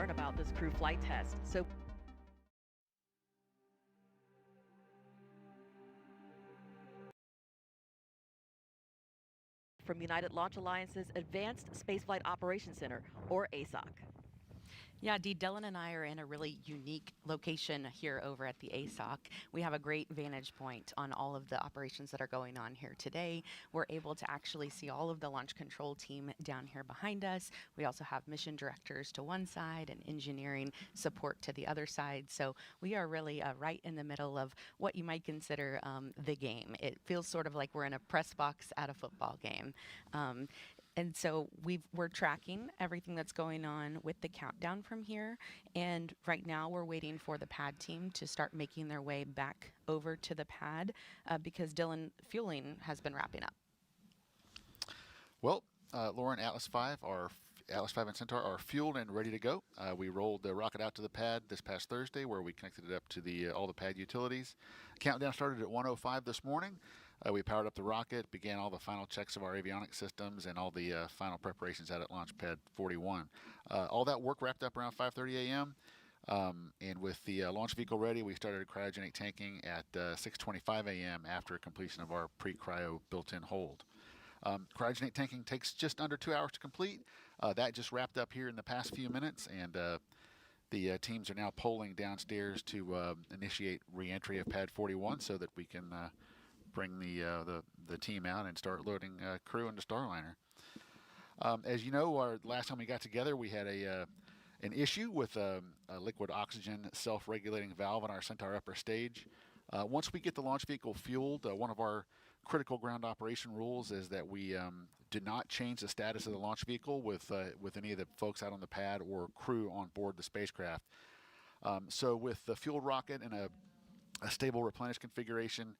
learn about this crew flight test. So from United Launch Alliance's Advanced Spaceflight Operations Center, or ASOC. Yeah, Dee, Dylan and I are in a really unique location here over at the ASOC. We have a great vantage point on all of the operations that are going on here today. We're able to actually see all of the launch control team down here behind us. We also have mission directors to one side and engineering support to the other side. So we are really right in the middle of what you might consider the game. It feels sort of like we're in a press box at a football game. And so we're tracking everything that's going on with the countdown from here. And right now we're waiting for the pad team to start making their way back over to the pad because Dylan, fueling has been wrapping up. Well, Lauren, Atlas V and Centaur are fueled and ready to go. We rolled the rocket out to the pad this past Thursday where we connected it up to all the pad utilities. Countdown started at 1:05 this morning. We powered up the rocket, began all the final checks of our avionics systems and all the final preparations out at Launch Pad 41. All that work wrapped up around 5:30 a.m. And with the launch vehicle ready, we started cryogenic tanking at 6:25 a.m. after completion of our pre-cryo built-in hold. Cryogenic tanking takes just under 2 hours to complete. That just wrapped up here in the past few minutes, and the teams are now polling downstairs to initiate re-entry of Pad 41 so that we can bring the team out and start loading crew into Starliner. As you know, last time we got together, we had an issue with a liquid oxygen self-regulating valve on our Centaur upper stage. Once we get the launch vehicle fueled, one of our critical ground operation rules is that we do not change the status of the launch vehicle with any of the folks out on the pad or crew on board the spacecraft. So with the fueled rocket and a stable replenish configuration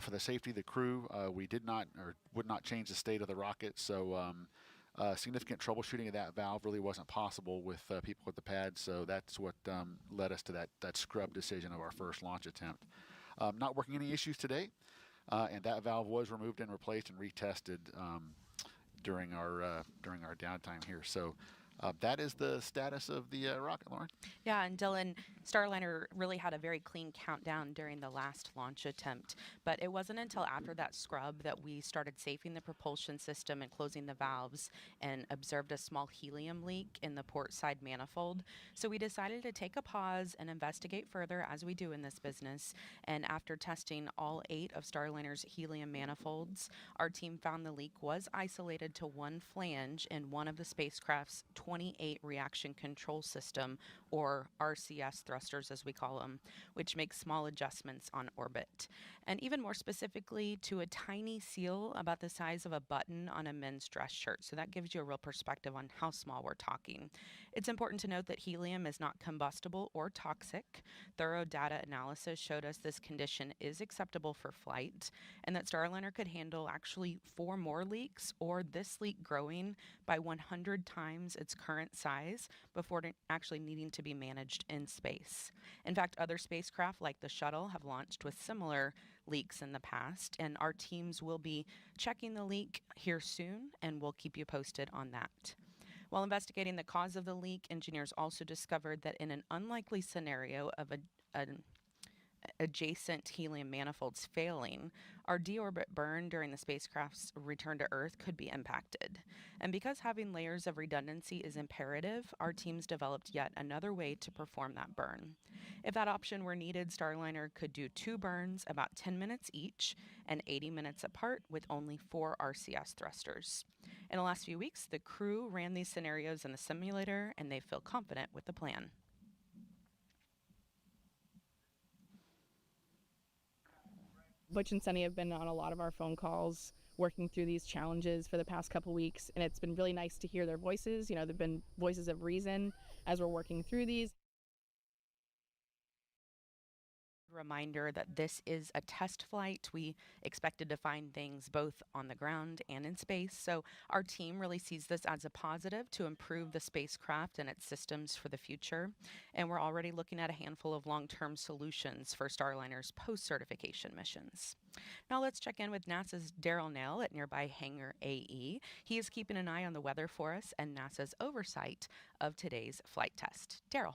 for the safety of the crew, we did not or would not change the state of the rocket. So significant troubleshooting of that valve really wasn't possible with people at the pad. So that's what led us to that scrub decision of our first launch attempt. Not working any issues today, and that valve was removed and replaced and retested during our downtime here. So that is the status of the rocket, Lauren. Yeah, and Dylan, Starliner really had a very clean countdown during the last launch attempt, but it wasn't until after that scrub that we started safing the propulsion system and closing the valves and observed a small helium leak in the port side manifold. So we decided to take a pause and investigate further, as we do in this business. And after testing all 8 of Starliner's helium manifolds, our team found the leak was isolated to one flange in one of the spacecraft's 28 reaction control system, or RCS thrusters as we call them, which makes small adjustments on orbit. And even more specifically to a tiny seal about the size of a button on a men's dress shirt. So that gives you a real perspective on how small we're talking. It's important to note that helium is not combustible or toxic. Thorough data analysis showed us this condition is acceptable for flight, and that Starliner could handle actually 4 more leaks, or this leak growing by 100 times its current size before actually needing to be managed in space. In fact, other spacecraft like the shuttle have launched with similar leaks in the past, and our teams will be checking the leak here soon, and we'll keep you posted on that. While investigating the cause of the leak, engineers also discovered that in an unlikely scenario of an adjacent helium manifolds failing, our deorbit burn during the spacecraft's return to Earth could be impacted. And because having layers of redundancy is imperative, our teams developed yet another way to perform that burn. If that option were needed, Starliner could do 2 burns about 10 minutes each and 80 minutes apart with only 4 RCS thrusters. In the last few weeks, the crew ran these scenarios in the simulator, and they feel confident with the plan. Butch and Sunny have been on a lot of our phone calls working through these challenges for the past couple weeks, and it's been really nice to hear their voices. You know, they've been voices of reason as we're working through these. Reminder that this is a test flight. We expected to find things both on the ground and in space. So our team really sees this as a positive to improve the spacecraft and its systems for the future. And we're already looking at a handful of long-term solutions for Starliner's post-certification missions. Now let's check in with NASA's Daryl Nail at nearby Hangar AE. He is keeping an eye on the weather for us and NASA's oversight of today's flight test. Daryl.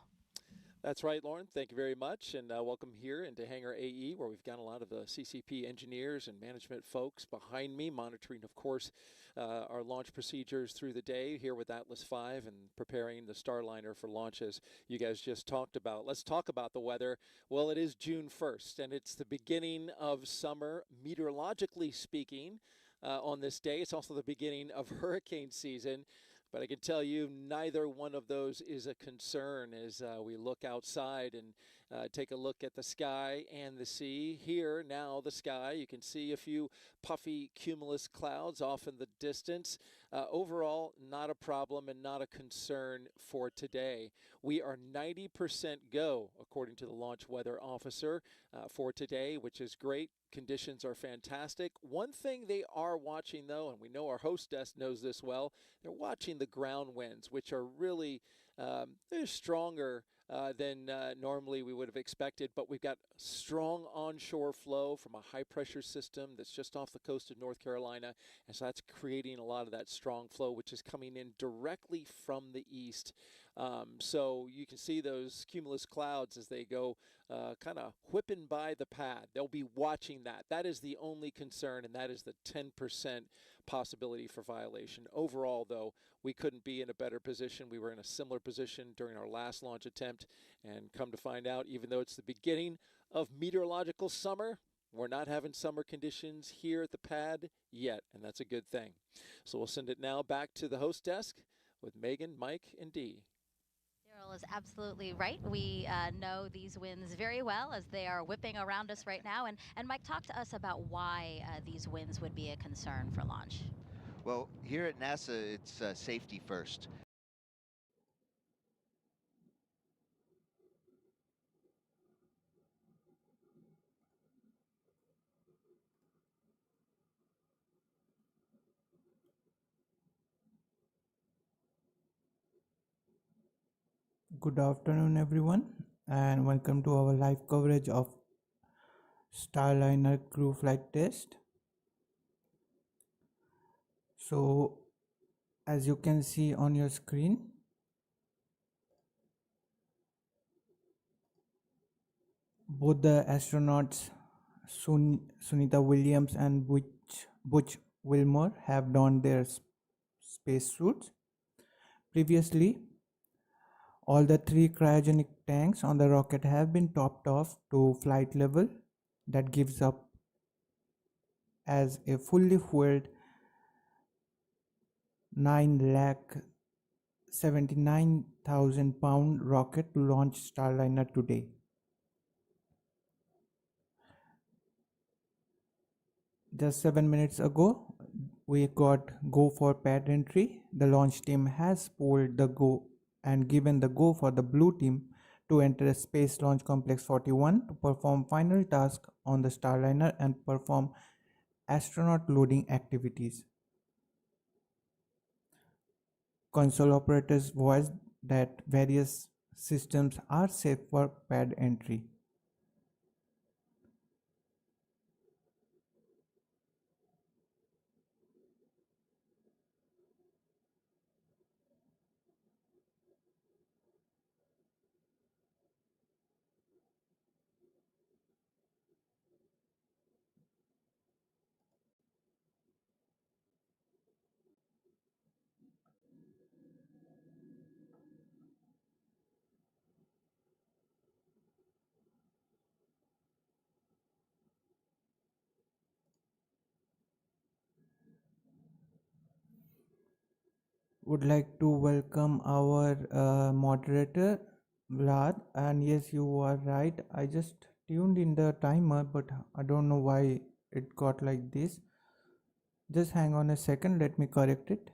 That's right, Lauren. Thank you very much, and welcome here into Hangar AE, where we've got a lot of the CCP engineers and management folks behind me, monitoring, of course, our launch procedures through the day here with Atlas V and preparing the Starliner for launch, as you guys just talked about. Let's talk about the weather. Well, it is June 1st, and it's the beginning of summer, meteorologically speaking, on this day. It's also the beginning of hurricane season. But I can tell you neither one of those is a concern as we look outside and take a look at the sky and the sea. Here now the sky, you can see a few puffy cumulus clouds off in the distance. Overall, not a problem and not a concern for today. We are 90% go, according to the launch weather officer, for today, which is great. Conditions are fantastic. One thing they are watching, though, and we know our host desk knows this well, they're watching the ground winds, which are really they're stronger than normally we would have expected, but we've got strong onshore flow from a high-pressure system that's just off the coast of North Carolina, and so that's creating a lot of that strong flow, which is coming in directly from the east. So you can see those cumulus clouds as they go kind of whipping by the pad. They'll be watching that. That is the only concern, and that is the 10% possibility for violation. Overall, though, we couldn't be in a better position. We were in a similar position during our last launch attempt, and come to find out, even though it's the beginning of meteorological summer, we're not having summer conditions here at the pad yet, and that's a good thing. So we'll send it now back to the host desk with Megan, Mike, and Dee. Daryl is absolutely right. We know these winds very well as they are whipping around us right now. And Mike, talk to us about why these winds would be a concern for launch. Well, here at NASA, it's safety first. Good afternoon, everyone, and welcome to our live coverage of Starliner crew flight test. So, as you can see on your screen, both the astronauts Sunita Williams and Butch Wilmore have donned their spacesuits. Previously, all the three cryogenic tanks on the rocket have been topped off to flight level. That gives up as a fully fueled 9,79,000 pound rocket to launch Starliner today. Just 7 minutes ago, we got go for pad entry. The launch team has pulled the go and given the go for the blue team to enter Space Launch Complex 41 to perform final task on the Starliner and perform astronaut loading activities. Console operators voiced that various systems are safe for pad entry. Would like to welcome our moderator Vlad, and yes, you are right, I just tuned in the timer, but I don't know why it got like this. Just hang on a second, let me correct it.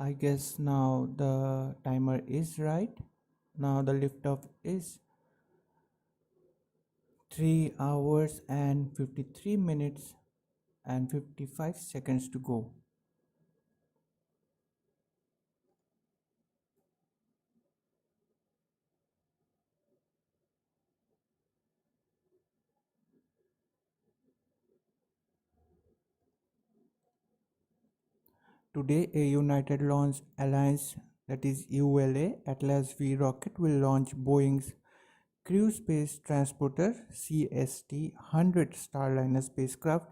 I guess now the timer is right. Now the liftoff is 3 hours and 53 minutes and 55 seconds to go. Today, a United Launch Alliance, that is ULA Atlas V rocket, will launch Boeing's Crew Space Transporter CST-100 Starliner spacecraft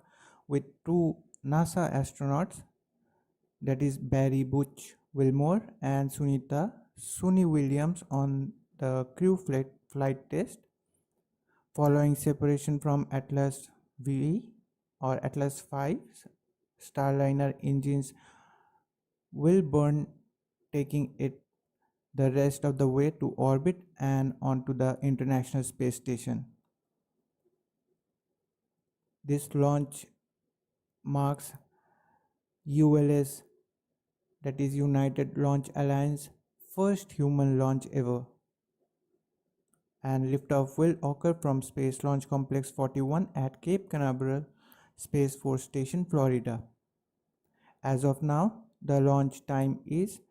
with two NASA astronauts, that is Butch Wilmore and Suni Williams, on the crew flight test. Following separation from Atlas V or Atlas V, Starliner engines will burn, taking it the rest of the way to orbit and onto the International Space Station. This launch marks ULA's, that is United Launch Alliance, first human launch ever, and liftoff will occur from Space Launch Complex 41 at Cape Canaveral Space Force Station, Florida. As of now, the launch time is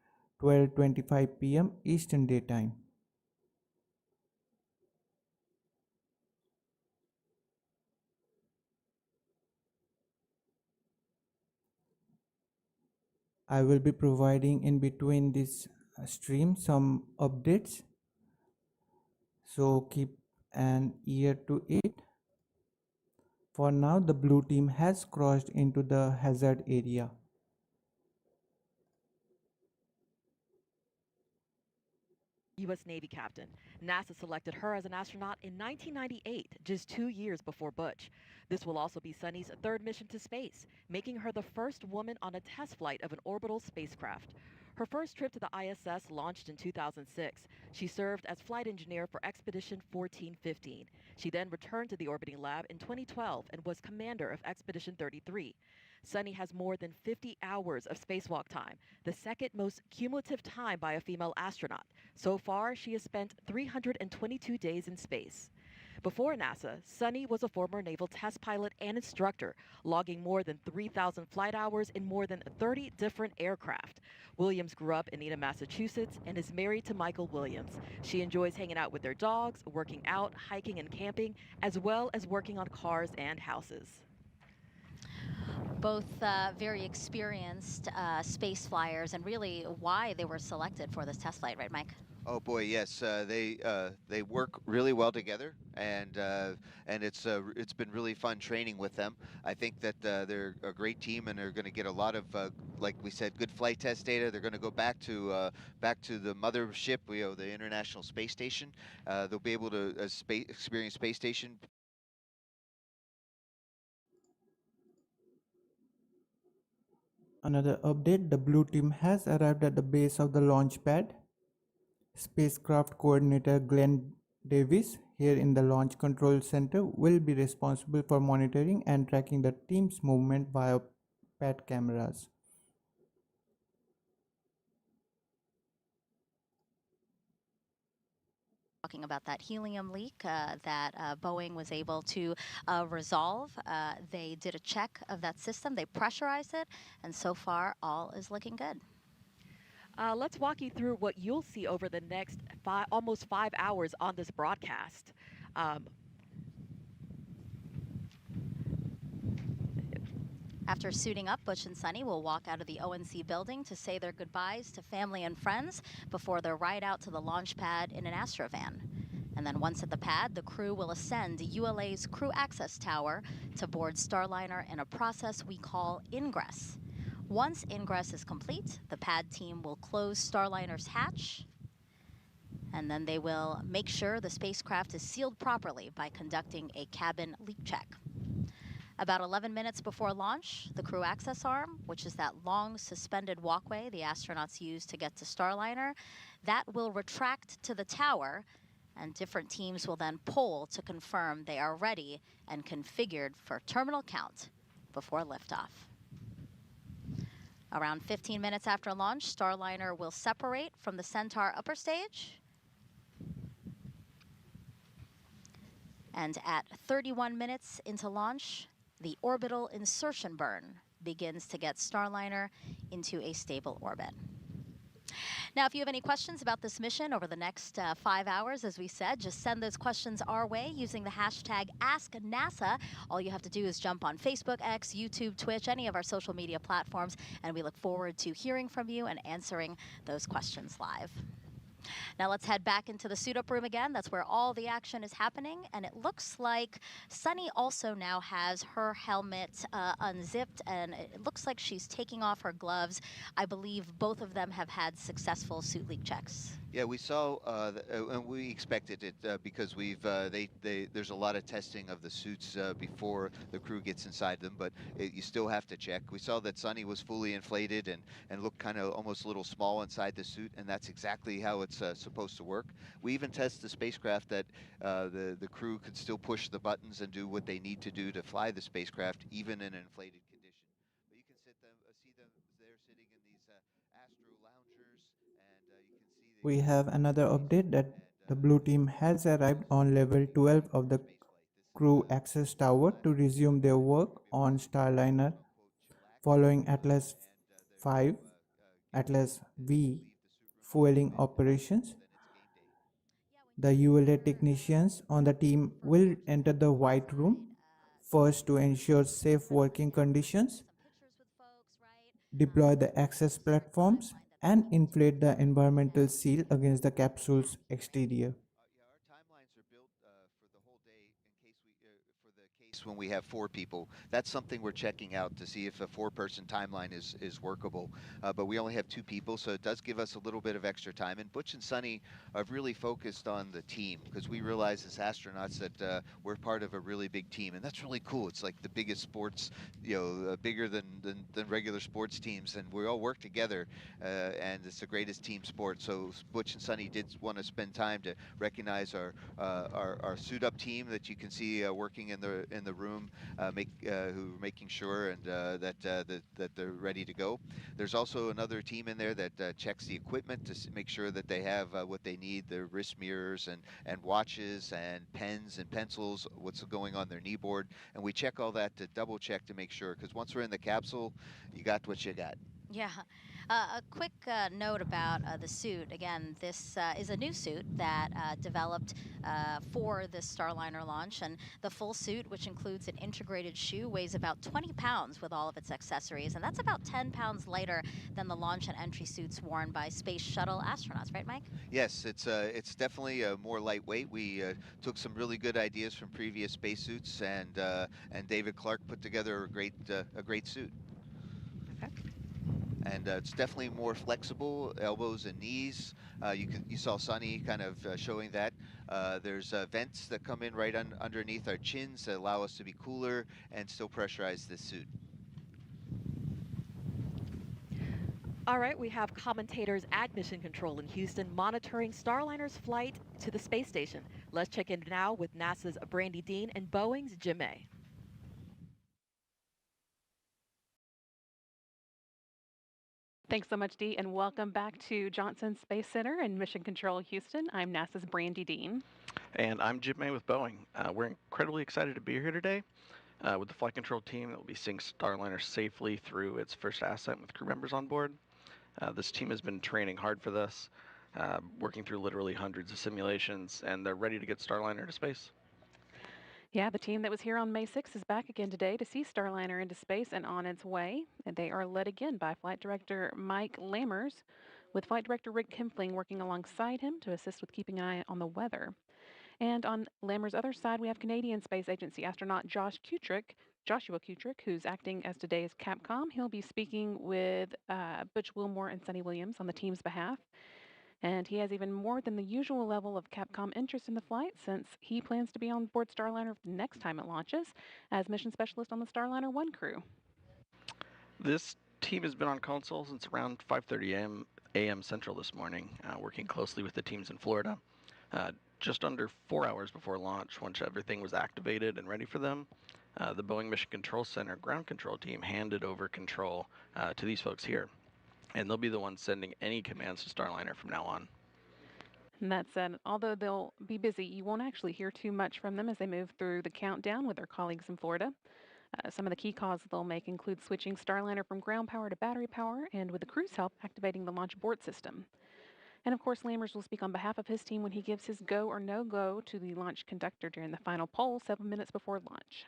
12:25 p.m. Eastern Daytime. I will be providing in between this stream some updates, so keep an ear to it. For now, the blue team has crossed into the hazard area. U.S. Navy captain. NASA selected her as an astronaut in 1998, just 2 years before Butch. This will also be Suni's third mission to space, making her the first woman on a test flight of an orbital spacecraft. Her first trip to the ISS launched in 2006. She served as flight engineer for Expedition 1415. She then returned to the orbiting lab in 2012 and was commander of Expedition 33. Suni has more than 50 hours of spacewalk time, the second most cumulative time by a female astronaut. So far, she has spent 322 days in space. Before NASA, Suni was a former naval test pilot and instructor, logging more than 3,000 flight hours in more than 30 different aircraft. Williams grew up in Enid, Massachusetts, and is married to Michael Williams. She enjoys hanging out with their dogs, working out, hiking, and camping, as well as working on cars and houses. Both very experienced space flyers, and really why they were selected for this test flight, right, Mike? Oh boy, yes, they work really well together, and it's been really fun training with them. I think that they're a great team, and they're going to get a lot of, like we said, good flight test data. They're going to go back to the mothership, the International Space Station. They'll be able to experience space station. Another update, the blue team has arrived at the base of the launch pad. Spacecraft coordinator Glenn Davis, here in the Launch Control Center, will be responsible for monitoring and tracking the team's movement via pad cameras. Talking about that helium leak that Boeing was able to resolve. They did a check of that system, they pressurized it, and so far all is looking good. Let's walk you through what you'll see over the next almost 5 hours on this broadcast. After suiting up, Butch and Suni will walk out of the ONC building to say their goodbyes to family and friends before their ride out to the launch pad in an Astrovan. And then once at the pad, the crew will ascend ULA's Crew Access Tower to board Starliner in a process we call ingress. Once ingress is complete, the pad team will close Starliner's hatch, and then they will make sure the spacecraft is sealed properly by conducting a cabin leak check. About 11 minutes before launch, the crew access arm, which is that long suspended walkway the astronauts use to get to Starliner, that will retract to the tower, and different teams will then pull to confirm they are ready and configured for terminal count before liftoff. Around 15 minutes after launch, Starliner will separate from the Centaur upper stage. And at 31 minutes into launch, the orbital insertion burn begins to get Starliner into a stable orbit. Now, if you have any questions about this mission over the next 5 hours, as we said, just send those questions our way using the hashtag AskNASA. All you have to do is jump on Facebook, X, YouTube, Twitch, any of our social media platforms, and we look forward to hearing from you and answering those questions live. Now let's head back into the suit-up room again. That's where all the action is happening. And it looks like Suni also now has her helmet unzipped, and it looks like she's taking off her gloves. I believe both of them have had successful suit leak checks. Yeah, we saw, and we expected it because there's a lot of testing of the suits before the crew gets inside them, but you still have to check. We saw that Suni was fully inflated and looked kind of almost a little small inside the suit, and that's exactly how it's supposed to work. We even test the spacecraft that the crew could still push the buttons and do what they need to do to fly the spacecraft, even in an inflated condition. But you can see them there sitting in these Astro loungers, and you can see We have another update that the blue team has arrived on level 12 of the crew access tower to resume their work on Starliner following Atlas V, Atlas V fueling operations. The ULA technicians on the team will enter the White Room first to ensure safe working conditions, deploy the access platforms, and inflate the environmental seal against the capsule's exterior. Yeah, our timelines are built for the whole day in case for the case when we have 4 people. That's something we're checking out to see if a 4-person timeline is workable. But we only have 2 people, so it does give us a little bit of extra time. And Butch and Suni have really focused on the team because we realize as astronauts that we're part of a really big team, and that's really cool. It's like the biggest sports, bigger than regular sports teams, and we all work together, and it's the greatest team sport. So Butch and Suni did want to spend time to recognize our suit-up team that you can see working in the room, who are making sure and that they're ready to go. There's also another team in there that checks the equipment to make sure that they have what they need: their wrist mirrors and watches and pens and pencils, what's going on their knee board, and we check all that to double check to make sure, because once we're in the capsule, you got what you got. Yeah. A quick note about the suit. Again, this is a new suit that developed for this Starliner launch, and the full suit, which includes an integrated shoe, weighs about 20 pounds with all of its accessories, and that's about 10 pounds lighter than the launch and entry suits worn by space shuttle astronauts, right, Mike? Yes, it's definitely more lightweight. We took some really good ideas from previous spacesuits, and David Clark put together a great suit. Okay. And it's definitely more flexible, elbows and knees. You saw Suni kind of showing that. There's vents that come in right underneath our chins that allow us to be cooler and still pressurize this suit. All right, we have commentators at Mission Control in Houston monitoring Starliner's flight to the space station. Let's check in now with NASA's Brandy Dean and Boeing's Jim May. Thanks so much, Dee, and welcome back to Johnson Space Center in Mission Control, Houston. I'm NASA's Brandy Dean. And I'm Jim May with Boeing. We're incredibly excited to be here today with the flight control team that will be seeing Starliner safely through its first ascent with crew members on board. This team has been training hard for this, working through literally hundreds of simulations, and they're ready to get Starliner to space. Yeah, the team that was here on May 6th is back again today to see Starliner into space and on its way. And they are led again by Flight Director Mike Lammers, with Flight Director Rick Kempfling working alongside him to assist with keeping an eye on the weather. And on Lammers' other side, we have Canadian Space Agency astronaut Joshua Kutrick, who's acting as today's Capcom. He'll be speaking with Butch Wilmore and Suni Williams on the team's behalf. And he has even more than the usual level of Capcom interest in the flight, since he plans to be on board Starliner the next time it launches as mission specialist on the Starliner 1 crew. This team has been on console since around 5:30 a.m. Central this morning, working closely with the teams in Florida. Just under 4 hours before launch, once everything was activated and ready for them, The Boeing Mission Control Center ground control team handed over control to these folks here, and they'll be the ones sending any commands to Starliner from now on. And that said, although they'll be busy, you won't actually hear too much from them as they move through the countdown with their colleagues in Florida. Some of the key calls they'll make include switching Starliner from ground power to battery power, and with the crew's help, activating the launch abort system. And of course, Lammers will speak on behalf of his team when he gives his go or no go to the launch conductor during the final poll 7 minutes before launch.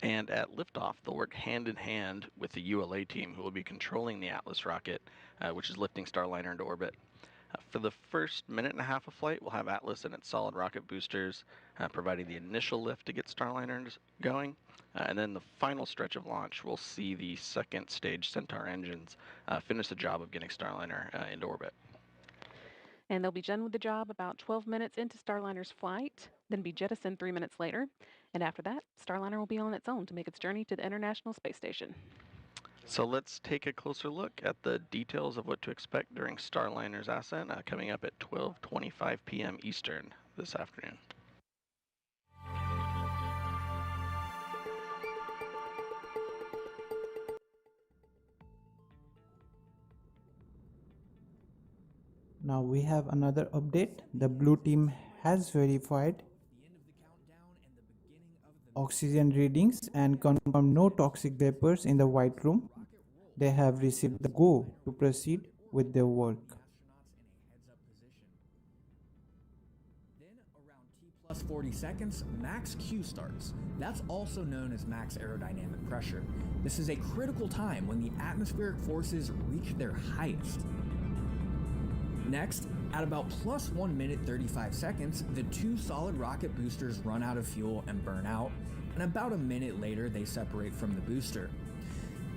And at liftoff, they'll work hand in hand with the ULA team, who will be controlling the Atlas rocket, which is lifting Starliner into orbit. For the first minute and a half of flight, we'll have Atlas and its solid rocket boosters providing the initial lift to get Starliner going. And then the final stretch of launch, we'll see the second stage Centaur engines finish the job of getting Starliner into orbit. And they'll be done with the job about 12 minutes into Starliner's flight, then be jettisoned 3 minutes later. And after that, Starliner will be on its own to make its journey to the International Space Station. So let's take a closer look at the details of what to expect during Starliner's ascent coming up at 12:25 p.m. Eastern this afternoon. Now we have another update. The blue team has verified oxygen readings and confirmed no toxic vapors in the white room. They have received the go to proceed with their work. Then around T plus 40 seconds, max Q starts. That's also known as max aerodynamic pressure. This is a critical time when the atmospheric forces reach their highest. Next, at about plus 1 minute 35 seconds, the two solid rocket boosters run out of fuel and burn out, and about a minute later they separate from the booster.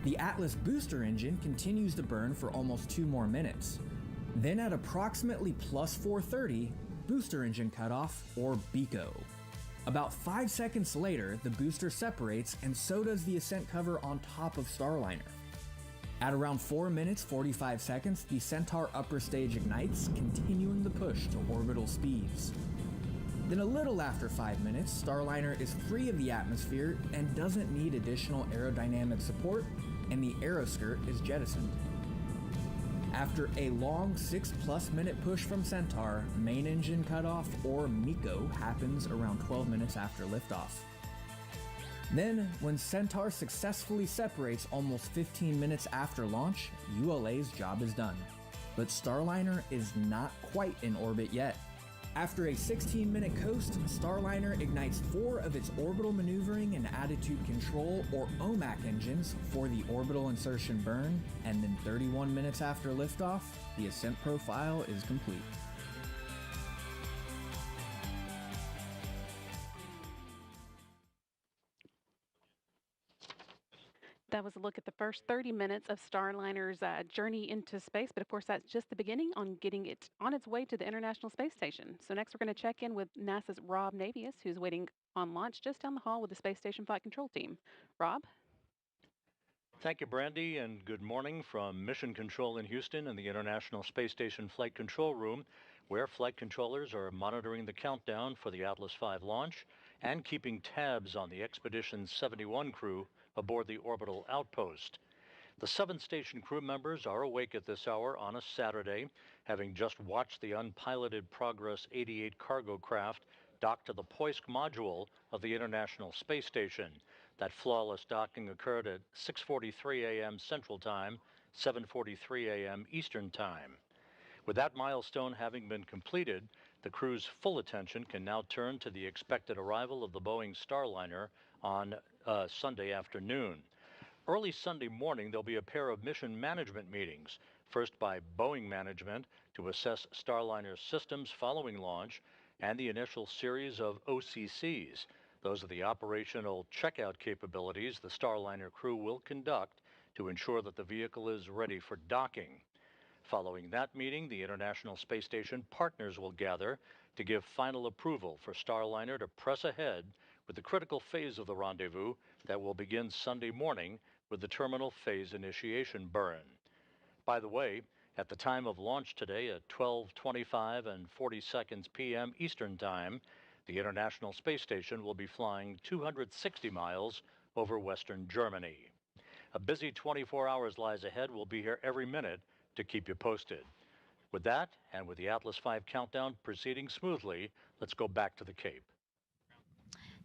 The Atlas booster engine continues to burn for almost 2 more minutes. Then at approximately plus 4:30, booster engine cutoff, or BECO. About 5 seconds later, the booster separates, and so does the ascent cover on top of Starliner. At around 4 minutes 45 seconds, the Centaur upper stage ignites, continuing the push to orbital speeds. Then a little after 5 minutes, Starliner is free of the atmosphere and doesn't need additional aerodynamic support, and the aeroskirt is jettisoned. After a long 6+ minute push from Centaur, main engine cutoff, or MECO, happens around 12 minutes after liftoff. Then, when Centaur successfully separates almost 15 minutes after launch, ULA's job is done. But Starliner is not quite in orbit yet. After a 16-minute coast, Starliner ignites 4 of its orbital maneuvering and attitude control, or OMAC engines, for the orbital insertion burn, and then 31 minutes after liftoff, the ascent profile is complete. That was a look at the first 30 minutes of Starliner's journey into space, but of course that's just the beginning on getting it on its way to the International Space Station. So next we're going to check in with NASA's Rob Navius, who's waiting on launch just down the hall with the Space Station Flight Control Team. Rob? Thank you, Brandy, and good morning from Mission Control in Houston and the International Space Station Flight Control Room, where flight controllers are monitoring the countdown for the Atlas V launch and keeping tabs on the Expedition 71 crew aboard the orbital outpost. The 7 station crew members are awake at this hour on a Saturday, having just watched the unpiloted Progress 88 cargo craft dock to the Poisk module of the International Space Station. That flawless docking occurred at 6:43 a.m. Central Time, 7:43 a.m. Eastern Time. With that milestone having been completed, the crew's full attention can now turn to the expected arrival of the Boeing Starliner on Sunday afternoon. Early Sunday morning, there'll be a pair of mission management meetings, first by Boeing management to assess Starliner's systems following launch, and the initial series of OCCs. Those are the operational checkout capabilities the Starliner crew will conduct to ensure that the vehicle is ready for docking. Following that meeting, the International Space Station partners will gather to give final approval for Starliner to press ahead with the critical phase of the rendezvous that will begin Sunday morning with the terminal phase initiation burn. By the way, at the time of launch today at 12:25 and 40 seconds p.m. Eastern Time, The International Space Station will be flying 260 miles over Western Germany. A busy 24 hours lies ahead. We'll be here every minute to keep you posted. With that, and with the Atlas V countdown proceeding smoothly, let's go back to the Cape.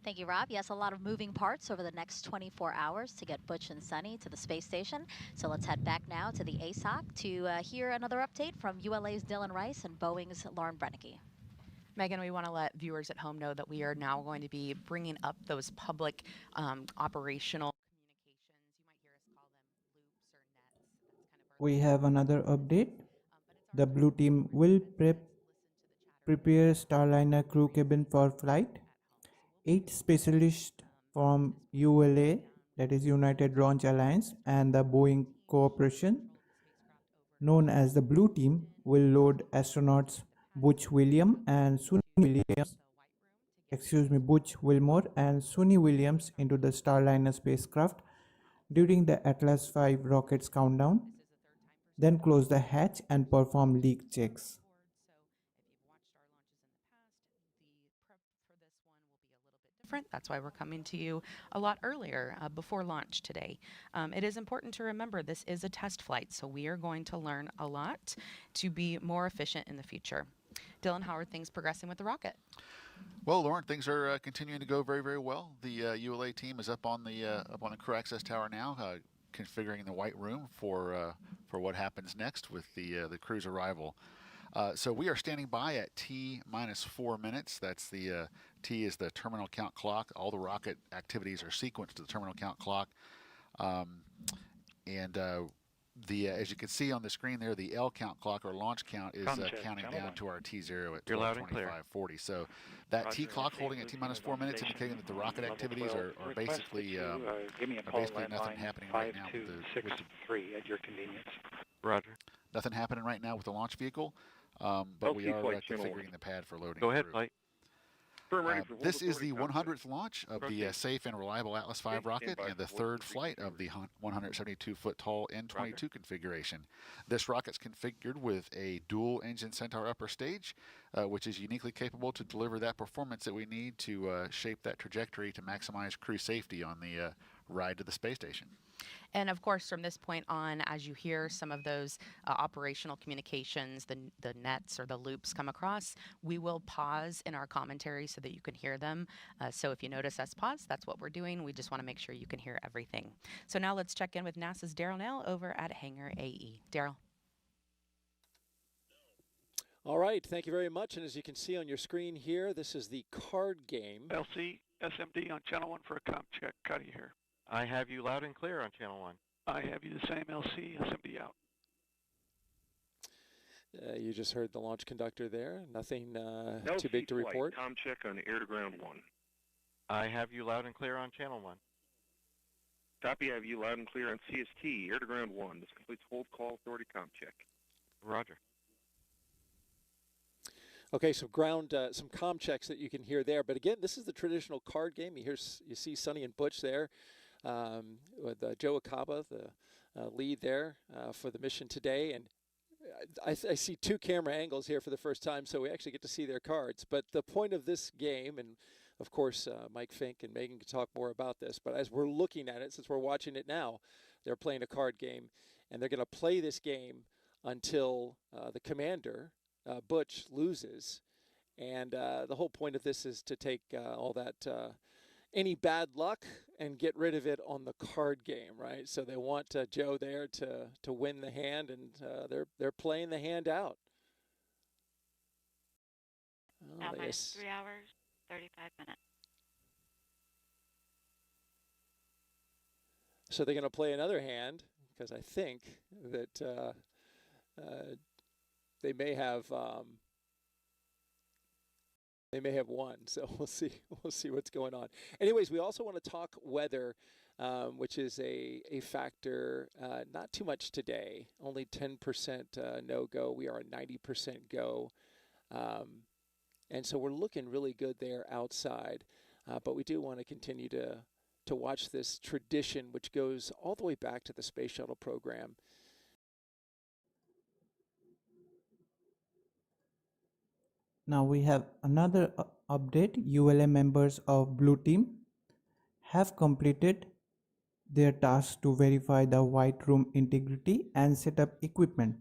Thank you, Rob. Yes, a lot of moving parts over the next 24 hours to get Butch and Sunny to the space station. So let's head back now to the ASOC to hear another update from ULA's Dylan Rice and Boeing's Lauren Brennicke. Megan, we want to let viewers at home know that we are now going to be bringing up those public operational communications. You might hear us call them loops or nets. We have another update. The blue team will prepare Starliner crew cabin for flight. 8 specialists from ULA, that is United Launch Alliance, and the Boeing Corporation, known as the Blue Team, will load astronauts Butch Williams and Suni Williams, Butch Wilmore and Suni Williams into the Starliner spacecraft during the Atlas V rocket's countdown, then close the hatch and perform leak checks. Different. That's why we're coming to you a lot earlier before launch today. It is important to remember this is a test flight, so we are going to learn a lot to be more efficient in the future. Dylan, how are things progressing with the rocket? Well, Lauren, things are continuing to go very, very well. The ULA team is up on the crew access tower now, configuring the white room for what happens next with the crew's arrival. So we are standing by at T minus 4 minutes. That's the T is the terminal count clock. All the rocket activities are sequenced to the terminal count clock. As you can see on the screen there, the L count clock or launch count is counting down to our T0 at 12:25:40. So that T clock holding at T minus 4 minutes, indicating that the rocket activities are basically nothing happening right now with the at your convenience. Roger. Nothing happening right now with the launch vehicle, but we are configuring the pad for loading. Go ahead, flight. This is the 100th launch of the safe and reliable Atlas V rocket and the third flight of the 172-foot tall N-22 configuration. This rocket's configured with a dual-engine Centaur upper stage, which is uniquely capable to deliver that performance that we need to shape that trajectory to maximize crew safety on the ride to the space station. And of course, from this point on, as you hear some of those operational communications, the nets or the loops come across, we will pause in our commentary so that you can hear them. So if you notice us pause, that's what we're doing. We just want to make sure you can hear everything. So now let's check in with NASA's Daryl Nell over at Hangar AE. Daryl. All right, thank you very much. And as you can see on your screen here, this is the card game. LC, SMD on channel 1 for a comp check. Cuddy here. I have you loud and clear on channel 1. I have you the same, LC, SMD out. You just heard the launch conductor there. Nothing too big to report. Com check on air to ground 1. I have you loud and clear on channel 1. Copy, I have you loud and clear on CST, air to ground 1. This completes hold call authority com check. Roger. Okay, so some comm checks that you can hear there. But again, this is the traditional card game. You see Sunny and Butch there with Joe Acaba, the lead there for the mission today. And I see 2 camera angles here for the first time, so we actually get to see their cards. But the point of this game, and of course Mike Fink and Megan can talk more about this, but as we're looking at it, since we're watching it now, they're playing a card game, and they're going to play this game until the commander, Butch, loses. And the whole point of this is to take all that any bad luck and get rid of it on the card game, right? So they want Joe there to win the hand, and they're playing the hand out. Now minus 3 hours, 35 minutes. So they're going to play another hand, because I think that they may have won. So we'll see what's going on. Anyways, we also want to talk weather, which is a factor. Not too much today. Only 10% no go. We are a 90% go, and so we're looking really good there outside. But we do want to continue to watch this tradition, which goes all the way back to the space shuttle program. Now we have another update, ULA members of Blue Team have completed their task to verify the white room integrity and set up equipment.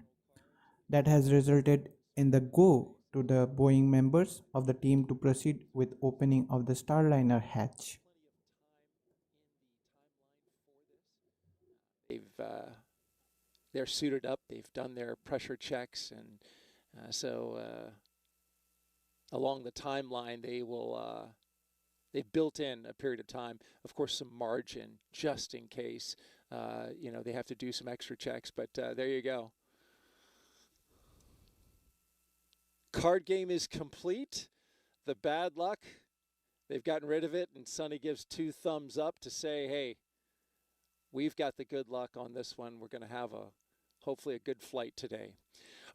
That has resulted in the go to the Boeing members of the team to proceed with opening of the Starliner hatch. They're suited up. They've done their pressure checks, and so along the timeline, they've built in a period of time, of course, some margin just in case they have to do some extra checks. But there you go. Card game is complete. The bad luck, they've gotten rid of it, and Suni gives 2 thumbs up to say, hey, we've got the good luck on this one. We're going to have hopefully a good flight today.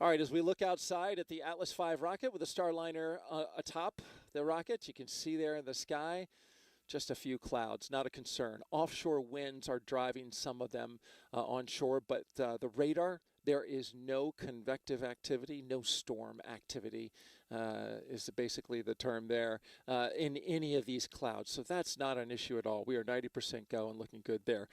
All right, as we look outside at the Atlas V rocket with the Starliner atop the rocket, you can see there in the sky just a few clouds, not a concern. Offshore winds are driving some of them onshore, but the radar, there is no convective activity, no storm activity is basically the term there in any of these clouds. So that's not an issue at all. We are 90% go and looking good there.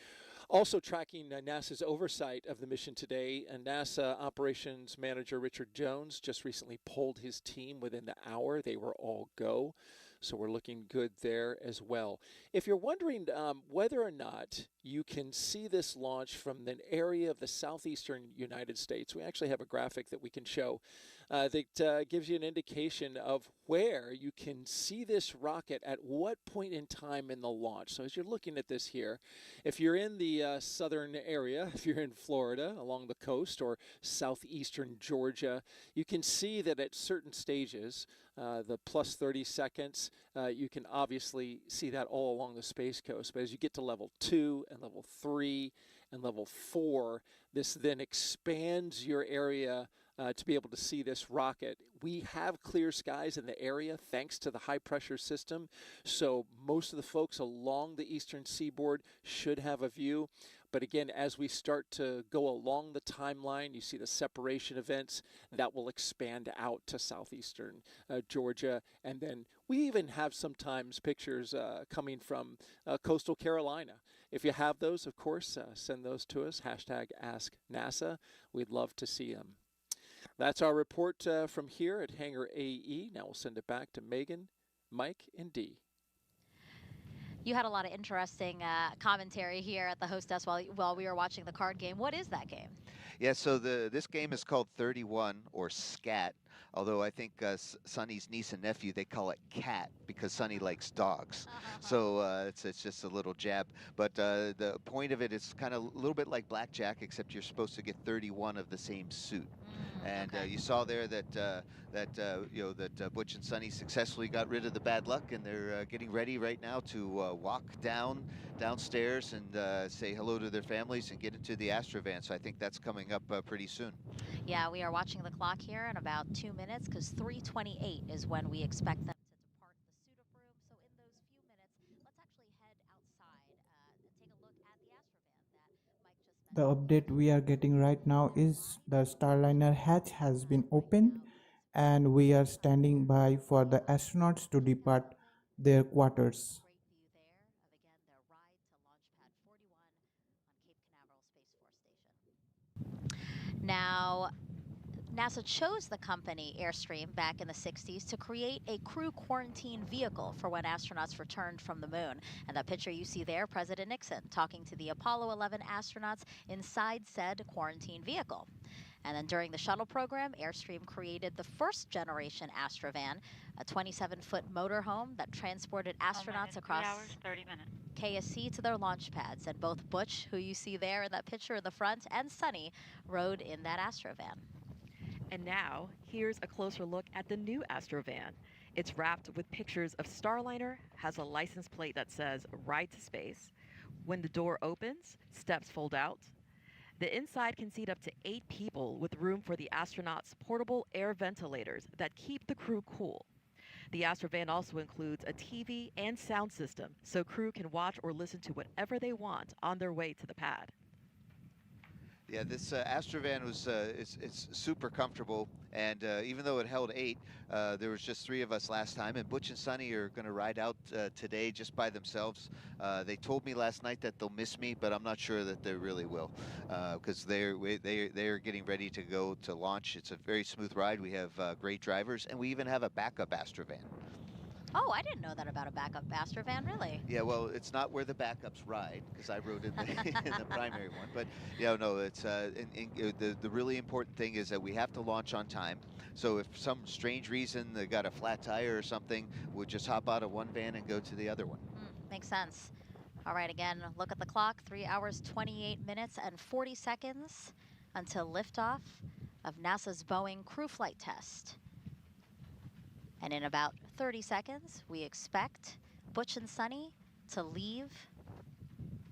Also tracking NASA's oversight of the mission today, NASA Operations Manager Richard Jones just recently polled his team within the hour. They were all go. So we're looking good there as well. If you're wondering whether or not you can see this launch from an area of the southeastern United States, we actually have a graphic that we can show that gives you an indication of where you can see this rocket at what point in time in the launch. So as you're looking at this here, if you're in the southern area, if you're in Florida along the coast or southeastern Georgia, you can see that at certain stages, the plus 30 seconds, you can obviously see that all along the Space Coast. But as you get to level 2 and level 3 and level 4, this then expands your area to be able to see this rocket. We have clear skies in the area thanks to the high pressure system. So most of the folks along the eastern seaboard should have a view. But again, as we start to go along the timeline, you see the separation events that will expand out to southeastern Georgia. And then we even have sometimes pictures coming from coastal Carolina. If you have those, of course, send those to us. #AskNASA. We'd love to see them. That's our report from here at Hangar AE. Now we'll send it back to Megan, Mike, and Dee. You had a lot of interesting commentary here at the host desk while we were watching the card game. What is that game? Yeah, so this game is called 31, or SCAT, although I think Sunny's niece and nephew, they call it CAT because Sunny likes dogs. So it's just a little jab. But the point of it is kind of a little bit like blackjack, except you're supposed to get 31 of the same suit. And you saw there that Butch and Sunny successfully got rid of the bad luck, and they're getting ready right now to walk downstairs and say hello to their families and get into the Astrovan. So I think that's coming up pretty soon. Yeah, we are watching the clock here in about 2 minutes because 3:28 is when we expect them to depart the suit-up room. So in those few minutes, let's actually head outside and take a look at the Astrovan that Mike just mentioned. The update we are getting right now is the Starliner hatch has been opened and we are standing by for the astronauts to depart their quarters. Great view there of, again, their ride to Launch Pad 41 on Cape Canaveral Space Force Station. Now, NASA chose the company Airstream back in the 60s to create a crew quarantine vehicle for when astronauts returned from the moon. And that picture you see there, President Nixon talking to the Apollo 11 astronauts inside said quarantine vehicle. And then during the shuttle program, Airstream created the first generation Astrovan, a 27-foot motorhome that transported astronauts across 3 hours, 30 minutes. KSC to their launch pads. And both Butch, who you see there in that picture in the front, and Suni rode in that Astrovan. And now, here's a closer look at the new Astrovan. It's wrapped with pictures of Starliner, has a license plate that says Ride to Space. When the door opens, steps fold out. The inside can seat up to 8 people with room for the astronauts' portable air ventilators that keep the crew cool. The Astrovan also includes a TV and sound system, so crew can watch or listen to whatever they want on their way to the pad. Yeah, this Astrovan was it's super comfortable, and even though it held 8, there was just 3 of us last time, and Butch and Sunny are going to ride out today just by themselves. They told me last night that they'll miss me, but I'm not sure that they really will, because they're getting ready to go to launch. It's a very smooth ride. We have great drivers, and we even have a backup Astrovan. Oh, I didn't know that about a backup Astrovan, really. Yeah, well, it's not where the backups ride, because I rode in the, in the primary one. But, yeah, no, it's the really important thing is that we have to launch on time. So if some strange reason they got a flat tire or something, we'll just hop out of one van and go to the other one. Makes sense. All right, again, look at the clock. 3 hours, 28 minutes, and 40 seconds until liftoff of NASA's Boeing crew flight test. And in about 30 seconds, we expect Butch and Sunny to leave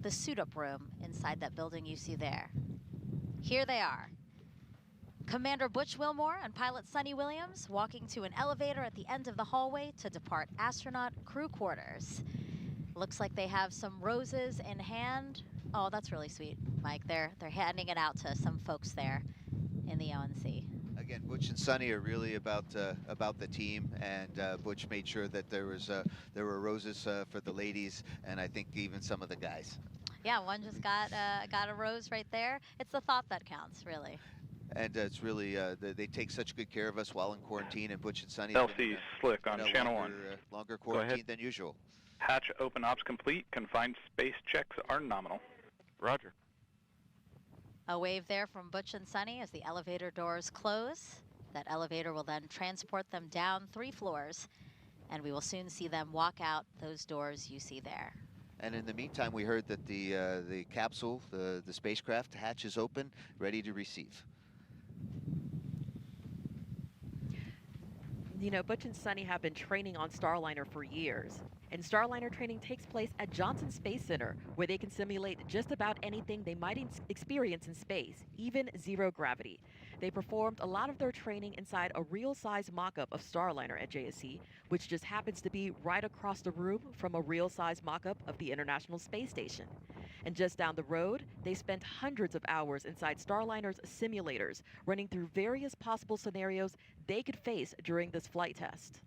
the suit-up room inside that building you see there. Here they are. Commander Butch Wilmore and pilot Suni Williams walking to an elevator at the end of the hallway to depart astronaut crew quarters. Looks like they have some roses in hand. Oh, that's really sweet, Mike. They're handing it out to some folks there in the ONC. Again, Butch and Sunny are really about the team, and Butch made sure that there were roses for the ladies, and I think even some of the guys. Yeah, one just got a rose right there. It's the thought that counts, really. And it's really they take such good care of us while in quarantine, and Butch and Sunny. LC Slick on channel 1. Longer quarantine than usual. Hatch open ops complete. Confined space checks are nominal. Roger. A wave there from Butch and Sunny as the elevator doors close. That elevator will then transport them down 3 floors, and we will soon see them walk out those doors you see there. And in the meantime, we heard that the capsule, the spacecraft hatch is open, ready to receive. You know, Butch and Sunny have been training on Starliner for years. And Starliner training takes place at Johnson Space Center, where they can simulate just about anything they might experience in space, even zero gravity. They performed a lot of their training inside a real-size mock-up of Starliner at JSC, which just happens to be right across the room from a real-size mock-up of the International Space Station. And just down the road, they spent hundreds of hours inside Starliner's simulators, running through various possible scenarios they could face during this flight test.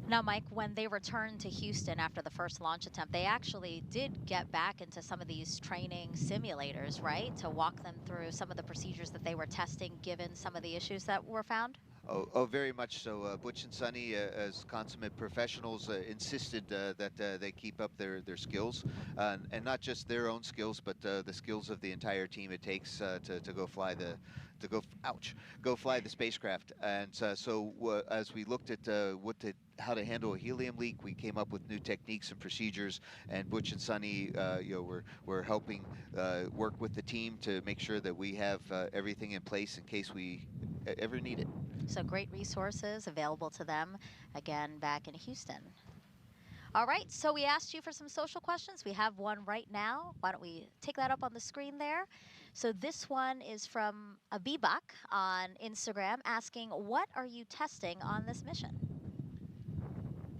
Now, Mike, when they returned to Houston after the first launch attempt, they actually did get back into some of these training simulators, right? To walk them through some of the procedures that they were testing given some of the issues that were found? Oh, very much so. Butch and Sunny, as consummate professionals, insisted that they keep up their skills, and not just their own skills, but the skills of the entire team it takes to go fly the go fly the spacecraft. And so as we looked at how to handle a helium leak, we came up with new techniques and procedures. And Butch and Sunny, we're helping work with the team to make sure that we have everything in place in case we ever need it. So great resources available to them, again, back in Houston. All right, so we asked you for some social questions. We have one right now. Why don't we take that up on the screen there? So this one is from a Bebuk on Instagram asking, what are you testing on this mission?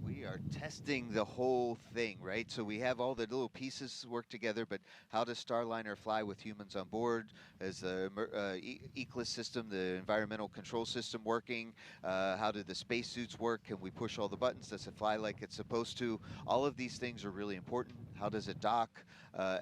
We are testing the whole thing, right? So we have all the little pieces work together, but how does Starliner fly with humans on board? Is the ECLIS system, the environmental control system, working? How do the spacesuits work? Can we push all the buttons? Does it fly like it's supposed to? All of these things are really important. How does it dock?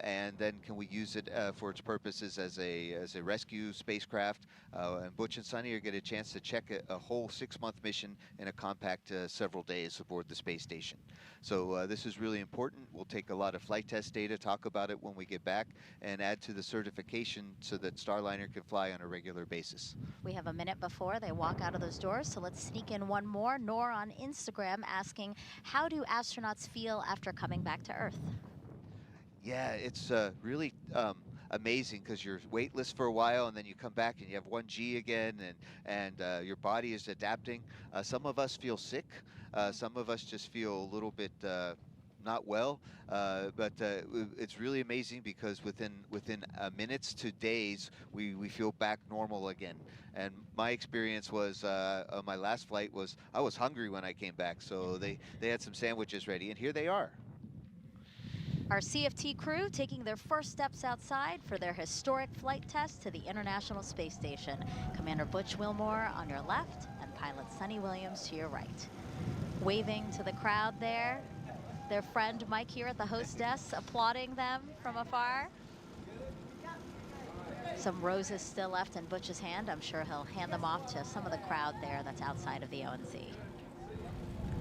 And then can we use it for its purposes as a rescue spacecraft? And Butch and Sunny are get a chance to check a whole 6-month mission in a compact several days aboard the space station. So this is really important. We'll take a lot of flight test data, talk about it when we get back, and add to the certification so that Starliner can fly on a regular basis. We have a minute before they walk out of those doors, so let's sneak in one more. Nor on Instagram asking, how do astronauts feel after coming back to Earth? Yeah, it's really amazing because you're weightless for a while and then you come back and you have 1G again, and your body is adapting. Some of us feel sick. Some of us just feel a little bit not well, but it's really amazing because within minutes to days we feel back normal again. And my experience was on my last flight was I was hungry when I came back, so they had some sandwiches ready, and here they are. Our CFT crew taking their first steps outside for their historic flight test to the International Space Station. Commander Butch Wilmore on your left and pilot Suni Williams to your right. Waving to the crowd there, their friend Mike here at the host desk applauding them from afar. Some roses still left in Butch's hand. I'm sure he'll hand them off to some of the crowd there that's outside of the ONC.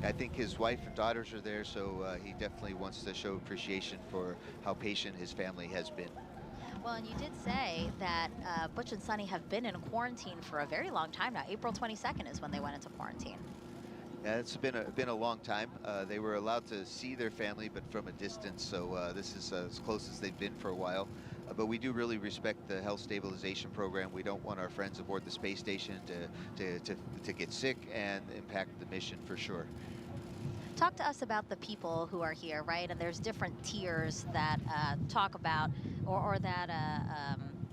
I think his wife and daughters are there, so he definitely wants to show appreciation for how patient his family has been. Well, and you did say that Butch and Suni have been in quarantine for a very long time now. April 22nd is when they went into quarantine. Yeah, it's been a long time. They were allowed to see their family, but from a distance, so this is as close as they've been for a while. But we do really respect the health stabilization program. We don't want our friends aboard the space station to get sick and impact the mission for sure. Talk to us about the people who are here, right? And there's different tiers that talk about or that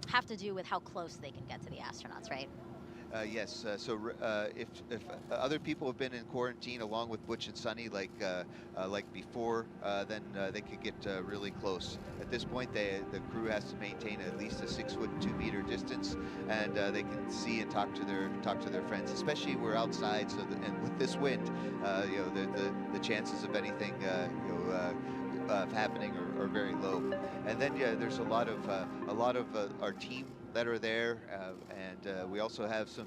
have to do with how close they can get to the astronauts, right? Yes, so if other people have been in quarantine along with Butch and Suni, like before, then they could get really close. At this point, the crew has to maintain at least a 6'2" distance, and they can see and talk to their friends. Especially we're outside, so and with this wind, you know, the chances of anything happening are very low. And then there's a lot of our team that are there, and we also have some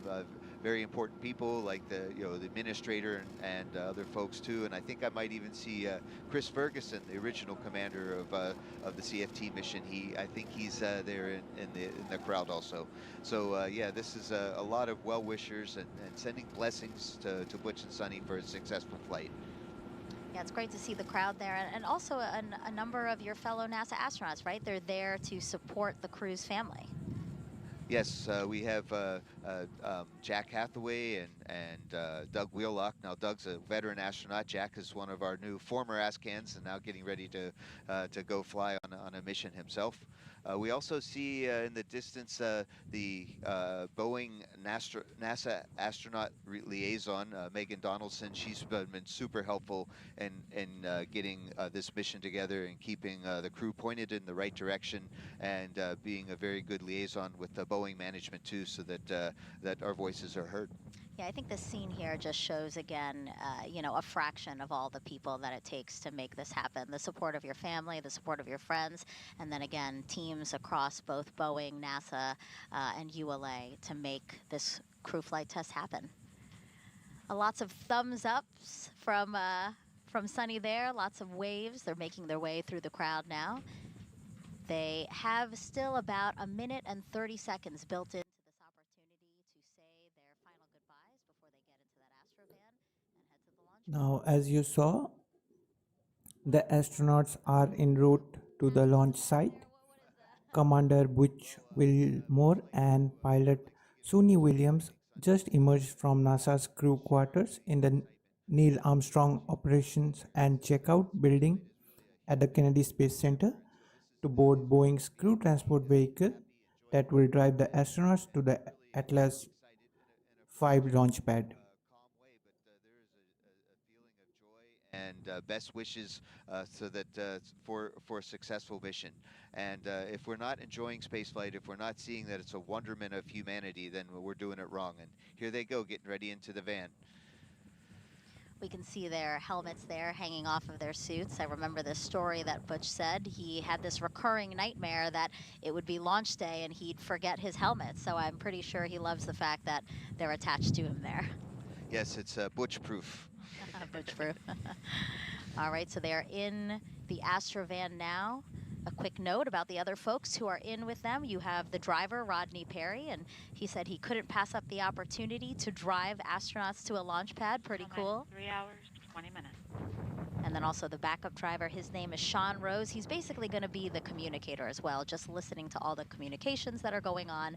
very important people like the administrator and other folks too. And I think I might even see Chris Ferguson, the original commander of the CFT mission. I think he's there in the crowd also. So yeah, this is a lot of well-wishers and sending blessings to Butch and Suni for a successful flight. Yeah, it's great to see the crowd there, and also a number of your fellow NASA astronauts, right? They're there to support the crew's family. Yes, we have Jack Hathaway and Doug Wheelock. Now, Doug's a veteran astronaut. Jack is one of our new former ASCANs and now getting ready to go fly on a mission himself. We also see in the distance the Boeing NASA astronaut liaison, Megan Donaldson. She's been super helpful in getting this mission together and keeping the crew pointed in the right direction, and being a very good liaison with the Boeing management too, so that our voices are heard. Yeah, I think the scene here just shows again, a fraction of all the people that it takes to make this happen. The support of your family, the support of your friends, and then again, teams across both Boeing, NASA, and ULA to make this crew flight test happen. Lots of thumbs ups from Suni there, lots of waves. They're making their way through the crowd now. They have still about 1 minute and 30 seconds built into this opportunity to say their final goodbyes before they get into that Astrovan and head to the launch. Now, as you saw, the astronauts are en route to the launch site. Commander Butch Wilmore and pilot Suni Williams just emerged from NASA's crew quarters in the Neil Armstrong Operations and Checkout building at the Kennedy Space Center to board Boeing's crew transport vehicle that will drive the astronauts to the Atlas V launch pad. And best wishes so that for a successful mission. And if we're not enjoying spaceflight, if we're not seeing that it's a wonderment of humanity, then we're doing it wrong. And here they go, getting ready into the van. We can see their helmets there hanging off of their suits. I remember this story that Butch said. He had this recurring nightmare that it would be launch day and he'd forget his helmet. So I'm pretty sure he loves the fact that they're attached to him there. Yes, it's Butch-proof. Butch-proof. All right, so they're in the Astrovan now. A quick note about the other folks who are in with them. You have the driver, Rodney Perry, and he said he couldn't pass up the opportunity to drive astronauts to a launch pad. Pretty cool. 3 hours, 20 minutes. And then also the backup driver, his name is Sean Rose. He's basically going to be the communicator as well, just listening to all the communications that are going on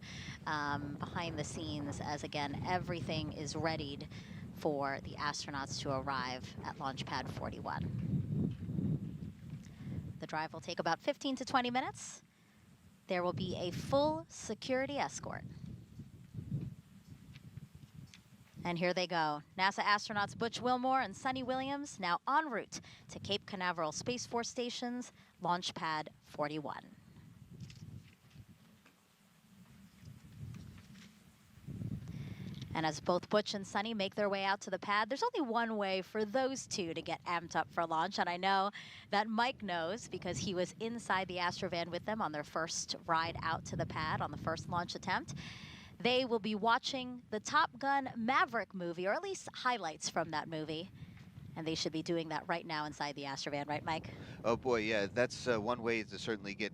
behind the scenes, as again, everything is readied for the astronauts to arrive at launch pad 41. The drive will take about 15 to 20 minutes. There will be a full security escort. And here they go. NASA astronauts Butch Wilmore and Suni Williams now en route to Cape Canaveral Space Force Station's Launch Pad 41. And as both Butch and Suni make their way out to the pad, there's only one way for those two to get amped up for launch. And I know that Mike knows because he was inside the Astrovan with them on their first ride out to the pad on the first launch attempt. They will be watching the Top Gun Maverick movie, or at least highlights from that movie. And they should be doing that right now inside the Astrovan, right, Mike? Oh boy, yeah, that's one way to certainly get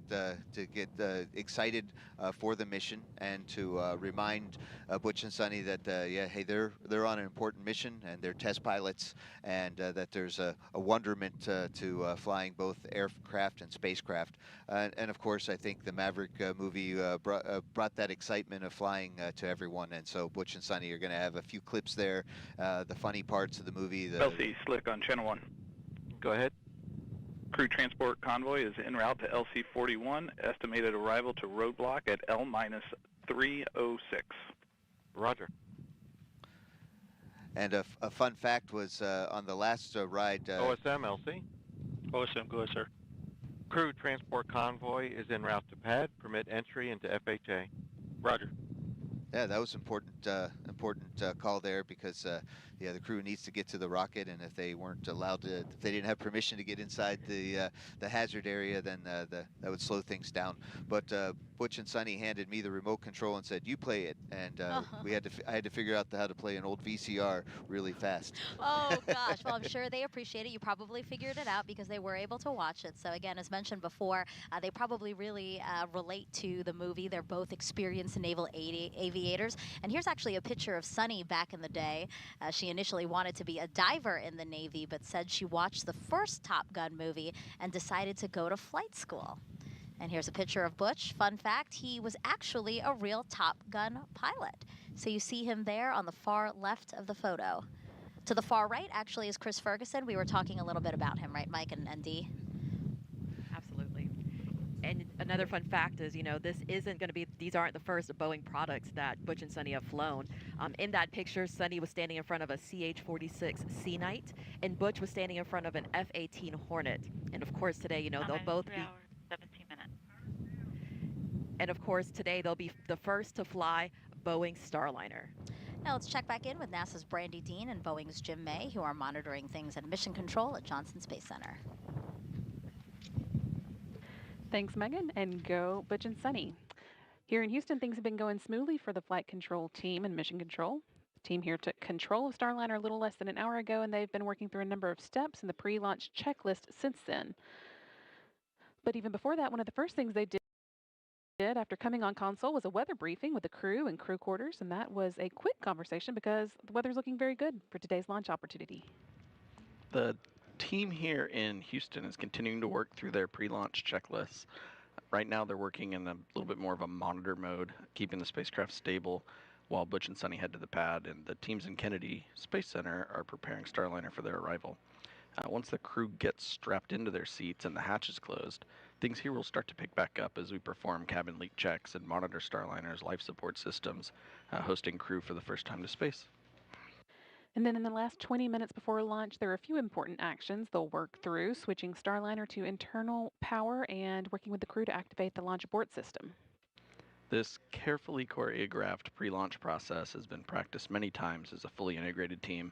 excited for the mission and to remind Butch and Suni that yeah, hey, they're on an important mission and they're test pilots, and that there's a wonderment to flying both aircraft and spacecraft. And of course, I think the Maverick movie brought that excitement of flying to everyone. And so Butch and Suni are going to have a few clips there, the funny parts of the movie. LC Slick on Channel 1. Go ahead. Crew transport convoy is en route to LC-41. Estimated arrival to roadblock at L-306. Roger. And a fun fact was on the last ride... OSM, LC. OSM, go ahead, sir. Crew transport convoy is en route to pad. Permit entry into FHA. Roger. Yeah, that was important call there because yeah, the crew needs to get to the rocket, and if they weren't allowed to, if they didn't have permission to get inside the hazard area, then that would slow things down. But Butch and Suni handed me the remote control and said, "You play it," and I had to figure out how to play an old VCR really fast. Oh gosh, well I'm sure they appreciate it. You probably figured it out because they were able to watch it. So again, as mentioned before, they probably really relate to the movie. They're both experienced naval aviators. And here's actually a picture of Suni back in the day. She initially wanted to be a diver in the Navy, but said she watched the first Top Gun movie and decided to go to flight school. And here's a picture of Butch. Fun fact, he was actually a real Top Gun pilot. So you see him there on the far left of the photo. To the far right, actually, is Chris Ferguson. We were talking a little bit about him, right, Mike and Dee? Absolutely. And another fun fact is, you know, these aren't the first Boeing products that Butch and Suni have flown. In that picture, Suni was standing in front of a CH-46 Sea Knight, and Butch was standing in front of an F-18 Hornet. And of course, today, you know, they'll both be... 17 minutes. And of course, today they'll be the first to fly Boeing Starliner. Now let's check back in with NASA's Brandy Dean and Boeing's Jim May, who are monitoring things at Mission Control at Johnson Space Center. Thanks, Megan, and go Butch and Suni. Here in Houston, things have been going smoothly for the flight control team and Mission Control. The team here took control of Starliner a little less than an hour ago, and they've been working through a number of steps in the pre-launch checklist since then. But even before that, one of the first things they did after coming on console was a weather briefing with the crew and crew quarters, and that was a quick conversation because the weather's looking very good for today's launch opportunity. The team here in Houston is continuing to work through their pre-launch checklists. Right now they're working in a little bit more of a monitor mode, keeping the spacecraft stable while Butch and Suni head to the pad, and the teams in Kennedy Space Center are preparing Starliner for their arrival. Once the crew gets strapped into their seats and the hatch is closed, things here will start to pick back up as we perform cabin leak checks and monitor Starliner's life support systems, hosting crew for the first time to space. And then in the last 20 minutes before launch, there are a few important actions they'll work through, switching Starliner to internal power and working with the crew to activate the launch abort system. This carefully choreographed pre-launch process has been practiced many times as a fully integrated team.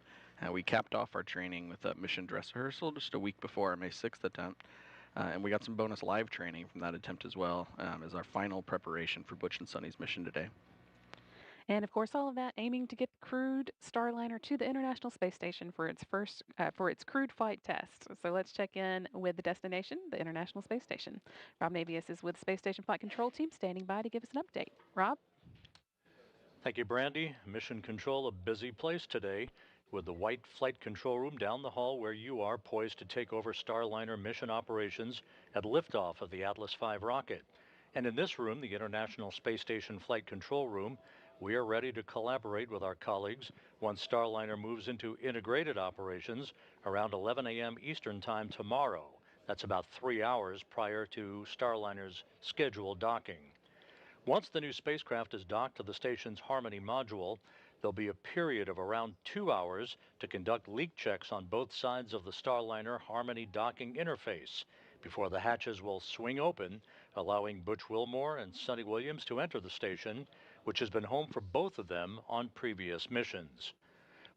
We capped off our training with a mission dress rehearsal just a week before our May 6th attempt, and we got some bonus live training from that attempt as well as our final preparation for Butch and Suni's mission today. And of course, all of that aiming to get the crewed Starliner to the International Space Station for its crewed flight test. So let's check in with the destination, the International Space Station. Rob Navius is with the Space Station Flight Control Team standing by to give us an update. Rob? Thank you, Brandy. Mission Control, a busy place today, with the white flight control room down the hall where you are, poised to take over Starliner mission operations at liftoff of the Atlas V rocket. And in this room, the International Space Station Flight Control Room, we are ready to collaborate with our colleagues once Starliner moves into integrated operations around 11 a.m. Eastern Time tomorrow. That's about 3 hours prior to Starliner's scheduled docking. Once the new spacecraft is docked to the station's Harmony module, There'll be a period of around 2 hours to conduct leak checks on both sides of the Starliner Harmony docking interface before the hatches will swing open, allowing Butch Wilmore and Suni Williams to enter the station, which has been home for both of them on previous missions.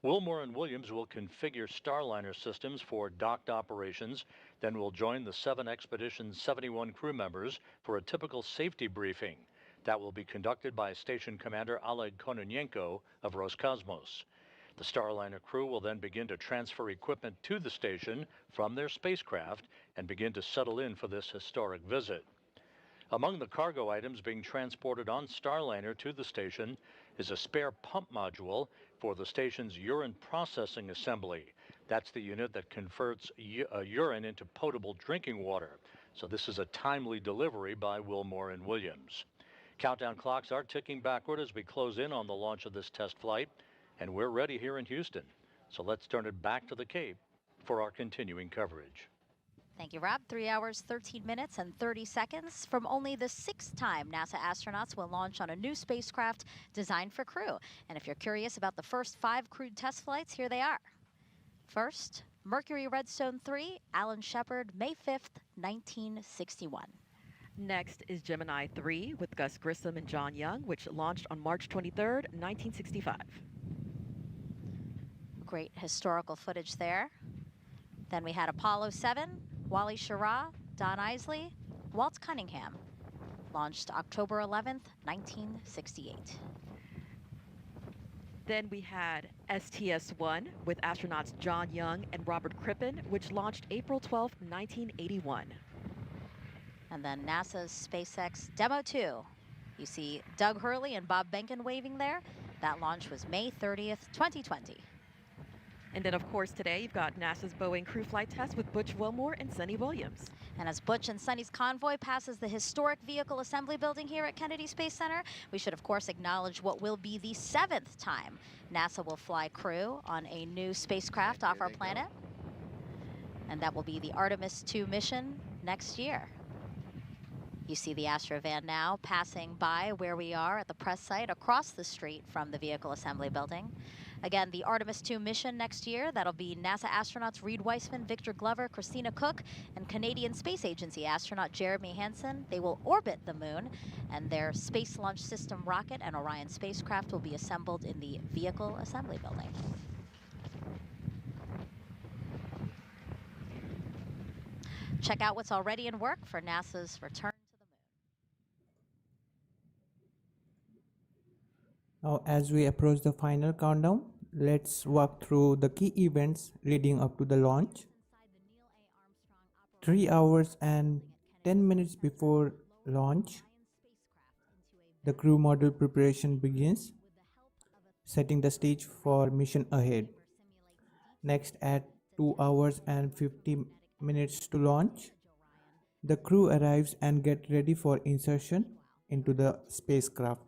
Wilmore and Williams will configure Starliner systems for docked operations, then will join the 7 Expedition 71 crew members for a typical safety briefing. That will be conducted by Station Commander Oleg Kononenko of Roscosmos. The Starliner crew will then begin to transfer equipment to the station from their spacecraft and begin to settle in for this historic visit. Among the cargo items being transported on Starliner to the station is a spare pump module for the station's urine processing assembly. That's the unit that converts urine into potable drinking water. So this is a timely delivery by Wilmore and Williams. Countdown clocks are ticking backward as we close in on the launch of this test flight, and we're ready here in Houston. So let's turn it back to the Cape for our continuing coverage. Thank you, Rob. 3 hours, 13 minutes, and 30 seconds from only the 6th time NASA astronauts will launch on a new spacecraft designed for crew. And if you're curious about the first 5 crewed test flights, here they are. First, Mercury Redstone 3, Alan Shepard, May 5th, 1961. Next is Gemini 3 with Gus Grissom and John Young, which launched on March 23rd, 1965. Great historical footage there. Then we had Apollo 7, Wally Schirra, Don Isley, Walt Cunningham, launched October 11th, 1968. Then we had STS-1 with astronauts John Young and Robert Crippen, which launched April 12, 1981. And then NASA's SpaceX Demo 2. You see Doug Hurley and Bob Behnken waving there. That launch was May 30th, 2020. And then, of course, today you've got NASA's Boeing crew flight test with Butch Wilmore and Suni Williams. And as Butch and Suni's convoy passes the historic vehicle assembly building here at Kennedy Space Center, we should, of course, acknowledge what will be the 7th time NASA will fly crew on a new spacecraft off our planet. And that will be the Artemis II mission next year. You see the Astrovan now passing by where we are at the press site across the street from the vehicle assembly building. Again, the Artemis II mission next year, that'll be NASA astronauts Reed Weissman, Victor Glover, Christina Cook, and Canadian Space Agency astronaut Jeremy Hansen. They will orbit the moon, and their Space Launch System rocket and Orion spacecraft will be assembled in the vehicle assembly building. Check out what's already in work for NASA's return to the moon. Now, as we approach the final countdown, let's walk through the key events leading up to the launch. 3 hours and 10 minutes before launch, the crew module preparation begins, setting the stage for mission ahead. Next, at 2 hours and 50 minutes to launch, the crew arrives and get ready for insertion into the spacecraft.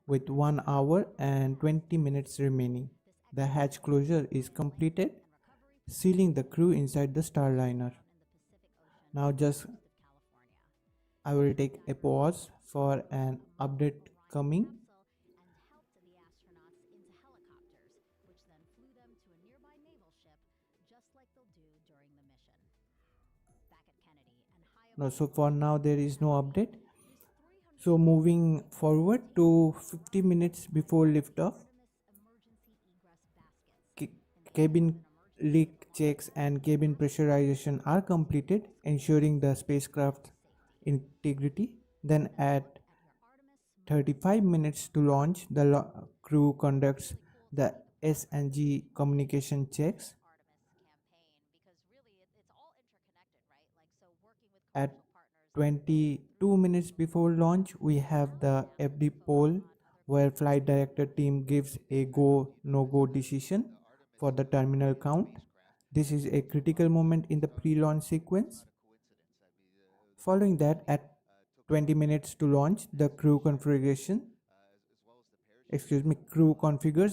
With 1 hour and 20 minutes remaining, the hatch closure is completed, sealing the crew inside the Starliner. Now I will take a pause for an update coming. No, so for now there is no update. So moving forward to 50 minutes before liftoff, cabin leak checks and cabin pressurization are completed, ensuring the spacecraft integrity. Then at 35 minutes to launch, the crew conducts the S&G communication checks. At 22 minutes before launch, we have the FD poll, where flight director team gives a go, no-go decision for the terminal count. This is a critical moment in the pre-launch sequence. Following that, at 20 minutes to launch, the crew configures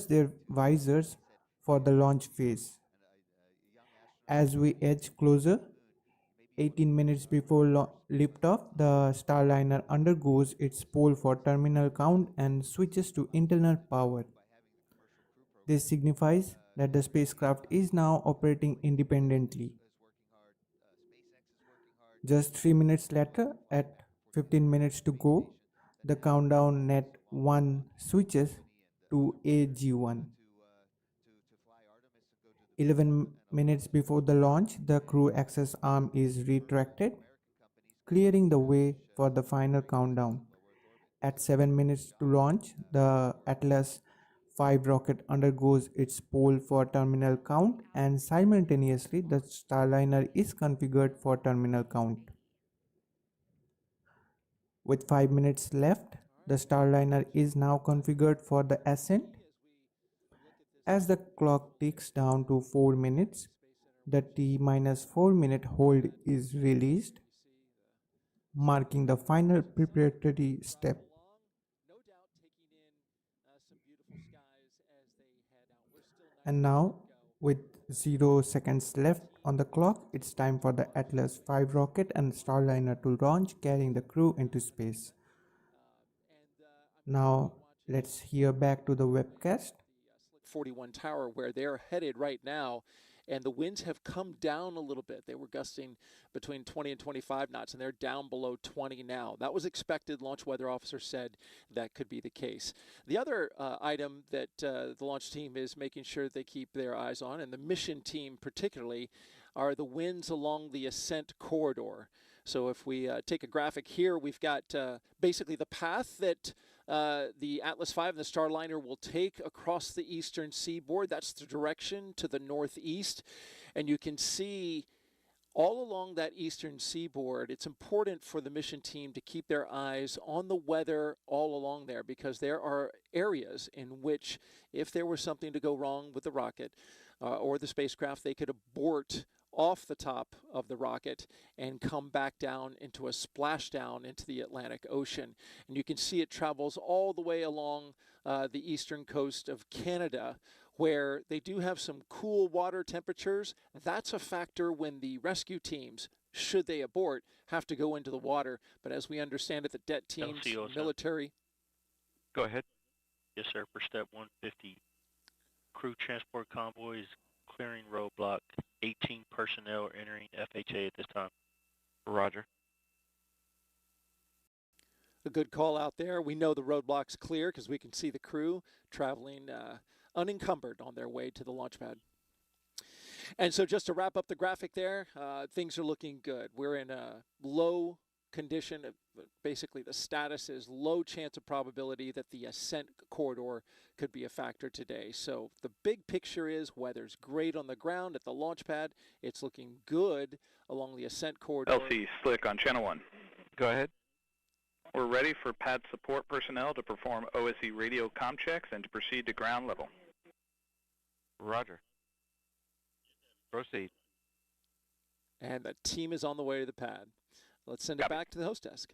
their visors for the launch phase. As we edge closer, 18 minutes before liftoff, the Starliner undergoes its poll for terminal count and switches to internal power. This signifies that the spacecraft is now operating independently. Just 3 minutes later, at 15 minutes to go, the countdown net 1 switches to AG1. 11 minutes before the launch, the crew access arm is retracted, clearing the way for the final countdown. At 7 minutes to launch, the Atlas V rocket undergoes its pole for terminal count, and simultaneously the Starliner is configured for terminal count. With 5 minutes left, the Starliner is now configured for the ascent. As the clock ticks down to 4 minutes, the T-4 minute hold is released, marking the final preparatory step. And now, with 0 seconds left on the clock, it's time for the Atlas V rocket and Starliner to launch, carrying the crew into space. Now, let's hear back to the webcast. 41 tower where they're headed right now, and the winds have come down a little bit. They were gusting between 20 and 25 knots, and they're down below 20 now. That was expected. Launch weather officer said that could be the case. The other item that the launch team is making sure they keep their eyes on, and the mission team particularly, are the winds along the ascent corridor. So if we take a graphic here, we've got basically the path that the Atlas V and the Starliner will take across the eastern seaboard. That's the direction to the northeast. And you can see all along that eastern seaboard, it's important for the mission team to keep their eyes on the weather all along there, because there are areas in which, if there was something to go wrong with the rocket or the spacecraft, they could abort off the top of the rocket and come back down into a splashdown into the Atlantic Ocean. And you can see it travels all the way along the eastern coast of Canada, where they do have some cool water temperatures. That's a factor when the rescue teams, should they abort, have to go into the water. But as we understand it, the det teams, military. Go ahead. Yes, sir. For step 150, crew transport convoys clearing roadblock. 18 personnel are entering FHA at this time. Roger. A good call out there. We know the roadblock's clear because we can see the crew traveling unencumbered on their way to the launch pad. And so just to wrap up the graphic there, things are looking good. We're in a low condition. Basically, the status is low chance of probability that the ascent corridor could be a factor today. So the big picture is weather's great on the ground at the launch pad. It's looking good along the ascent corridor. LC Slick on channel 1. Go ahead. We're ready for pad support personnel to perform OSE radio comm checks and to proceed to ground level. Roger. Proceed. And the team is on the way to the pad. Let's send it back to the host desk.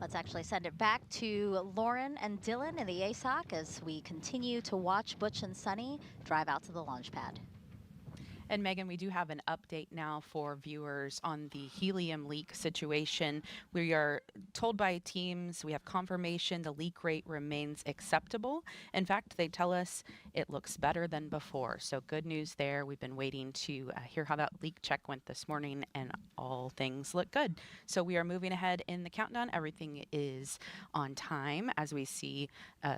Let's actually send it back to Lauren and Dylan in the ASOC as we continue to watch Butch and Sunny drive out to the launch pad. And Megan, we do have an update now for viewers on the helium leak situation. We are told by teams, we have confirmation the leak rate remains acceptable. In fact, they tell us it looks better than before. So good news there. We've been waiting to hear how that leak check went this morning, and all things look good. So we are moving ahead in the countdown. Everything is on time as we see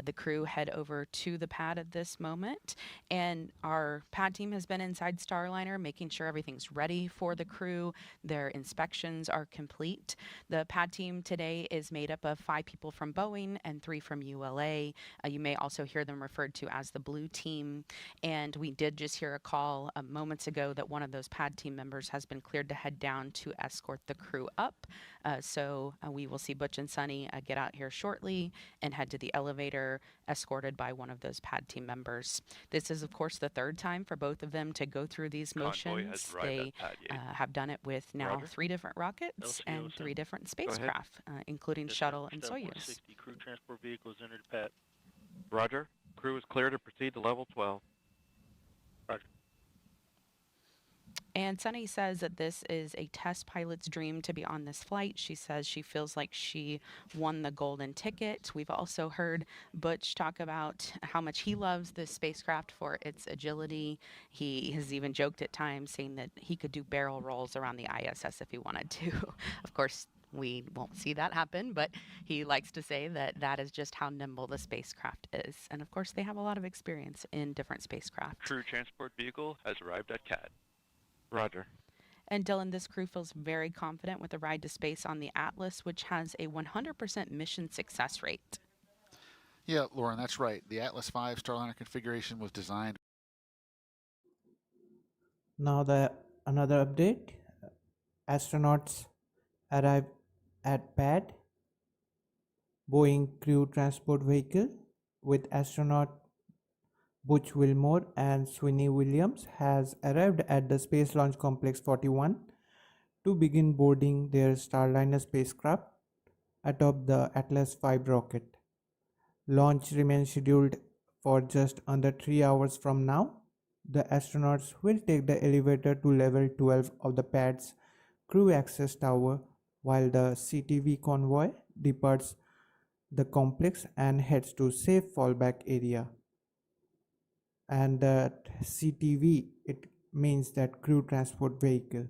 the crew head over to the pad at this moment. And our pad team has been inside Starliner, making sure everything's ready for the crew. Their inspections are complete. The pad team today is made up of 5 people from Boeing and 3 from ULA. You may also hear them referred to as the blue team. And we did just hear a call moments ago that one of those pad team members has been cleared to head down to escort the crew up. So we will see Butch and Sunny get out here shortly and head to the elevator, escorted by one of those pad team members. This is, of course, the 3rd time for both of them to go through these motions. They have done it with now Roger. 3 different rockets and 3 different spacecraft, including shuttle and Soyuz. Crew transport vehicles entered pad. Roger. Crew is clear to proceed to level 12. Roger. And Sunny says that this is a test pilot's dream to be on this flight. She says she feels like she won the golden ticket. We've also heard Butch talk about how much he loves this spacecraft for its agility. He has even joked at times saying that he could do barrel rolls around the ISS if he wanted to. Of course, we won't see that happen, but he likes to say that that is just how nimble the spacecraft is. And of course, they have a lot of experience in different spacecraft. Crew transport vehicle has arrived at CAD. Roger. And Dylan, this crew feels very confident with the ride to space on the Atlas, which has a 100% mission success rate. Yeah, Lauren, that's right. The Atlas V Starliner configuration was designed. Now another update. Astronauts arrive at pad. Boeing crew transport vehicle with astronaut Butch Wilmore and Suni Williams has arrived at the Space Launch Complex 41 to begin boarding their Starliner spacecraft atop the Atlas V rocket. Launch remains scheduled for just under 3 hours from now. The astronauts will take the elevator to level 12 of the pad's crew access tower while the CTV convoy departs the complex and heads to safe fallback area. And that CTV, it means that crew transport vehicle.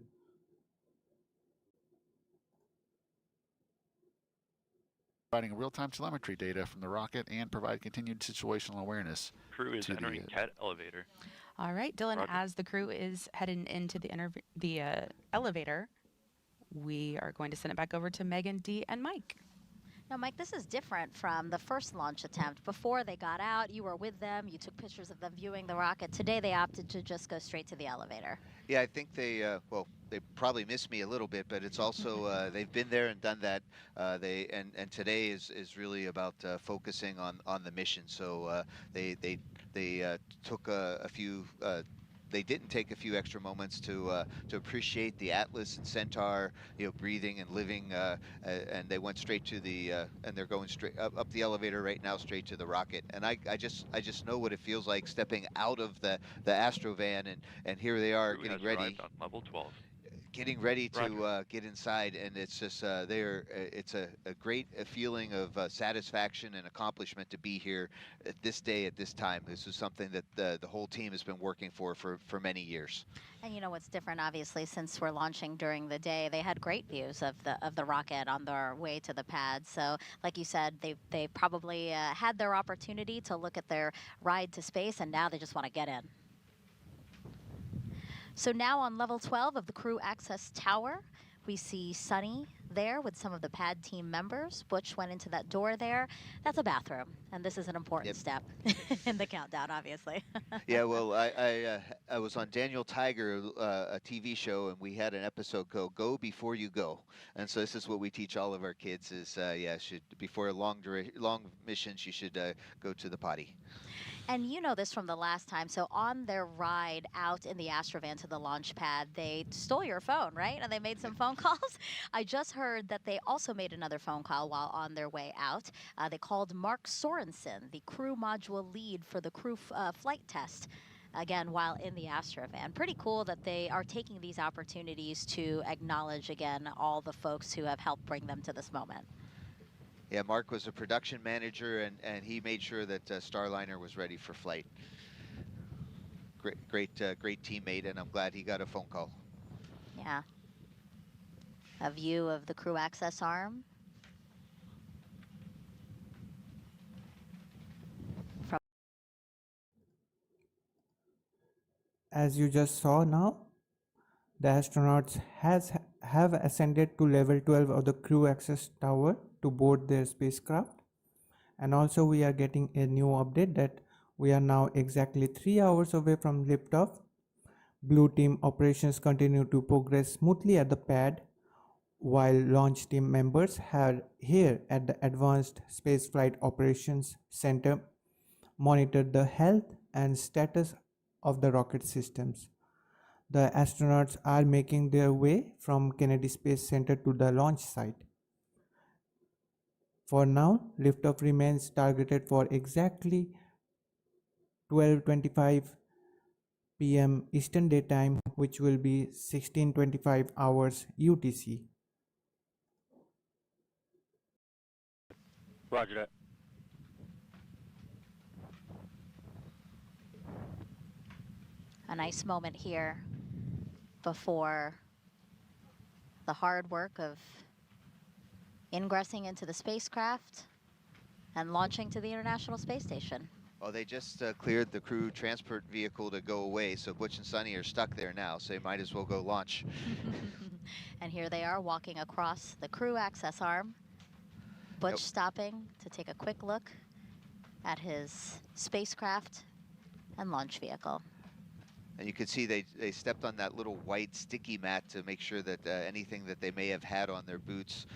Providing real-time telemetry data from the rocket and provide continued situational awareness. Crew is entering CAD elevator. All right, Dylan, Roger. as the crew is heading into the elevator, we are going to send it back over to Megan, Dee, and Mike. Now, Mike, this is different from the first launch attempt. Before they got out, you were with them, you took pictures of them viewing the rocket. Today, they opted to just go straight to the elevator. Yeah, I think they, well, they probably miss me a little bit, but it's also, they've been there and done that. And today is really about focusing on the mission. So they took a few, they didn't take a few extra moments to appreciate the Atlas and Centaur, breathing and living, and they went straight to the, and they're going straight up the elevator right now, straight to the rocket. And I just know what it feels like stepping out of the Astrovan, and here they are getting ready. On level 12. Getting ready to get inside, and it's just it's a great feeling of satisfaction and accomplishment to be here at this day, at this time. This is something that the whole team has been working for many years. And you know what's different, obviously, since we're launching during the day, they had great views of the rocket on their way to the pad. So, like you said, they probably had their opportunity to look at their ride to space, and now they just want to get in. So now on level 12 of the crew access tower, we see Sunny there with some of the pad team members. Butch went into that door there. That's a bathroom, and this is an important step in the countdown, obviously. Yeah, well, I was on Daniel Tiger, a TV show, and we had an episode called "Go Before You Go," and so this is what we teach all of our kids: is before long missions, you should go to the potty. And you know this from the last time. So on their ride out in the Astrovan to the launch pad, they stole your phone, right? And they made some phone calls. I just heard that they also made another phone call while on their way out. They called Mark Sorensen, the crew module lead for the crew flight test, again, while in the Astrovan. Pretty cool that they are taking these opportunities to acknowledge, again, all the folks who have helped bring them to this moment. Yeah, Mark was a production manager, and he made sure that Starliner was ready for flight. Great teammate, and I'm glad he got a phone call. Yeah. A view of the crew access arm. As you just saw now, the astronauts have ascended to level 12 of the crew access tower to board their spacecraft. And also we are getting a new update that we are now exactly 3 hours away from liftoff. Blue team operations continue to progress smoothly at the pad, while launch team members are here at the Advanced Spaceflight Operations Center monitor the health and status of the rocket systems. The astronauts are making their way from Kennedy Space Center to the launch site. For now, liftoff remains targeted for exactly 12:25 p.m. Eastern Daytime, which will be 16:25 hours UTC. Roger that. A nice moment here before the hard work of ingressing into the spacecraft and launching to the International Space Station. Well, they just cleared the crew transport vehicle to go away, so Butch and Sunny are stuck there now, so they might as well go launch. And here they are walking across the crew access arm. Butch stopping to take a quick look at his spacecraft and launch vehicle. And you can see they stepped on that little white sticky mat to make sure that anything that they may have had on their boots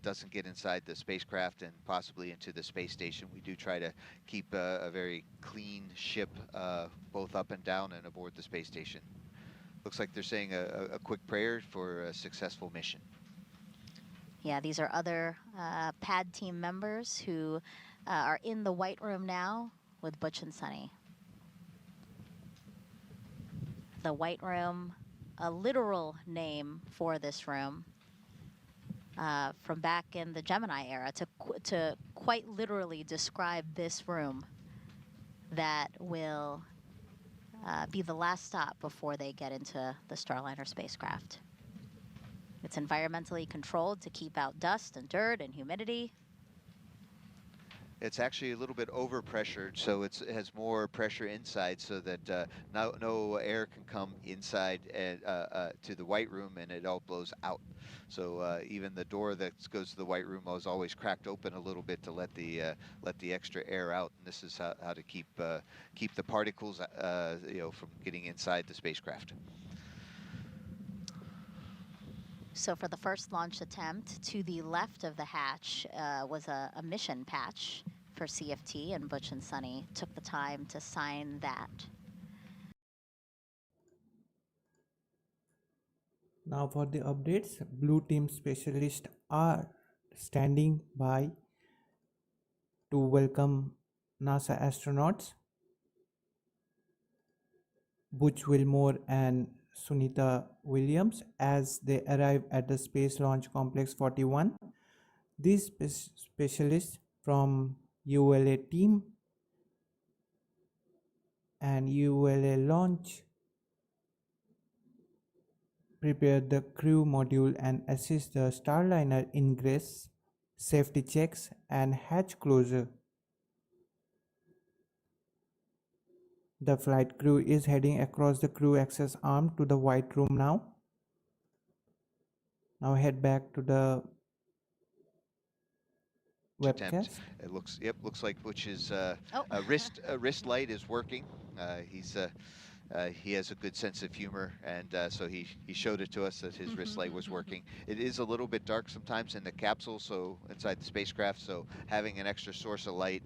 doesn't get inside the spacecraft and possibly into the space station. We do try to keep a very clean ship both up and down and aboard the space station. Looks like they're saying a quick prayer for a successful mission. Yeah, these are other pad team members who are in the white room now with Butch and Sunny. The white room, a literal name for this room from back in the Gemini era to quite literally describe this room that will be the last stop before they get into the Starliner spacecraft. It's environmentally controlled to keep out dust and dirt and humidity. It's actually a little bit overpressured, so it has more pressure inside so that no air can come inside and, to the white room, and it all blows out. So even the door that goes to the white room was always cracked open a little bit to let the extra air out. And this is how to keep the particles from getting inside the spacecraft. So for the first launch attempt, to the left of the hatch was a mission patch for CFT, and Butch and Sunny took the time to sign that. Now for the updates, Blue Team specialists are standing by to welcome NASA astronauts Butch Wilmore and Sunita Williams as they arrive at the Space Launch Complex 41. These specialists from ULA team and ULA launch prepare the crew module and assist the Starliner ingress, safety checks and hatch closure. The flight crew is heading across the crew access arm to the white room now. Now head back to the webcast. It looks like Butch's wrist light is working. He has a good sense of humor, and so he showed it to us that his wrist light was working. It is a little bit dark sometimes in the capsule, so inside the spacecraft, so having an extra source of light,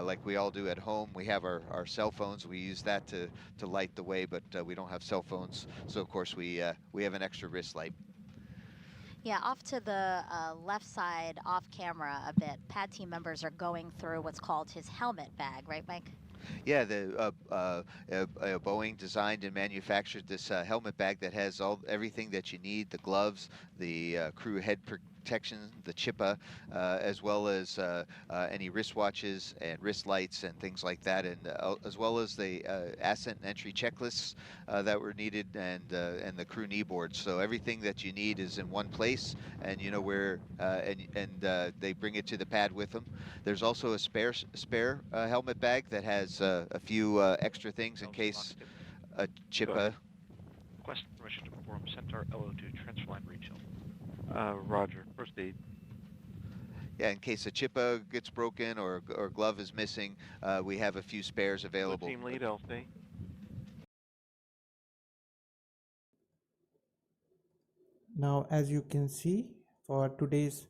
like we all do at home, we have our cell phones. We use that to light the way, but we don't have cell phones, so of course we have an extra wrist light. Yeah, off to the left side, off camera a bit, pad team members are going through what's called his helmet bag, right, Mike? Yeah, Boeing designed and manufactured this helmet bag that has everything that you need: the gloves, the crew head protection, the chippa, as well as any wristwatches and wrist lights and things like that, and as well as the ascent and entry checklists that were needed, and the crew knee boards. So everything that you need is in one place, and you know where, and they bring it to the pad with them. There's also a spare helmet bag that has a few extra things in case a chippa. Request permission to perform Centaur LO2 transfer line reach. Roger. Proceed. Yeah, in case a chippa gets broken or glove is missing, we have a few spares available. Team lead, LC. Now, as you can see, for today's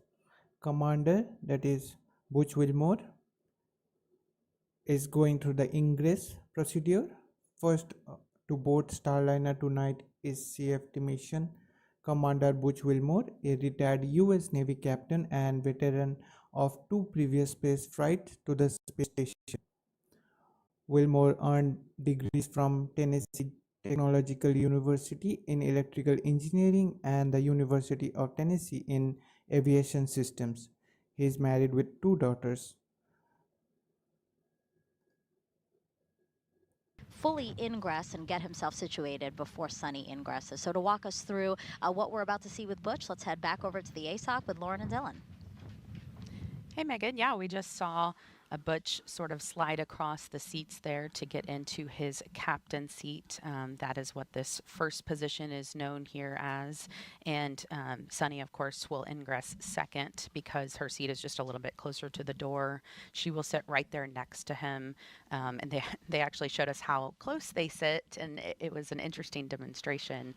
commander, that is Butch Wilmore, is going through the ingress procedure. First to board Starliner tonight is CFT mission Commander Butch Wilmore, a retired US Navy captain and veteran of 2 previous space flights to the space station. Wilmore earned degrees from Tennessee Technological University in electrical engineering and the University of Tennessee in aviation systems. He is married with 2 daughters. Fully ingress and get himself situated before Sunny ingresses. So to walk us through what we're about to see with Butch, let's head back over to the ASOC with Lauren and Dylan. Hey, Megan. Yeah, we just saw a Butch sort of slide across the seats there to get into his captain seat. That is what this first position is known here as. And Sunny, of course, will ingress second because her seat is just a little bit closer to the door. She will sit right there next to him. And they actually showed us how close they sit. And it was an interesting demonstration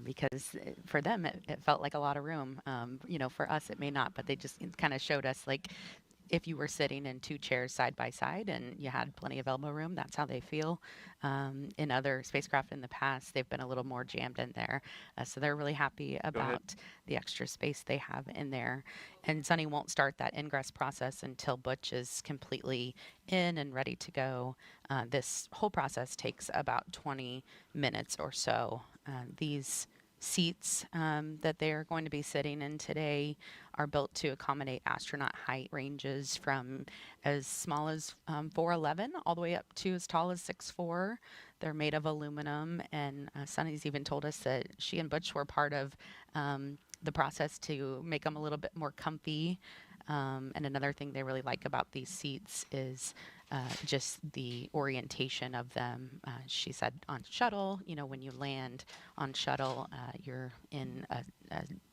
because for them, it felt like a lot of room. For us, it may not, but they just kind of showed us like, if you were sitting in 2 chairs side by side and you had plenty of elbow room, that's how they feel. In other spacecraft in the past, they've been a little more jammed in there. So they're really happy about the extra space they have in there. And Sunny won't start that ingress process until Butch is completely in and ready to go. This whole process takes about 20 minutes or so. These seats that they are going to be sitting in today are built to accommodate astronaut height ranges from as small as 4'11" all the way up to as tall as 6'4". They're made of aluminum, and Sunny's even told us that she and Butch were part of the process to make them a little bit more comfy. And another thing they really like about these seats is just the orientation of them. She said on shuttle, when you land on shuttle, you're in a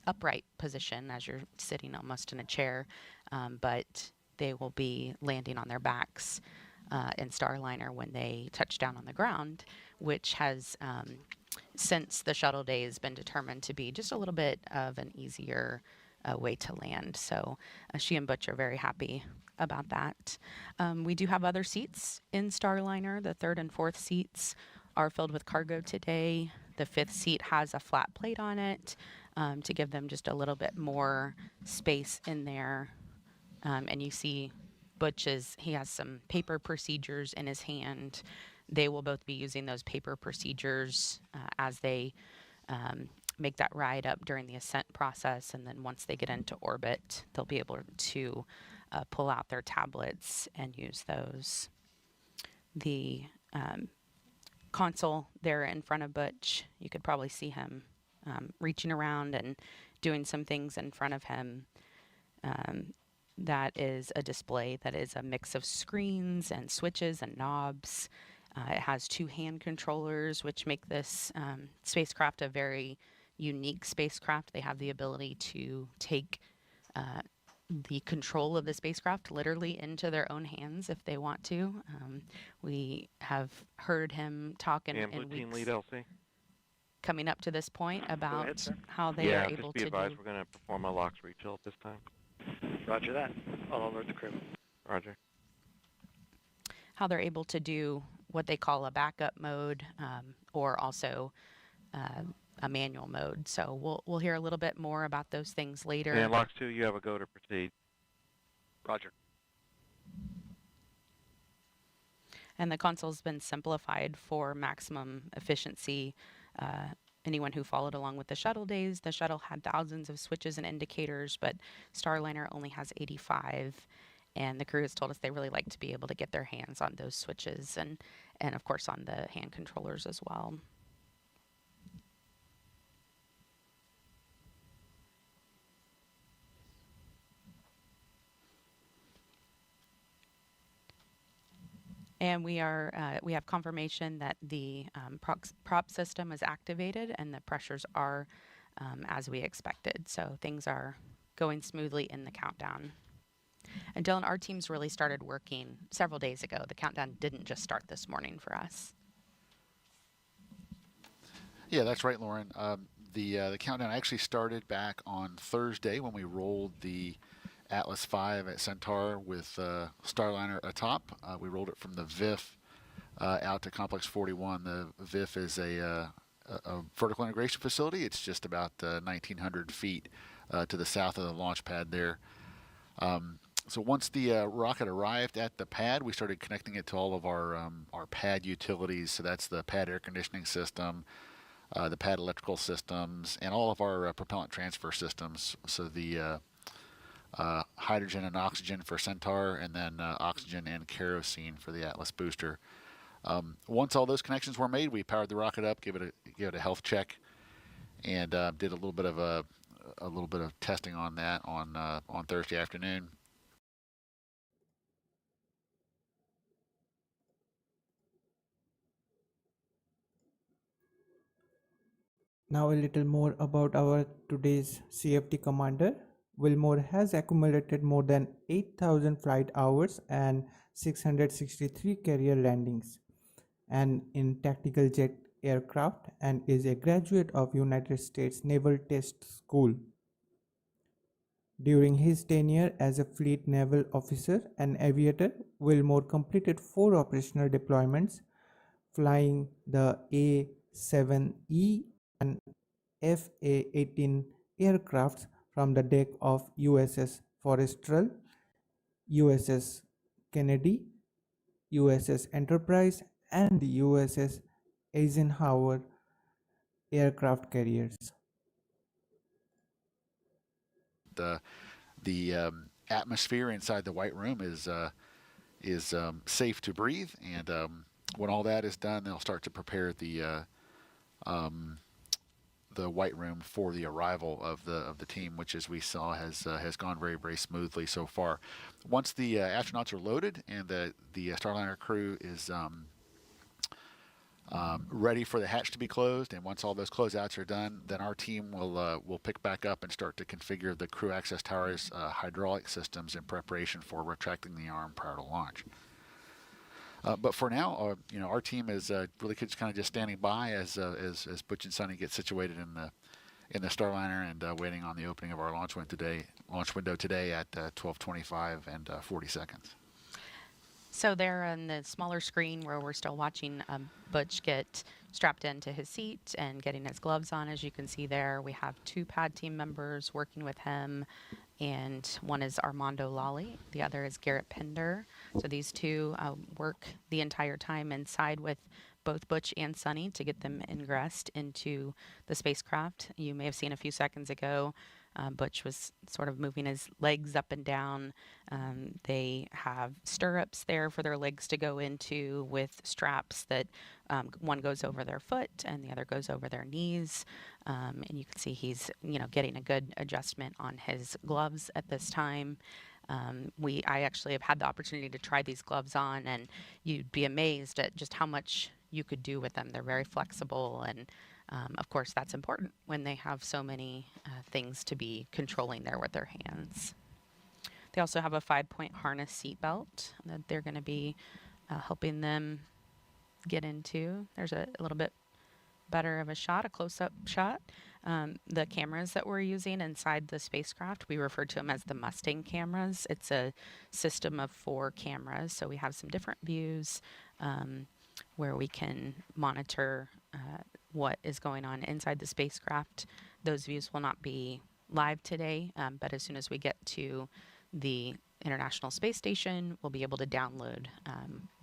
upright position as you're sitting almost in a chair, but they will be landing on their backs in Starliner when they touch down on the ground, which has, since the shuttle days, been determined to be just a little bit of an easier way to land. So she and Butch are very happy about that. We do have other seats in Starliner. The 3rd and 4th seats are filled with cargo today. The 5th seat has a flat plate on it to give them just a little bit more space in there. And you see Butch he has some paper procedures in his hand. They will both be using those paper procedures as they make that ride up during the ascent process. And then once they get into orbit, they'll be able to pull out their tablets and use those. The console there in front of Butch, you could probably see him reaching around and doing some things in front of him. That is a display that is a mix of screens and switches and knobs. It has 2 hand controllers, which make this spacecraft a very unique spacecraft. They have the ability to take the control of the spacecraft literally into their own hands if they want to. We have heard him talk in team weeks lead LC. coming up to this point about how they are able just be to advised, do. we're going to perform a LOX rechill at this time. Roger that. I'll alert the crew. Roger. How they're able to do what they call a backup mode or also a manual mode. So we'll hear a little bit more about those things later. And LOX 2, you have a go to proceed. Roger. And the console's been simplified for maximum efficiency. Anyone who followed along with the shuttle days, the shuttle had thousands of switches and indicators, but Starliner only has 85. And the crew has told us they really like to be able to get their hands on those switches and of course on the hand controllers as well. And we have confirmation that the prop system is activated and the pressures are as we expected. So things are going smoothly in the countdown. And Dylan, our team's really started working several days ago. The countdown didn't just start this morning for us. Yeah, that's right, Lauren. The countdown actually started back on Thursday when we rolled the Atlas V at Centaur with Starliner atop. We rolled it from the VIF out to Complex 41. The VIF is a vertical integration facility. It's just about 1,900 feet to the south of the launch pad there. So once the rocket arrived at the pad, we started connecting it to all of our pad utilities. So that's the pad air conditioning system, the pad electrical systems, and all of our propellant transfer systems. So the hydrogen and oxygen for Centaur, and then oxygen and kerosene for the Atlas booster. Once all those connections were made, we powered the rocket up, gave it a health check, and did a little bit of testing on that on Thursday afternoon. Now a little more about our today's CFT commander. Wilmore has accumulated more than 8,000 flight hours and 663 carrier landings and in tactical jet aircraft, and is a graduate of United States Naval Test School. During his tenure as a fleet naval officer and aviator, Wilmore completed 4 operational deployments, flying the A-7E and FA-18 aircrafts from the deck of USS Forrestal, USS Kennedy, USS Enterprise, and the USS Eisenhower aircraft carriers. The atmosphere inside the White Room is safe to breathe, and when all that is done, they'll start to prepare the White Room for the arrival of the team, which, as we saw, has gone very, very smoothly so far. Once the astronauts are loaded and the Starliner crew is ready for the hatch to be closed, and once all those closeouts are done, then our team will pick back up and start to configure the crew access tower's hydraulic systems in preparation for retracting the arm prior to launch. But for now, our team is really just kind of just standing by as Butch and Sunny get situated in the Starliner and waiting on the opening of our launch window today at 12:25 and 40 seconds. So there on the smaller screen where we're still watching Butch get strapped into his seat and getting his gloves on, as you can see there, we have 2 pad team members working with him, and one is Armando Lally, the other is Garrett Pender. So these 2 work the entire time inside with both Butch and Sunny to get them ingressed into the spacecraft. You may have seen a few seconds ago, Butch was sort of moving his legs up and down. They have stirrups there for their legs to go into with straps that one goes over their foot and the other goes over their knees. And you can see he's getting a good adjustment on his gloves at this time. I actually have had the opportunity to try these gloves on, and you'd be amazed at just how much you could do with them. They're very flexible, and of course, that's important when they have so many things to be controlling there with their hands. They also have a 5-point harness seat belt that they're going to be helping them get into. There's a little bit better of a shot, a close-up shot. The cameras that we're using inside the spacecraft, we refer to them as the Mustang cameras. It's a system of 4 cameras, so we have some different views where we can monitor what is going on inside the spacecraft. Those views will not be live today, but as soon as we get to the International Space Station, we'll be able to download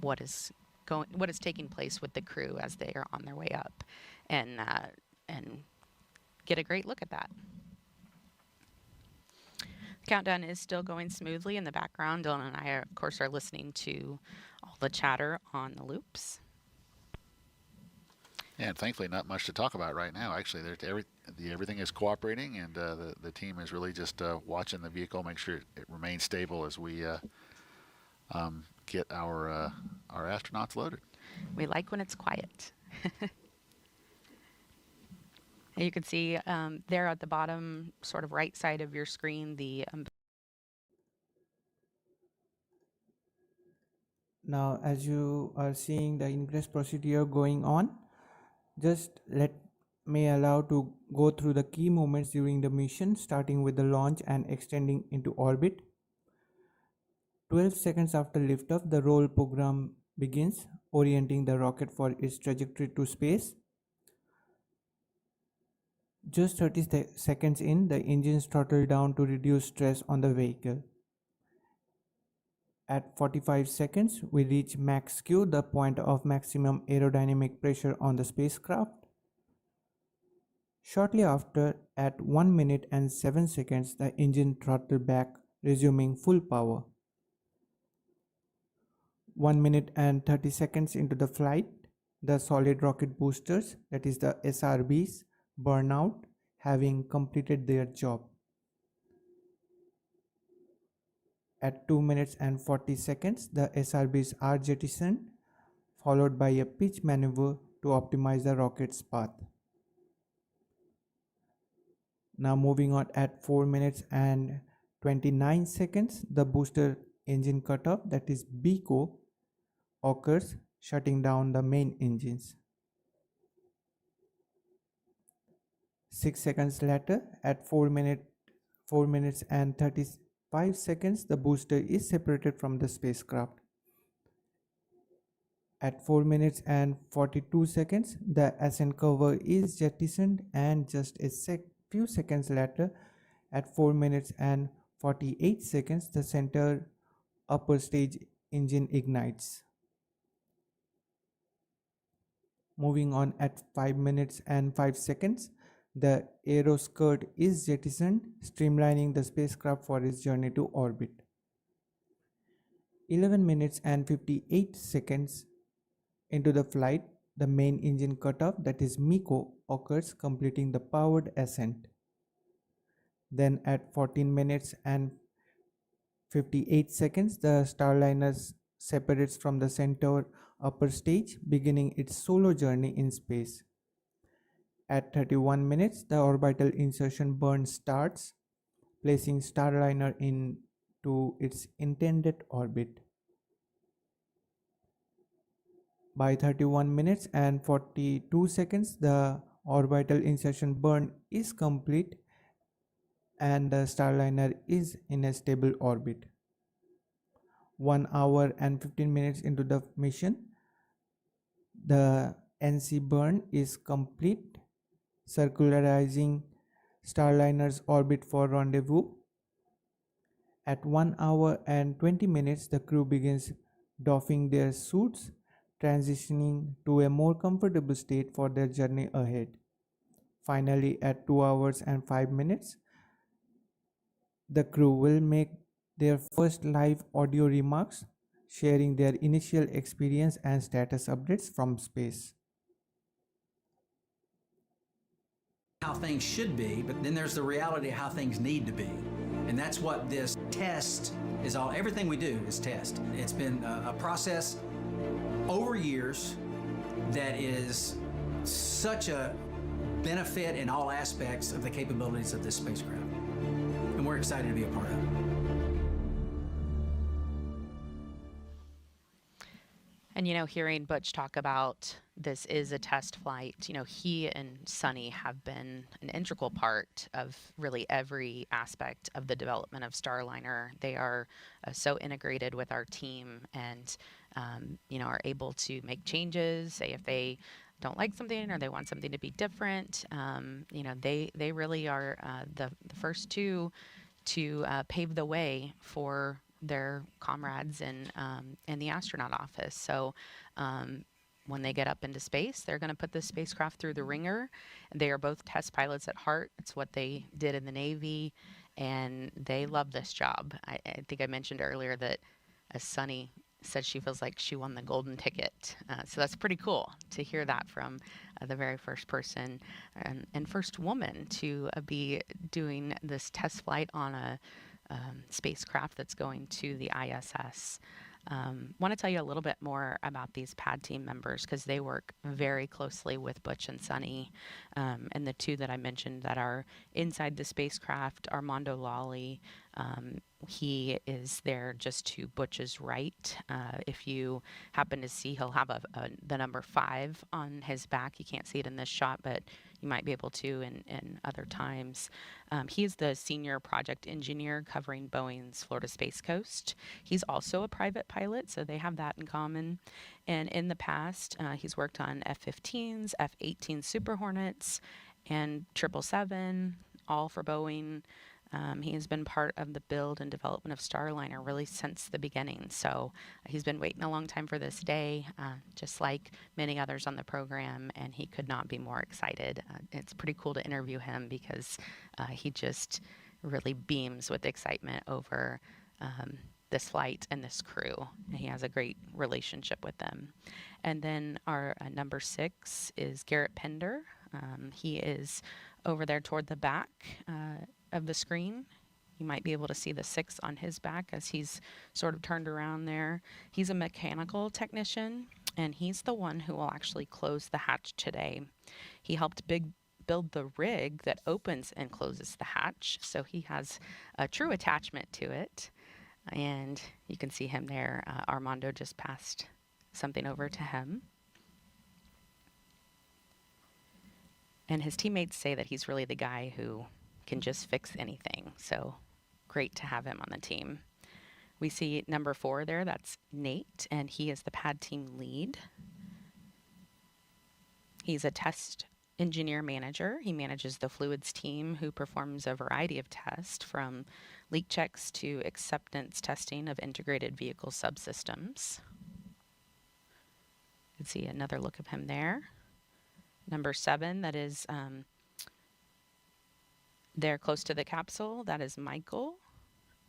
what is taking place with the crew as they are on their way up, and get a great look at that. The countdown is still going smoothly in the background. Dylan and I, of course, are listening to all the chatter on the loops. Yeah, and thankfully not much to talk about right now. Actually, everything is cooperating, and the team is really just watching the vehicle, make sure it remains stable as we get our astronauts loaded. We like when it's quiet. You can see there at the bottom, sort of right side of your screen, the Now, as you are seeing the ingress procedure going on, just let me allow to go through the key moments during the mission, starting with the launch and extending into orbit. 12 seconds after liftoff, the roll program begins, orienting the rocket for its trajectory to space. Just 30 seconds in, the engines throttle down to reduce stress on the vehicle. At 45 seconds, we reach max Q, the point of maximum aerodynamic pressure on the spacecraft. Shortly after, at 1 minute and 7 seconds, the engine throttled back, resuming full power. 1 minute and 30 seconds into the flight, the solid rocket boosters, that is the SRBs, burn out, having completed their job. At 2 minutes and 40 seconds, the SRBs are jettisoned, followed by a pitch maneuver to optimize the rocket's path. Now moving on, at 4 minutes and 29 seconds, the booster engine cutoff, that is BCO, occurs, shutting down the main engines. 6 seconds later, at 4 minutes and 35 seconds, the booster is separated from the spacecraft. At 4 minutes and 42 seconds, the ascent cover is jettisoned, and just a few seconds later, at 4 minutes and 48 seconds, the center upper stage engine ignites. Moving on, at 5 minutes and 5 seconds, the aero skirt is jettisoned, streamlining the spacecraft for its journey to orbit. 11 minutes and 58 seconds into the flight, the main engine cutoff, that is MECO, occurs, completing the powered ascent. Then at 14 minutes and 58 seconds, the Starliner separates from the center upper stage, beginning its solo journey in space. At 31 minutes, the orbital insertion burn starts, placing Starliner into its intended orbit. By 31 minutes and 42 seconds, the orbital insertion burn is complete and the Starliner is in a stable orbit. 1 hour and 15 minutes into the mission, the NC burn is complete, circularizing Starliner's orbit for rendezvous. At 1 hour and 20 minutes, the crew begins doffing their suits, transitioning to a more comfortable state for their journey ahead. Finally, at 2 hours and 5 minutes, the crew will make their first live audio remarks, sharing their initial experience and status updates from space. How things should be, but then there's the reality of how things need to be. And that's what this test is all. Everything we do is test. It's been a process over years that is such a benefit in all aspects of the capabilities of this spacecraft. And we're excited to be a part of it. And, hearing Butch talk about this is a test flight, he and Suni have been an integral part of really every aspect of the development of Starliner. They are so integrated with our team and, are able to make changes, say if they don't like something or they want something to be different. They really are the first two to pave the way for their comrades in the astronaut office. So when they get up into space, they're going to put the spacecraft through the ringer. They are both test pilots at heart. It's what they did in the Navy, and they love this job. I think I mentioned earlier that as Suni said, she feels like she won the golden ticket. So that's pretty cool to hear that from the very first person and first woman to be doing this test flight on a spacecraft that's going to the ISS. Want to tell you a little bit more about these pad team members because they work very closely with Butch and Suni. And the two that I mentioned that are inside the spacecraft, Armando Lawley, he is there just to Butch's right. If you happen to see, he'll have the number 5 on his back. You can't see it in this shot, but you might be able to in other times. He's the senior project engineer covering Boeing's Florida Space Coast. He's also a private pilot, so they have that in common. And in the past, he's worked on F-15s, F-18 Super Hornets, and 777, all for Boeing. He has been part of the build and development of Starliner really since the beginning. So he's been waiting a long time for this day, just like many others on the program, and he could not be more excited. It's pretty cool to interview him because he just really beams with excitement over this flight and this crew. And he has a great relationship with them. And then our number 6 is Garrett Pender. He is over there toward the back of the screen. You might be able to see the 6 on his back as he's sort of turned around there. He's a mechanical technician, and he's the one who will actually close the hatch today. He helped build the rig that opens and closes the hatch, so he has a true attachment to it. And you can see him there. Armando just passed something over to him. And his teammates say that he's really the guy who can just fix anything. So great to have him on the team. We see number 4 there. That's Nate, and he is the pad team lead. He's a test engineer manager. He manages the fluids team, who performs a variety of tests from leak checks to acceptance testing of integrated vehicle subsystems. You can see another look of him there. Number 7, that is there close to the capsule, that is Michael,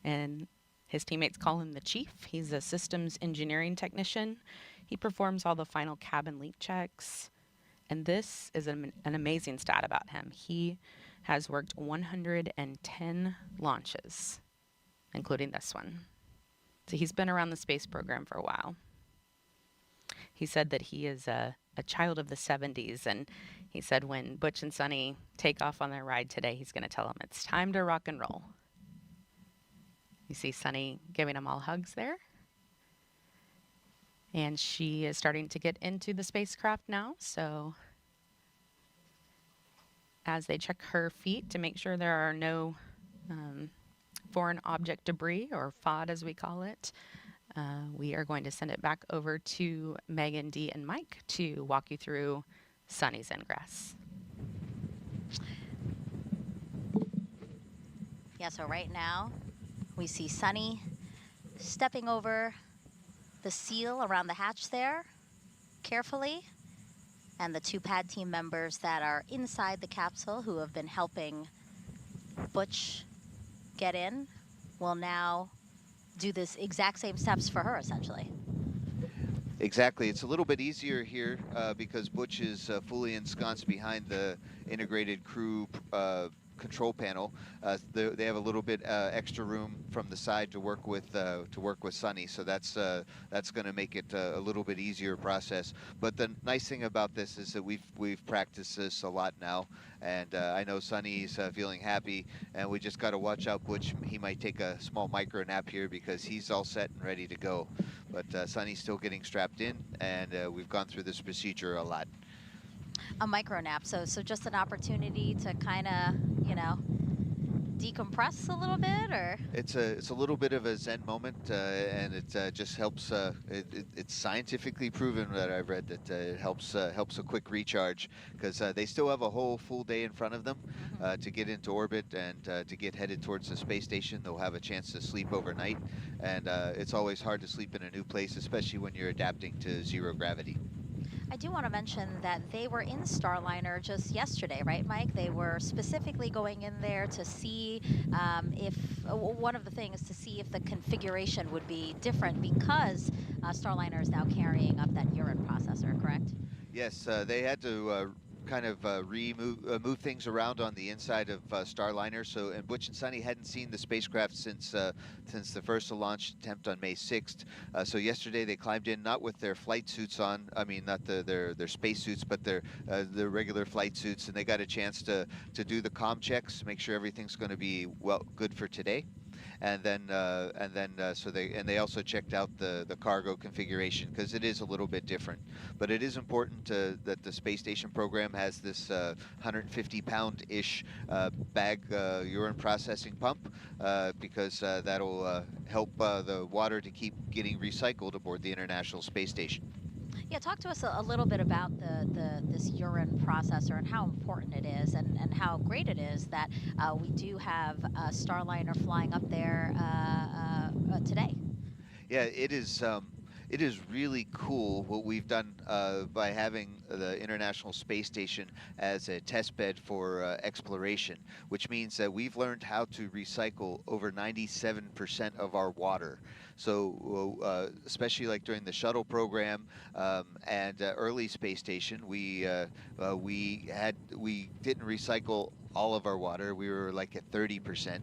and his teammates call him the Chief. He's a systems engineering technician. He performs all the final cabin leak checks, and this is an amazing stat about him. He has worked 110 launches, including this one. So he's been around the space program for a while. He said that he is a child of the 70s, and he said when Butch and Sunny take off on their ride today, he's going to tell them it's time to rock and roll. You see Sunny giving them all hugs there. And she is starting to get into the spacecraft now, so as they check her feet to make sure there are no foreign object debris, or FOD as we call it, we are going to send it back over to Megan, Dee, and Mike to walk you through Sunny's ingress. Yeah, so right now we see Sunny stepping over the seal around the hatch there carefully, and the 2 pad team members that are inside the capsule who have been helping Butch get in will now do this exact same steps for her, essentially. Exactly. It's a little bit easier here because Butch is fully ensconced behind the integrated crew control panel. They have a little bit extra room from the side to work with Sunny, so that's going to make it a little bit easier process. But the nice thing about this is that we've practiced this a lot now, and I know Sunny's feeling happy, and we just got to watch out Butch. He might take a small micro nap here because he's all set and ready to go. But Sunny's still getting strapped in, and we've gone through this procedure a lot. A micro nap, so just an opportunity to kind of, you know, decompress a little bit, or? It's a little bit of a Zen moment, and it just helps. It's scientifically proven that I've read that it helps a quick recharge, because they still have a whole full day in front of them to get into orbit and to get headed towards the space station. They'll have a chance to sleep overnight, and it's always hard to sleep in a new place, especially when you're adapting to zero gravity. I do want to mention that they were in Starliner just yesterday, right, Mike? They were specifically going in there to see if, one of the things, to see if the configuration would be different because Starliner is now carrying up that urine processor, correct? Yes, they had to kind of move things around on the inside of Starliner. So, and Butch and Sunny hadn't seen the spacecraft since the first launch attempt on May 6th. So yesterday they climbed in, not with their flight suits on. I mean, not their space suits, but their regular flight suits, and they got a chance to do the comm checks, make sure everything's going to be good for today. And then they also checked out the cargo configuration, because it is a little bit different. But it is important that the space station program has this 150-pound-ish bag urine processing pump, because that'll help the water to keep getting recycled aboard the International Space Station. Yeah, talk to us a little bit about this urine processor and how important it is, and how great it is that we do have a Starliner flying up there today. Yeah, it is. It is really cool what we've done by having the International Space Station as a test bed for exploration, which means that we've learned how to recycle over 97% of our water. So especially like during the shuttle program and early space station, we didn't recycle all of our water. We were like at 30%.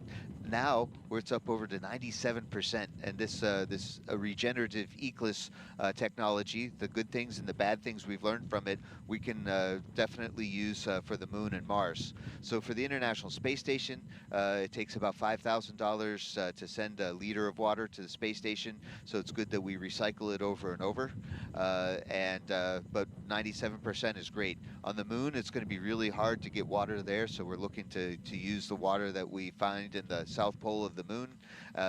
Now it's up over to 97%, and this regenerative Eclipse technology, the good things and the bad things we've learned from it, we can definitely use for the Moon and Mars. So for the International Space Station, it takes about $5,000 to send a liter of water to the space station. So it's good that we recycle it over and over. But 97% is great. On the Moon, it's going to be really hard to get water there, so we're looking to use the water that we find in the south pole of the Moon.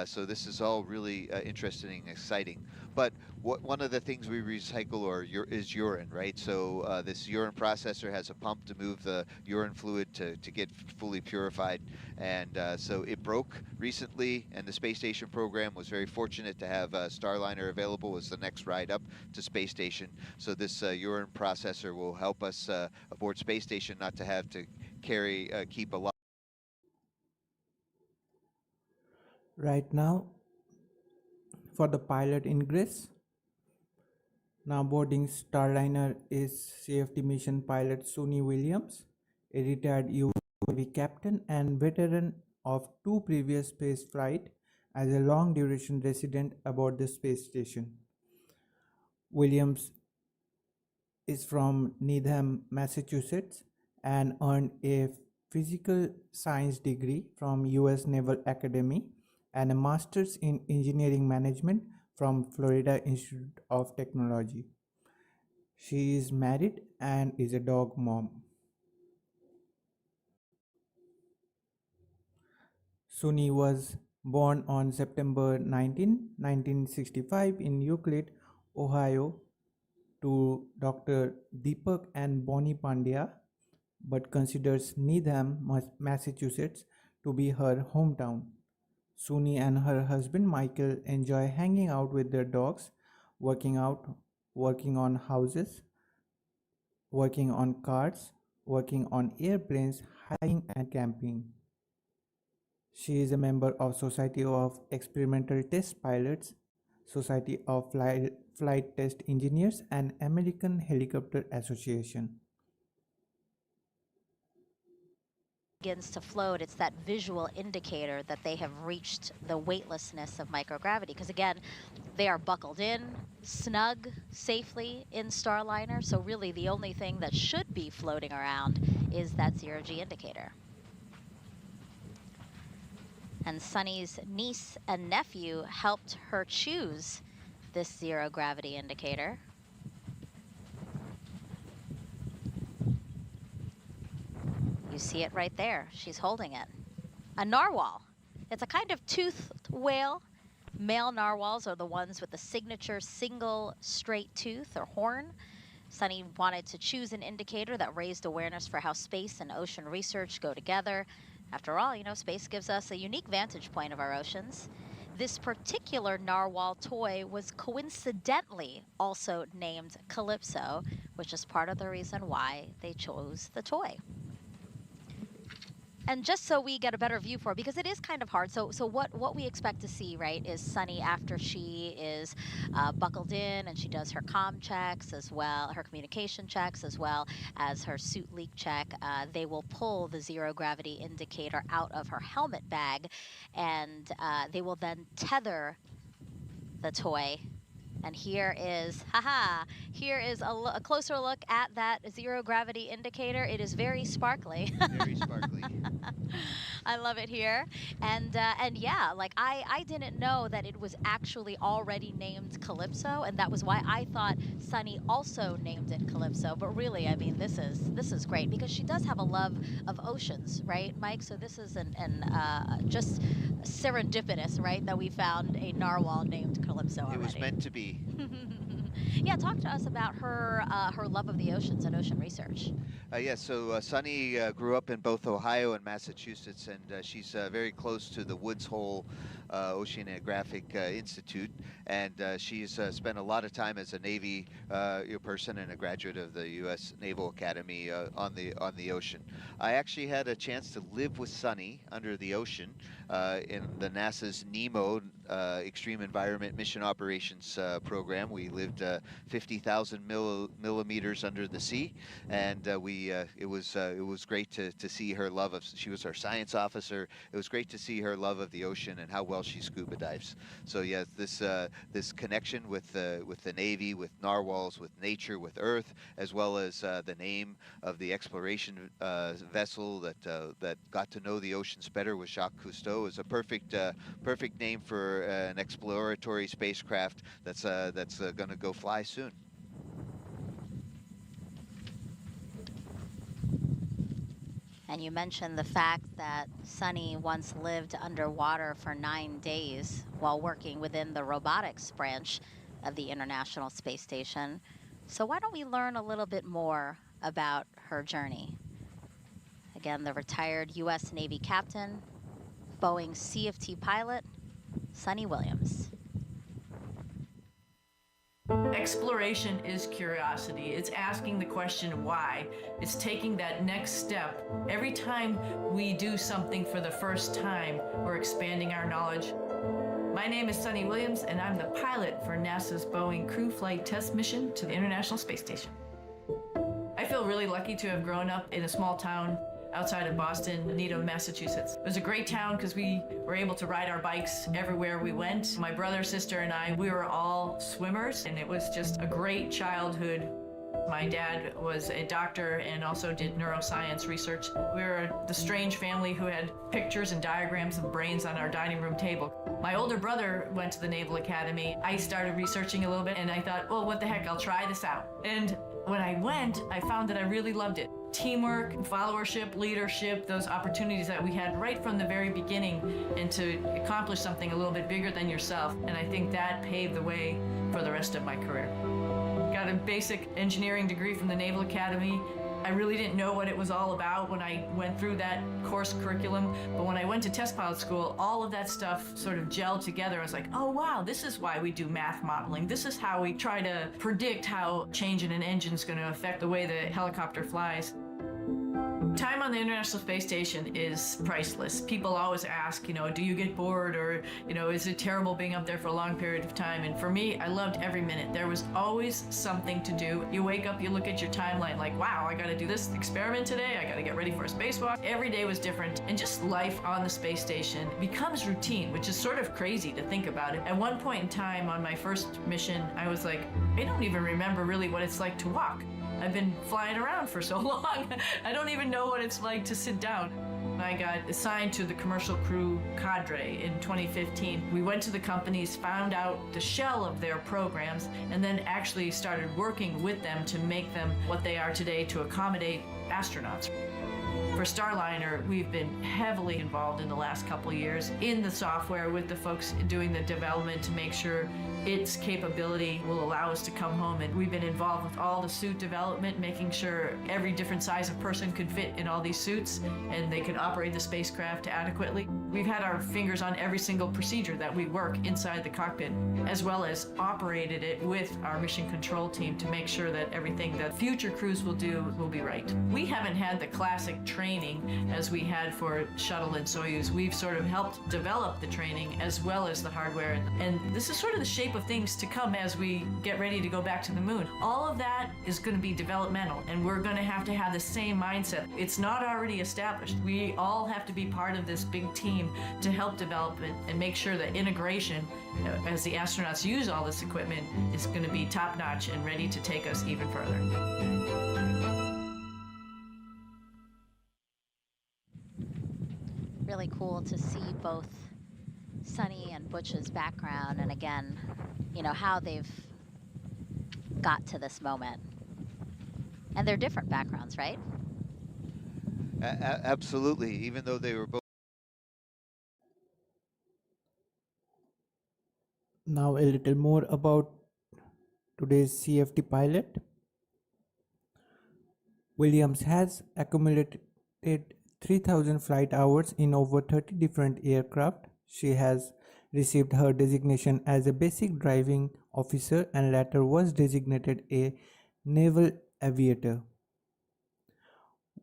So this is all really interesting and exciting. But one of the things we recycle is urine, right? So this urine processor has a pump to move the urine fluid to get fully purified. And so it broke recently, and the space station program was very fortunate to have Starliner available as the next ride up to space station. So this urine processor will help us aboard space station not to have to keep a lot. Right now, for the pilot ingress, now boarding Starliner is CFT mission pilot Suni Williams, a retired UAV captain and veteran of 2 previous space flights as a long-duration resident aboard the space station. Williams is from Needham, Massachusetts, and earned a physical science degree from U.S. Naval Academy and a master's in engineering management from Florida Institute of Technology. She is married and is a dog mom. Suni was born on September 19, 1965 in Euclid, Ohio, to Dr. Deepak and Bonnie Pandya, but considers Needham, Massachusetts to be her hometown. Suni and her husband Michael enjoy hanging out with their dogs, working out, working on houses, working on cars, working on airplanes, hiking and camping. She is a member of Society of Experimental Test Pilots, Society of Flight Test Engineers, and American Helicopter Association. Begins to float, it's that visual indicator that they have reached the weightlessness of microgravity, because again, they are buckled in, snug, safely in Starliner, so really the only thing that should be floating around is that zero-G indicator. And Sunny's niece and nephew helped her choose this zero-gravity indicator. You see it right there. She's holding it. A narwhal. It's a kind of toothed whale. Male narwhals are the ones with the signature single straight tooth or horn. Sunny wanted to choose an indicator that raised awareness for how space and ocean research go together. After all, you know, space gives us a unique vantage point of our oceans. This particular narwhal toy was coincidentally also named Calypso, which is part of the reason why they chose the toy. And just so we get a better view for it, because it is kind of hard. So what we expect to see, right, is Sunny after she is buckled in and she does her comm checks as well, her communication checks as well as her suit leak check. They will pull the zero gravity indicator out of her helmet bag, and they will then tether the toy. And here is, here is a closer look at that zero gravity indicator. It is very sparkly. Very sparkly. I love it here. And yeah, like I didn't know that it was actually already named Calypso, and that was why I thought Sunny also named it Calypso. But really, I mean, this is great because she does have a love of oceans, right, Mike? So this is just serendipitous, right, that we found a narwhal named Calypso already. It was meant to be. Yeah, talk to us about her her love of the oceans and ocean research. So Suni grew up in both Ohio and Massachusetts, and she's very close to the Woods Hole Oceanographic Institute, and she's spent a lot of time as a Navy person and a graduate of the U.S. Naval Academy on the ocean. I actually had a chance to live with Suni under the ocean in the NASA's NEMO Extreme Environment Mission Operations program. We lived 50,000 millimeters under the sea, and it was great to see her love of. She was our science officer. It was great to see her love of the ocean and how well she scuba dives. So yeah, this connection with the Navy, with narwhals, with nature, with Earth, as well as the name of the exploration vessel that got to know the oceans better with Jacques Cousteau is a perfect name for an exploratory spacecraft that's going to go fly soon. And you mentioned the fact that Suni once lived underwater for 9 days while working within the robotics branch of the International Space Station. So why don't we learn a little bit more about her journey? Again, the retired U.S. Navy captain, Boeing CFT pilot, Suni Williams. Exploration is curiosity. It's asking the question why. It's taking that next step. Every time we do something for the first time, we're expanding our knowledge. My name is Suni Williams, and I'm the pilot for NASA's Boeing Crew Flight Test Mission to the International Space Station. I feel really lucky to have grown up in a small town outside of Boston, Needham, Massachusetts. It was a great town because we were able to ride our bikes everywhere we went. My brother, sister, and I, we were all swimmers, and it was just a great childhood. My dad was a doctor and also did neuroscience research. We were the strange family who had pictures and diagrams of brains on our dining room table. My older brother went to the Naval Academy. I started researching a little bit, and I thought, well, what the heck, I'll try this out. And when I went, I found that I really loved it. Teamwork, followership, leadership, those opportunities that we had right from the very beginning, and to accomplish something a little bit bigger than yourself. And I think that paved the way for the rest of my career. Got a basic engineering degree from the Naval Academy. I really didn't know what it was all about when I went through that course curriculum, but when I went to test pilot school, all of that stuff sort of gelled together. I was like, oh wow, this is why we do math modeling. This is how we try to predict how change in an engine is going to affect the way the helicopter flies. Time on the International Space Station is priceless. People always ask, do you get bored, or, is it terrible being up there for a long period of time? And for me, I loved every minute. There was always something to do. You wake up, you look at your timeline like, wow, I got to do this experiment today. I got to get ready for a spacewalk. Every day was different. And just life on the space station becomes routine, which is sort of crazy to think about it. At one point in time on my first mission, I was like, I don't even remember really what it's like to walk. I've been flying around for so long. I don't even know what it's like to sit down. I got assigned to the commercial crew cadre in 2015. We went to the companies, found out the shell of their programs, and then actually started working with them to make them what they are today to accommodate astronauts. For Starliner, we've been heavily involved in the last couple of years in the software with the folks doing the development to make sure its capability will allow us to come home. And we've been involved with all the suit development, making sure every different size of person could fit in all these suits and they could operate the spacecraft adequately. We've had our fingers on every single procedure that we work inside the cockpit, as well as operated it with our mission control team to make sure that everything that future crews will do will be right. We haven't had the classic training as we had for Shuttle and Soyuz. We've sort of helped develop the training as well as the hardware. And this is sort of the shape of things to come as we get ready to go back to the moon. All of that is going to be developmental, and we're going to have the same mindset. It's not already established. We all have to be part of this big team to help develop it and make sure that integration, as the astronauts use all this equipment, is going to be top-notch and ready to take us even further. Really cool to see both Suni and Butch's background, and again, how they've got to this moment. And they're different backgrounds, right? Absolutely, even though they were both. Now a little more about today's CFT pilot. Williams has accumulated 3,000 flight hours in over 30 different aircraft. She has received her designation as a basic driving officer and later was designated a naval aviator.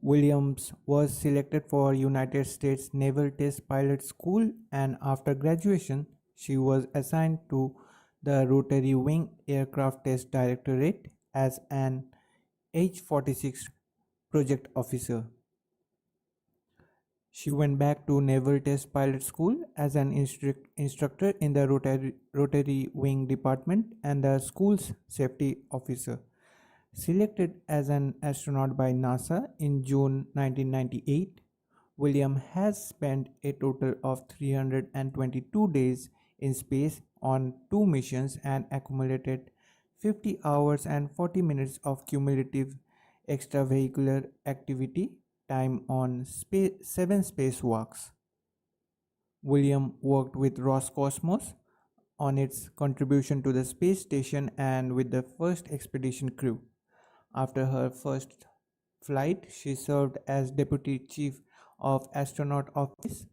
Williams was selected for United States Naval Test Pilot School, and after graduation, she was assigned to the Rotary Wing Aircraft Test Directorate as an H-46 project officer. She went back to Naval Test Pilot School as an instructor in the Rotary Wing Department and the school's safety officer. Selected as an astronaut by NASA in June 1998, Williams has spent a total of 322 days in space on 2 missions and accumulated 50 hours and 40 minutes of cumulative extravehicular activity time on 7 spacewalks. Williams worked with Roscosmos on its contribution to the space station and with the first expedition crew. After her first flight, she served as Deputy Chief of Astronaut Office.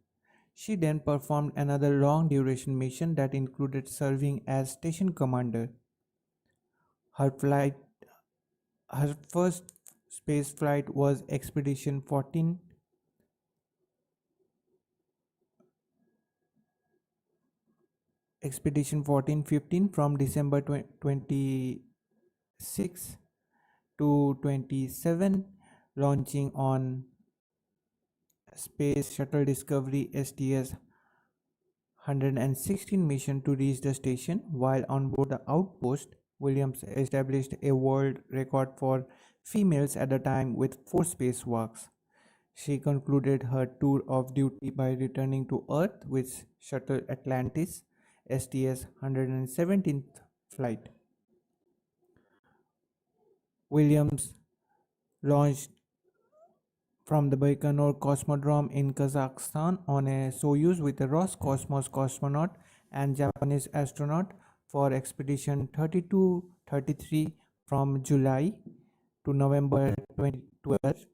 She then performed another long-duration mission that included serving as station commander. Her first space flight was Expedition 14-15 from December 26 to 27, launching on Space Shuttle Discovery STS-116 mission to reach the station. While on board the outpost, Williams established a world record for females at the time with 4 spacewalks. She concluded her tour of duty by returning to Earth with Shuttle Atlantis STS-117th flight. Williams launched from the Baikonur Cosmodrome in Kazakhstan on a Soyuz with a Roscosmos cosmonaut and Japanese astronaut for Expedition 32-33 from July to November 2012.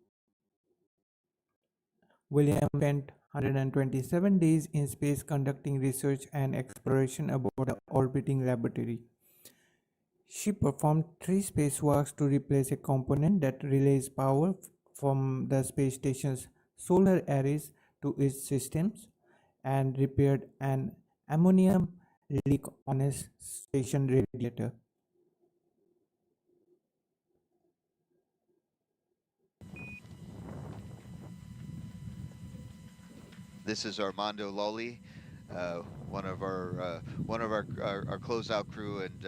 Williams spent 127 days in space conducting research and exploration aboard the orbiting laboratory. She performed 3 spacewalks to replace a component that relays power from the space station's solar arrays to its systems and repaired an ammonium leak on a station radiator. This is Armando Lolli, one of our closeout crew, and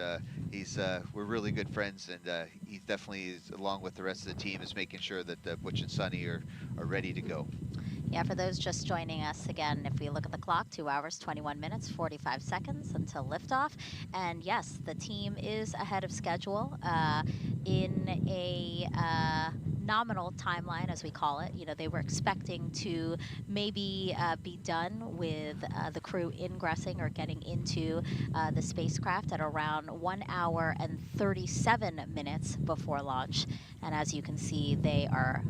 we're really good friends, and he definitely is, along with the rest of the team, is making sure that Butch and Sunny are ready to go. Yeah, for those just joining us again, if we look at the clock, 2 hours, 21 minutes, 45 seconds until liftoff. And yes, the team is ahead of schedule in a nominal timeline, as we call it. You know, they were expecting to maybe be done with the crew ingressing or getting into the spacecraft at around 1 hour and 37 minutes before launch. And as you can see, they are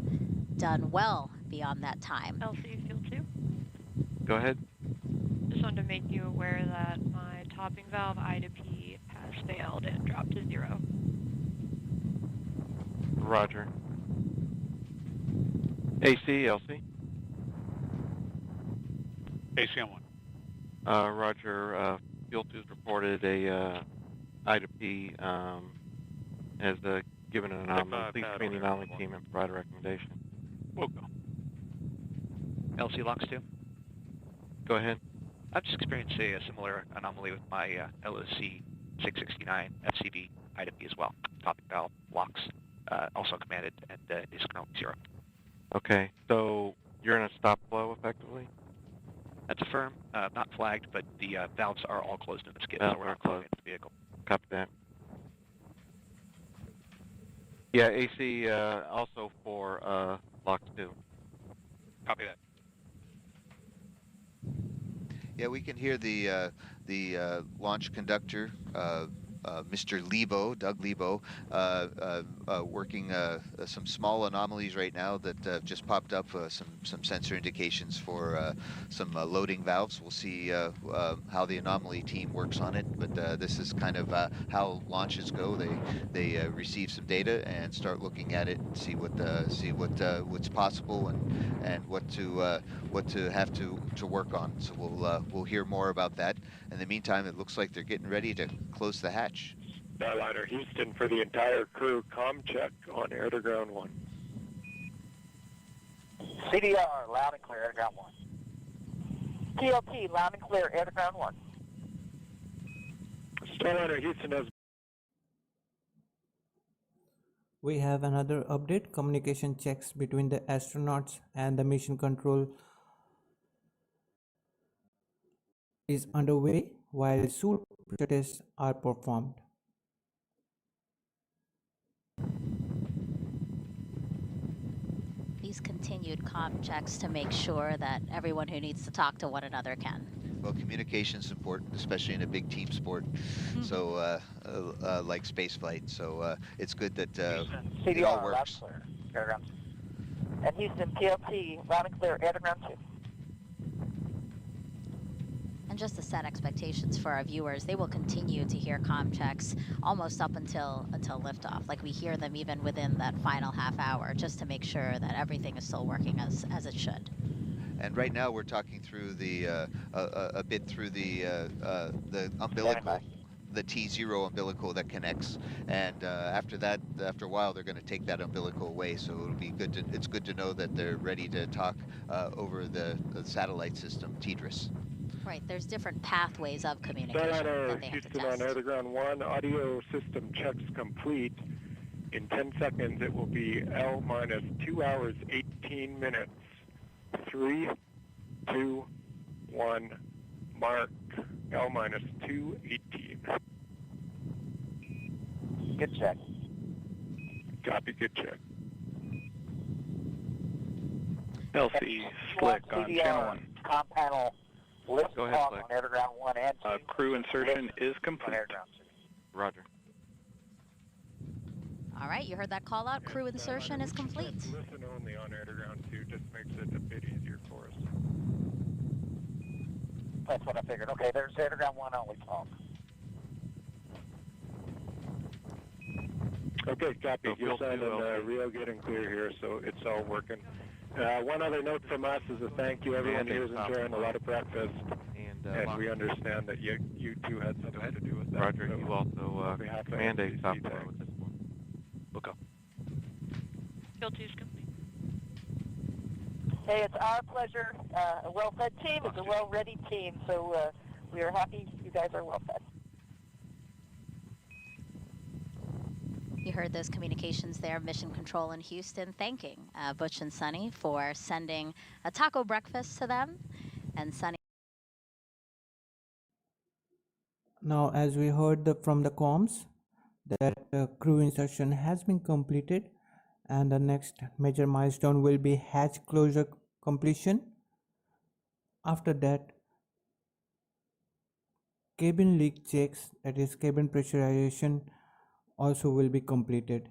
done well beyond that time. LC Fuel 2. Go ahead. Just wanted to make you aware that my topping valve I to P has failed and dropped to 0. Roger. AC, LC. AC on 1. Roger. Fuel 2's reported a I to P has given an anomaly. Please screen the anomaly team and provide a recommendation. We'll go. LC LOX 2. Go ahead. I've just experienced a similar anomaly with my LOC 669 FCV I to P as well. Topping valve LOX also commanded and is currently 0. Okay, so you're in a stop flow effectively? That's a firm, not flagged, but the valves are all closed in the skid, Valves so we're are not flowing closed. into the vehicle. Copy that. Yeah, AC also for LOX 2. Copy that. Yeah, we can hear the launch conductor Mr. Doug Lebo, working some small anomalies right now that just popped up, some sensor indications for some loading valves. We'll see how the anomaly team works on it, but this is kind of how launches go. They receive some data and start looking at it and see what's possible and what to have to work on. So we'll hear more about that. In the meantime, it looks like they're getting ready to close the hatch. Starliner Houston for the entire crew, comm check on air to ground 1. CDR, loud and clear, air to ground 1. TLT, loud and clear, air to ground 1. Starliner Houston has... We have another update. Communication checks between the astronauts and the mission control is underway while suit pressure tests are performed. These continued comm checks to make sure that everyone who needs to talk to one another can. Well, communication is important, especially in a big team sport, so like spaceflight. So it's good that it all CDR, loud works. and clear, air to ground 2. And Houston, TLT, loud and clear, air to ground 2. And just to set expectations for our viewers, they will continue to hear comm checks almost up until liftoff. Like we hear them even within that final half hour, just to make sure that everything is still working as it should. And right now we're talking through a bit through the umbilical, the T0 umbilical that connects, and after that, after a while, they're going to take that umbilical away. So it'll be good. It's good to know that they're ready to talk over the satellite system, TDRS. Right, there's different pathways of communication that they have to Houston test. on air to ground 1, audio system checks complete. In 10 seconds, it will be L minus 2 hours, 18 minutes. 3, 2, 1, mark. L minus 2:18. Good check. Copy, good check. LC Slick on channel 1. Comm panel, lift Go ahead, off Slick. on air to ground 1 and 2. Crew insertion is complete. On air to ground 2. Roger. All right, you heard that call out. Crew insertion is complete. Listen only on air to ground 2 just makes it a bit easier for us. That's what I figured. Okay, there's air to ground 1 only talk. Okay, copy. So You're field two, sounding LC. real good and clear here, so it's all working. One other note from us is a thank you. Everyone here is enjoying a lot of breakfast, and we understand that you two had something to do with that. Roger, so you also behalf of command a FCC, stop thanks. with this one. We'll go. Field 2 is complete. Hey, it's our pleasure. A well-fed team is a well-ready team, so we are happy you guys are well-fed. You heard those communications there, Mission Control in Houston, thanking Butch and Sunny for sending a taco breakfast to them. And Sunny. Now, as we heard from the comms, that crew insertion has been completed, and the next major milestone will be hatch closure completion. After that, cabin leak checks, that is cabin pressurization, also will be completed.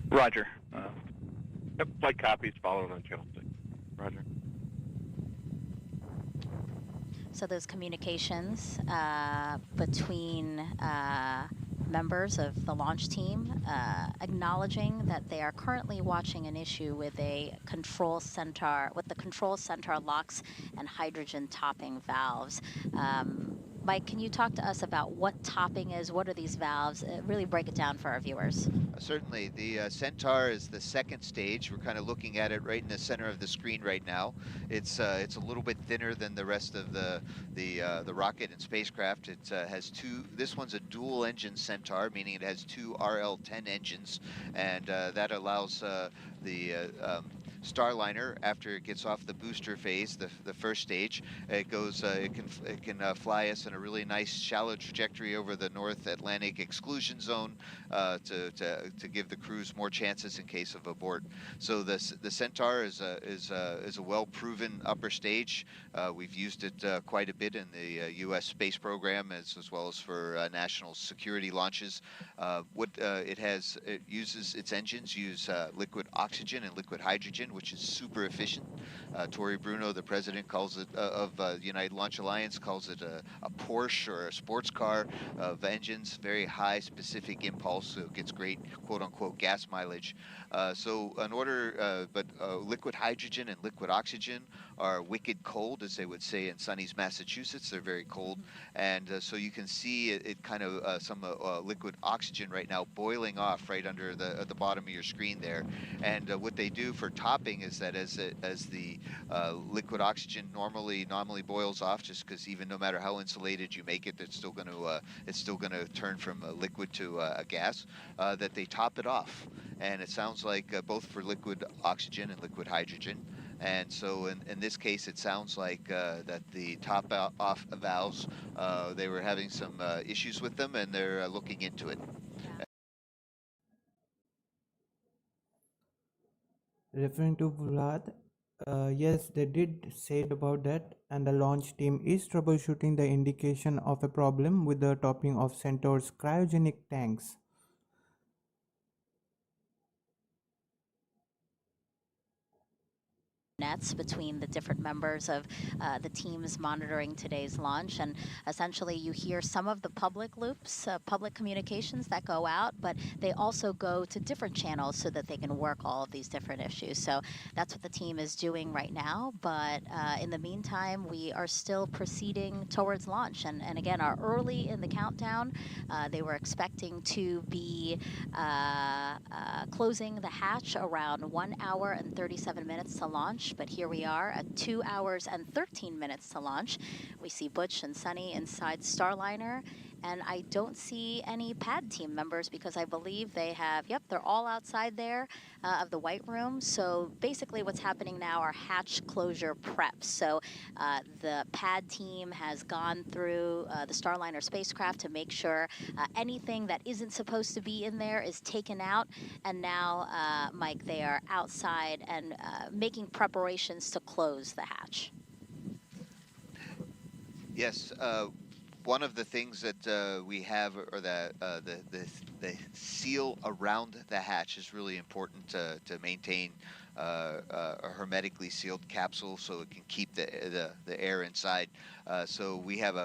Roger. Flight copies following on channel 6. Roger. So those communications between members of the launch team acknowledging that they are currently watching an issue with a control center, with the control center locks and hydrogen topping valves. Mike, can you talk to us about what topping is? What are these valves? Really break it down for our viewers. Certainly, the Centaur is the second stage. We're kind of looking at it right in the center of the screen right now. It's a little bit thinner than the rest of the rocket and spacecraft. It has two. This one's a dual-engine Centaur, meaning it has two RL-10 engines, and that allows the Starliner, after it gets off the booster phase, the first stage, it goes. It can fly us in a really nice shallow trajectory over the North Atlantic exclusion zone to to give the crews more chances in case of abort. So the Centaur is a well-proven upper stage. We've used it quite a bit in the U.S. space program as well as for national security launches. It uses its engines use liquid oxygen and liquid hydrogen, which is super efficient. Tory Bruno, the president, calls it of the United Launch Alliance, calls it a Porsche or a sports car of engines, very high specific impulse, so it gets great quote-unquote gas mileage. Liquid hydrogen and liquid oxygen are wicked cold, as they would say in Sunny's Massachusetts. They're very cold, and so you can see it kind of some liquid oxygen right now boiling off right under the bottom of your screen there. And what they do for topping is that as the liquid oxygen normally boils off, just because even no matter how insulated you make it, it's still going to turn from a liquid to a gas. That they top it off, and it sounds like both for liquid oxygen and liquid hydrogen. And so in this case, it sounds like that the top off valves, they were having some issues with them, and they're looking into it. Referring to Vlad, yes, they did say about that, and the launch team is troubleshooting the indication of a problem with the topping of Centaur's cryogenic tanks. Nets between the different members of the teams monitoring today's launch, and essentially you hear some of the public loops, public communications that go out, but they also go to different channels so that they can work all of these different issues. So that's what the team is doing right now, but in the meantime we are still proceeding towards launch, and again are early in the countdown. They were expecting to be closing the hatch around 1 hour and 37 minutes to launch. But here we are at 2 hours and 13 minutes to launch. We see Butch and Sunny inside Starliner, and I don't see any pad team members because I believe they have, yep, they're all outside there of the white room. So basically what's happening now are hatch closure preps. So the pad team has gone through the Starliner spacecraft to make sure anything that isn't supposed to be in there is taken out. And now, Mike, they are outside and making preparations to close the hatch. Yes. One of the things that we have, or the seal around the hatch, is really important to maintain a hermetically sealed capsule so it can keep the air inside. So we have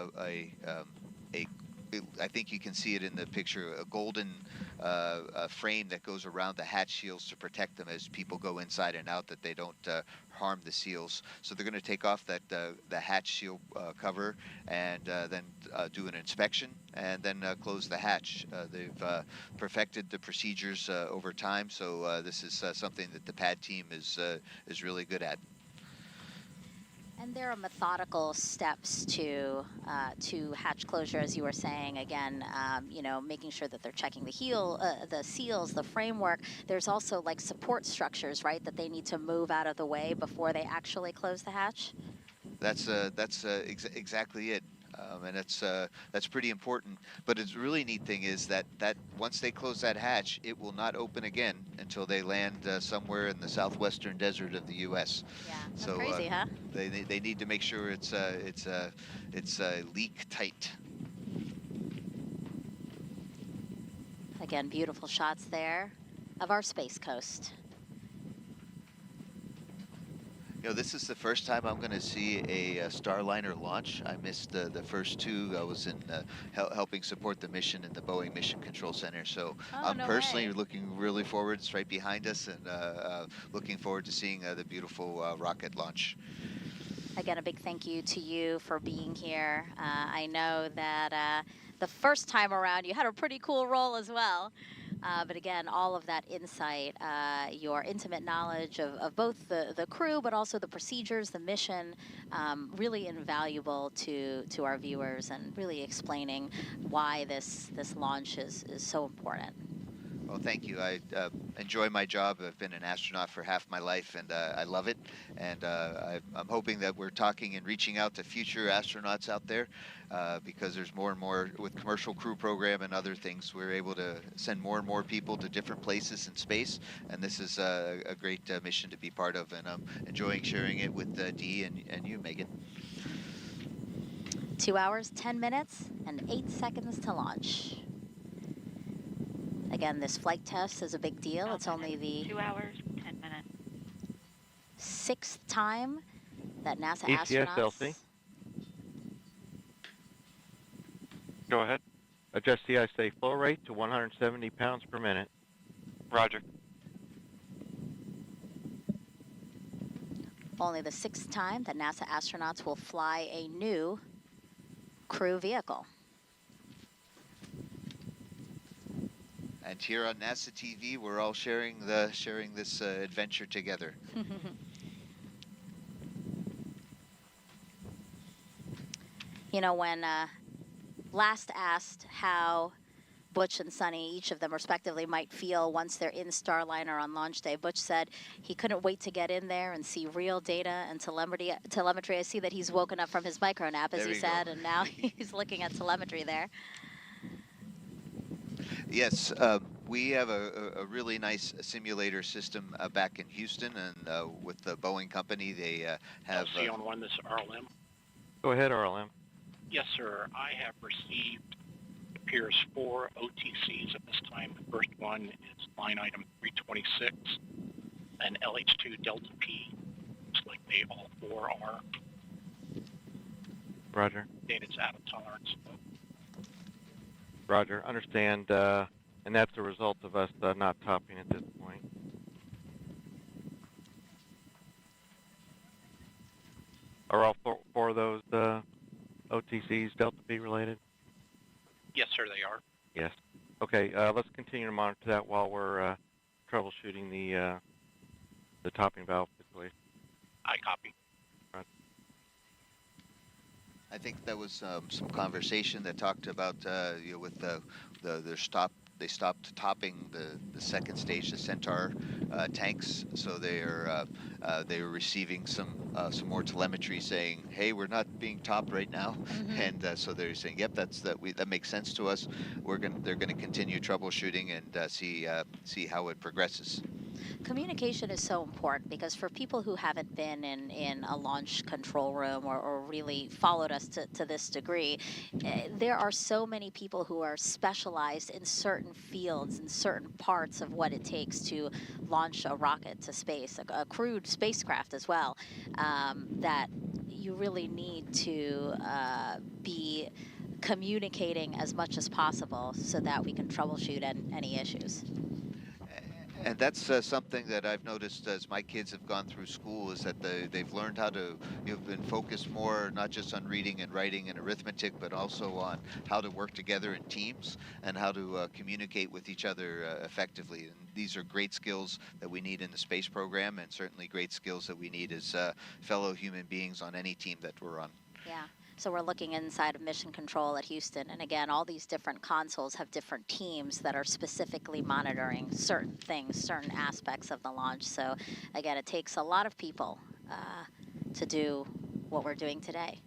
I think you can see it in the picture, a golden frame that goes around the hatch seals to protect them as people go inside and out, that they don't harm the seals. So they're going to take off the hatch seal cover and then do an inspection and then close the hatch. They've perfected the procedures over time, so this is something that the pad team is really good at. And there are methodical steps to hatch closure, as you were saying. Again, you know, making sure that they're checking the seals, the framework. There's also like support structures, right, that they need to move out of the way before they actually close the hatch. That's exactly it. And that's pretty important. But the really neat thing is that once they close that hatch, it will not open again until they land somewhere in the southwestern desert of the U.S. Yeah, that's so crazy, huh? They need to make sure it's leak tight. Again, beautiful shots there of our Space Coast. You know, this is the first time I'm going to see a Starliner launch. I missed the first two. I was in helping support the mission in the Boeing Mission Control Center. So I'm personally looking really forward. It's right behind us, and looking forward to seeing the beautiful rocket launch. Again, a big thank you to you for being here. I know that the first time around you had a pretty cool role as well. But again, all of that insight, your intimate knowledge of both the crew, but also the procedures, the mission, really invaluable to our viewers, and really explaining why this launch is so important. Well, thank you. I enjoy my job. I've been an astronaut for half my life, and I love it. And I'm hoping that we're talking and reaching out to future astronauts out there, because there's more and more with commercial crew program and other things. We're able to send more and more people to different places in space, and this is a great mission to be part of. And I'm enjoying sharing it with Dee and you, Megan. 2 hours, 10 minutes, and 8 seconds to launch. Again, this flight test is a big deal. It's only the 2 hours, 10 minutes. 6th time that NASA ECS astronauts... LC. Go ahead. Adjust the ISA flow rate to 170 pounds per minute. Roger. Only the 6th time that NASA astronauts will fly a new crew vehicle. And here on NASA TV, we're all sharing this adventure together. You know, when last asked how Butch and Suni, each of them respectively, might feel once they're in Starliner on launch day, Butch said he couldn't wait to get in there and see real data and telemetry. I see that he's woken up from his micro nap, as he said, and now he's looking at telemetry there. Yes, we have a really nice simulator system back in Houston, and with the Boeing company, they have... LC on one, this is RLM. Go ahead, RLM. Yes, sir. I have received, it appears, 4 OTCs at this time. The first one is line item 326, and LH2 Delta P. Looks like they all 4 are. Roger. Data's out of tolerance. Roger. Understand, and that's a result of us not topping at this point. Are all 4 of those OTCs Delta P related? Yes, sir, they are. Yes. Okay, let's continue to monitor that while we're troubleshooting the topping valve situation. I copy. Roger. I think that was some conversation that talked about you know, with they stopped topping the second stage, the Centaur tanks, so they were receiving some more telemetry saying, hey, we're not being topped right now, and so they're saying, yep, that makes sense to us. They're gonna continue troubleshooting and see how it progresses. Communication is so important because for people who haven't been in a launch control room or really followed us to this degree, there are so many people who are specialized in certain fields and certain parts of what it takes to launch a rocket to space, a crewed spacecraft as well, that you really need to be communicating as much as possible so that we can troubleshoot any issues. And that's something that I've noticed as my kids have gone through school, is that they've learned how to, been focused more not just on reading and writing and arithmetic, but also on how to work together in teams and how to communicate with each other effectively. And these are great skills that we need in the space program, and certainly great skills that we need as fellow human beings on any team that we're on. Yeah. So we're looking inside of Mission Control at Houston, and again, all these different consoles have different teams that are specifically monitoring certain things, certain aspects of the launch. So again, it takes a lot of people to do what we're doing today.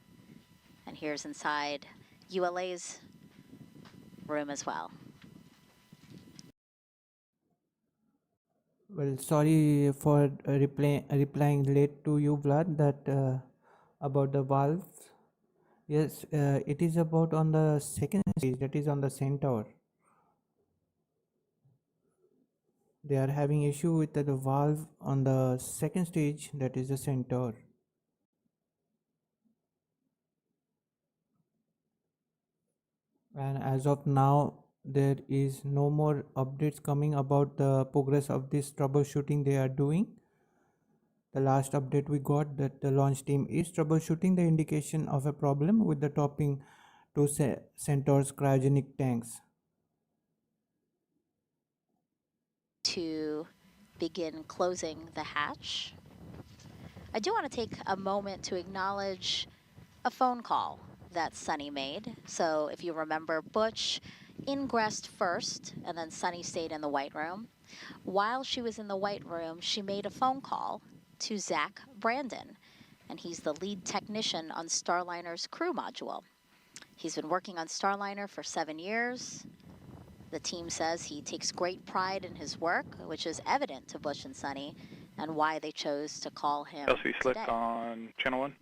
And here's inside ULA's room as well. Well, sorry for replying late to you, Vlad, that about the valves. Yes, it is about on the second stage, that is on the Centaur. They are having issue with the valve on the second stage, that is the Centaur. And as of now, there is no more updates coming about the progress of this troubleshooting they are doing. The last update we got that the launch team is troubleshooting the indication of a problem with the topping to Centaur's cryogenic tanks. To begin closing the hatch, I do want to take a moment to acknowledge a phone call that Suni made. So if you remember, Butch, ingressed first, and then Suni stayed in the White Room. While she was in the White Room, she made a phone call to Zach Brandon, and he's the lead technician on Starliner's crew module. He's been working on Starliner for 7 years. The team says he takes great pride in his work, which is evident to Butch and Suni, and why they chose to call him LC Slick today. on channel 1.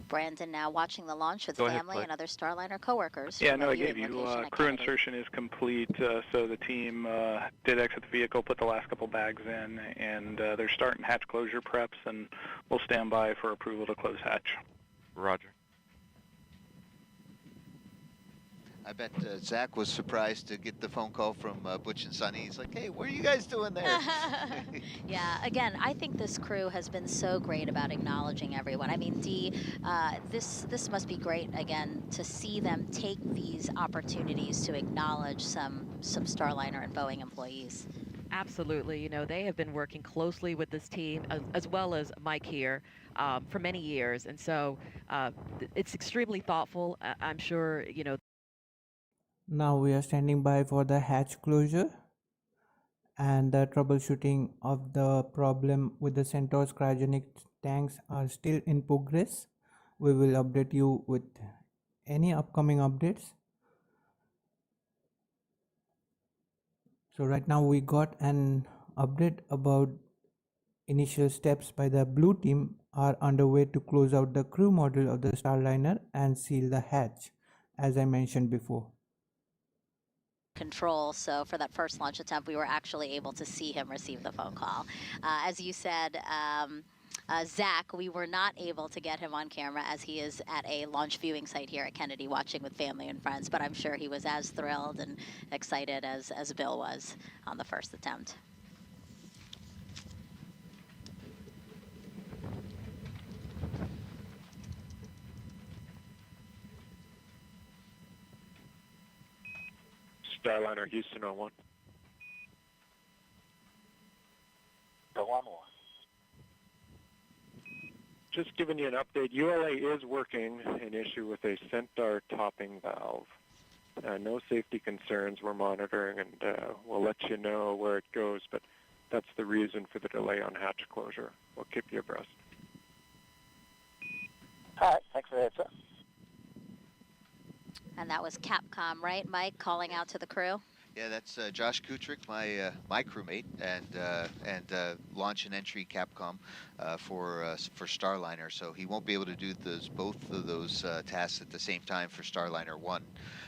Brandon now watching the launch with family and other Starliner coworkers. Yeah, no, I gave you crew insertion is complete, so the team did exit the vehicle, put the last couple bags in, and they're starting hatch closure preps, and we'll stand by for approval to close hatch. Roger. I bet Zach was surprised to get the phone call from Butch and Suni. He's like, hey, what are you guys doing there? Yeah, again, I think this crew has been so great about acknowledging everyone. I mean, Dee, this must be great, again, to see them take these opportunities to acknowledge some Starliner and Boeing employees. Absolutely. You know, they have been working closely with this team, as well as Mike here, for many years. And so it's extremely thoughtful. I'm sure, you know. Now we are standing by for the hatch closure and the troubleshooting of the problem with the Centaur's cryogenic tanks are still in progress. We will update you with any upcoming updates. So right now we got an update about initial steps by the blue team are underway to close out the crew module of the Starliner and seal the hatch, as I mentioned before. Control, so for that first launch attempt, we were actually able to see him receive the phone call. As you said, Zach, we were not able to get him on camera as he is at a launch viewing site here at Kennedy watching with family and friends, but I'm sure he was as thrilled and excited as Bill was on the first attempt. Starliner, Houston 01. Go on one. Just giving you an update, ULA is working an issue with a Centaur topping valve. No safety concerns we're monitoring, and we'll let you know where it goes, but that's the reason for the delay on hatch closure. We'll keep you abreast. All right, thanks for the heads up. And that was Capcom, right, Mike, calling out to the crew? Yeah, that's Josh Kutrick, my crewmate, and launch and entry Capcom for Starliner. So he won't be able to do both of those tasks at the same time for Starliner 1.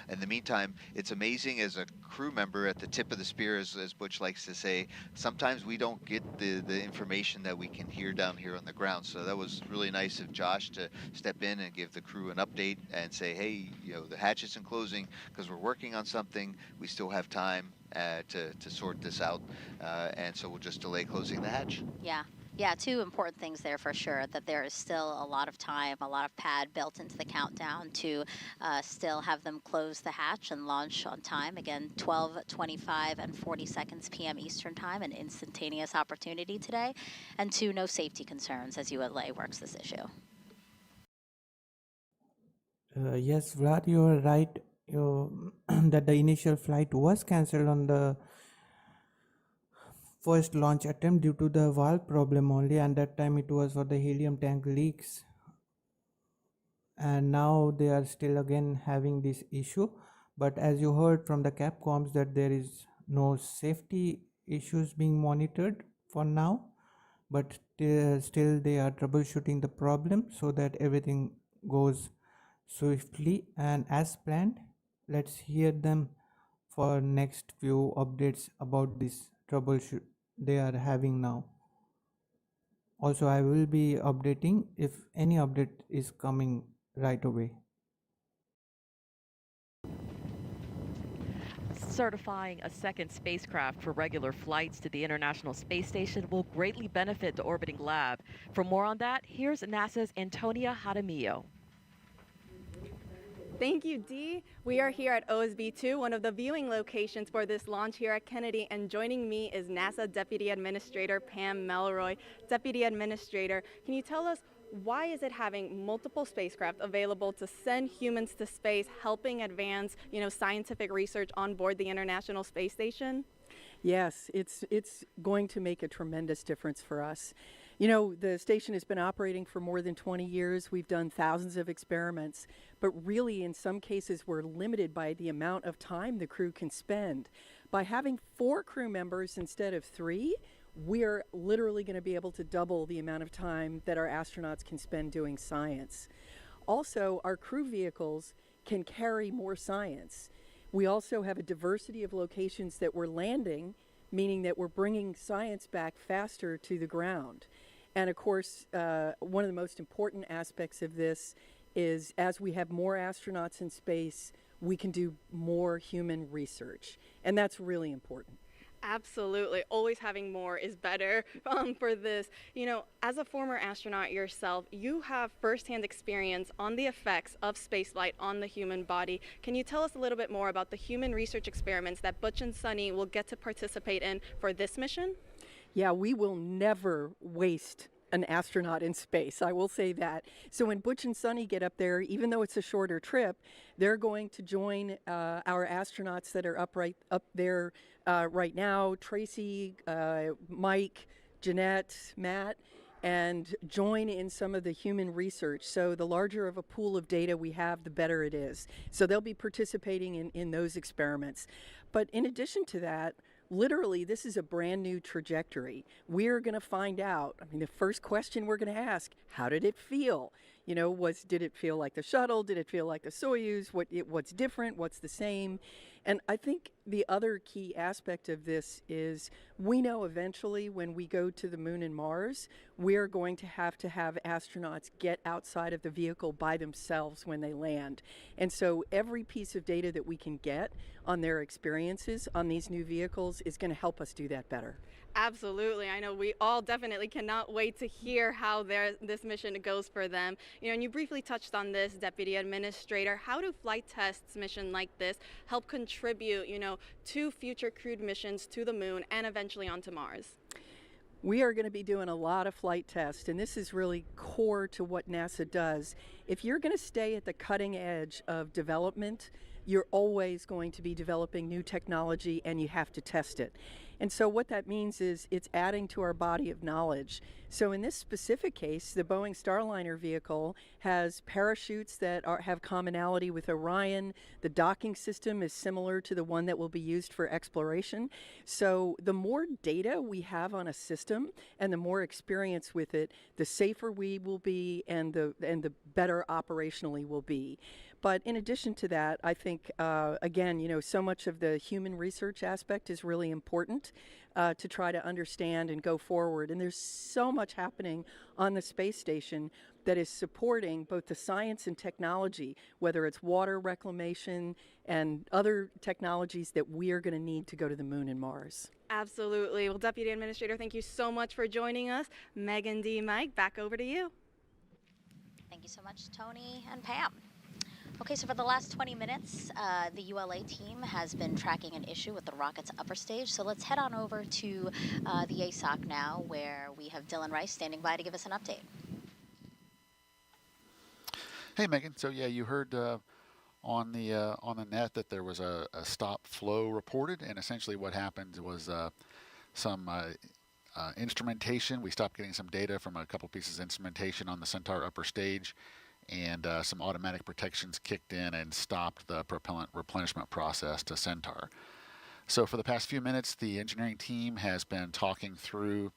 In the meantime, it's amazing as a crew member at the tip of the spear, as Butch likes to say, sometimes we don't get the information that we can hear down here on the ground. So that was really nice of Josh to step in and give the crew an update and say, hey, you know, the hatch isn't closing because we're working on something. We still have time to sort this out, and so we'll just delay closing the hatch. Yeah, two important things there for sure, that there is still a lot of time, a lot of pad built into the countdown to still have them close the hatch and launch on time. Again, 12:25 and 40 seconds p.m. Eastern Time, an instantaneous opportunity today. And two, no safety concerns as ULA works this issue. Yes, Vlad, you are right that the initial flight was cancelled on the first launch attempt due to the valve problem only, and that time it was for the helium tank leaks, and now they are still again having this issue. But as you heard from the Capcoms that there is no safety issues being monitored for now, but still they are troubleshooting the problem so that everything goes swiftly and as planned. Let's hear them for next few updates about this troubleshoot they are having now. Also, I will be updating if any update is coming right away. Certifying a second spacecraft for regular flights to the International Space Station will greatly benefit the orbiting lab. For more on that, here's NASA's Antonia Jaramillo. Thank you, Dee. We are here at OSB-2, one of the viewing locations for this launch here at Kennedy, and joining me is NASA Deputy Administrator Pam Melroy. Deputy Administrator, can you tell us why is it having multiple spacecraft available to send humans to space, helping advance, scientific research on board the International Space Station? Yes, it's going to make a tremendous difference for us. You know, the station has been operating for more than 20 years. We've done thousands of experiments, but really in some cases we're limited by the amount of time the crew can spend. By having 4 crew members instead of 3, we're literally going to be able to double the amount of time that our astronauts can spend doing science. Also, our crew vehicles can carry more science. We also have a diversity of locations that we're landing, meaning that we're bringing science back faster to the ground. And of course, one of the most important aspects of this is as we have more astronauts in space, we can do more human research. And that's really important. Absolutely. Always having more is better for this. As a former astronaut yourself, you have firsthand experience on the effects of spaceflight on the human body. Can you tell us a little bit more about the human research experiments that Butch and Suni will get to participate in for this mission? Yeah, we will never waste an astronaut in space. I will say that. So when Butch and Suni get up there, even though it's a shorter trip, they're going to join our astronauts that are up there right now, Tracy, Mike, Jeanette, Matt, and join in some of the human research. So the larger of a pool of data we have, the better it is. So they'll be participating in those experiments. But in addition to that, literally, this is a brand new trajectory. We're going to find out. I mean, the first question we're going to ask, how did it feel? Did it feel like the shuttle? Did it feel like the Soyuz? What's different? What's the same? And I think the other key aspect of this is we know eventually when we go to the moon and Mars, we're going to have astronauts get outside of the vehicle by themselves when they land. And so every piece of data that we can get on their experiences on these new vehicles is going to help us do that better. Absolutely. I know we all definitely cannot wait to hear how this mission goes for them. And you briefly touched on this, Deputy Administrator. How do flight tests mission like this help contribute, to future crewed missions to the moon and eventually onto Mars? We are going to be doing a lot of flight tests, and this is really core to what NASA does. If you're going to stay at the cutting edge of development, you're always going to be developing new technology and you have to test it. And so what that means is it's adding to our body of knowledge. So in this specific case, the Boeing Starliner vehicle has parachutes that have commonality with Orion. The docking system is similar to the one that will be used for exploration. So the more data we have on a system and the more experience with it, the safer we will be and the better operationally we'll be. But in addition to that, I think, again, so much of the human research aspect is really important to try to understand and go forward. And there's so much happening on the space station that is supporting both the science and technology, whether it's water reclamation and other technologies that we are going to need to go to the moon and Mars. Absolutely. Well, Deputy Administrator, thank you so much for joining us. Megan, D, Mike, back over to you. Thank you so much, Tony and Pam. Okay, so for the last 20 minutes, the ULA team has been tracking an issue with the rocket's upper stage. So let's head on over to the ASOC now, where we have Dylan Rice standing by to give us an update. Hey, Megan. So yeah, you heard on the net that there was a stop flow reported, and essentially what happened was some instrumentation. We stopped getting some data from a couple pieces of instrumentation on the Centaur upper stage, and some automatic protections kicked in and stopped the propellant replenishment process to Centaur. So for the past few minutes, the engineering team has been talking through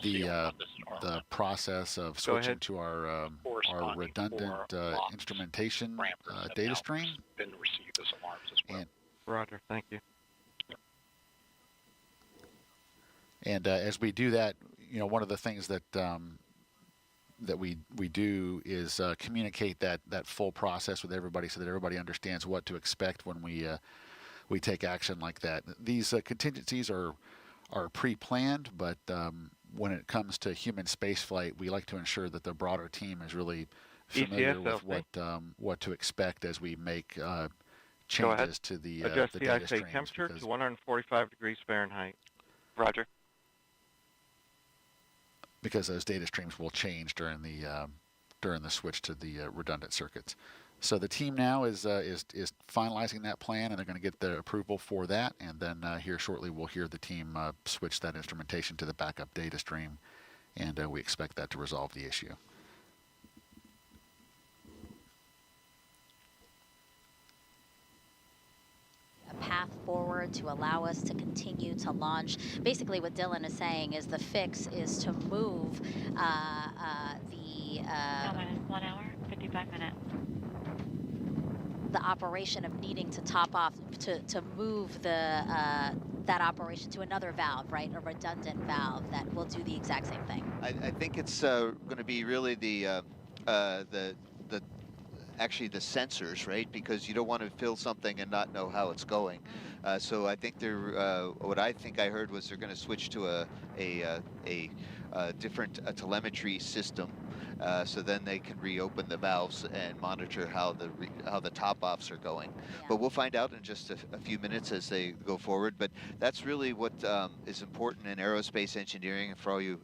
the process of switching to our redundant instrumentation data stream. Been received as alarms as well. Roger, thank you. And as we do that, one of the things that that we do is communicate that full process with everybody so that everybody understands what to expect when we take action like that. These contingencies are pre-planned, but when it comes to human spaceflight, we like to ensure that the broader team is really familiar with what to expect as we make changes to the Adjust the data ISA streams. temperature to 145 degrees Fahrenheit. Roger. Because those data streams will change during the switch to the redundant circuits. So the team now is finalizing that plan, and they're going to get the approval for that. And then here shortly, we'll hear the team switch that instrumentation to the backup data stream, and we expect that to resolve the issue. A path forward to allow us to continue to launch. Basically, what Dylan is saying is the fix is to move the 1 hour, 55 minutes. The operation of needing to top off to move the that operation to another valve, right? A redundant valve that will do the exact same thing. I think it's going to be really actually the sensors, right? Because you don't want to fill something and not know how it's going. So I think what I think I heard was they're going to switch to a different telemetry system. So then they can reopen the valves and monitor how the top-offs are going. Yeah. But we'll find out in just a few minutes as they go forward. But that's really what is important in aerospace engineering. And for all you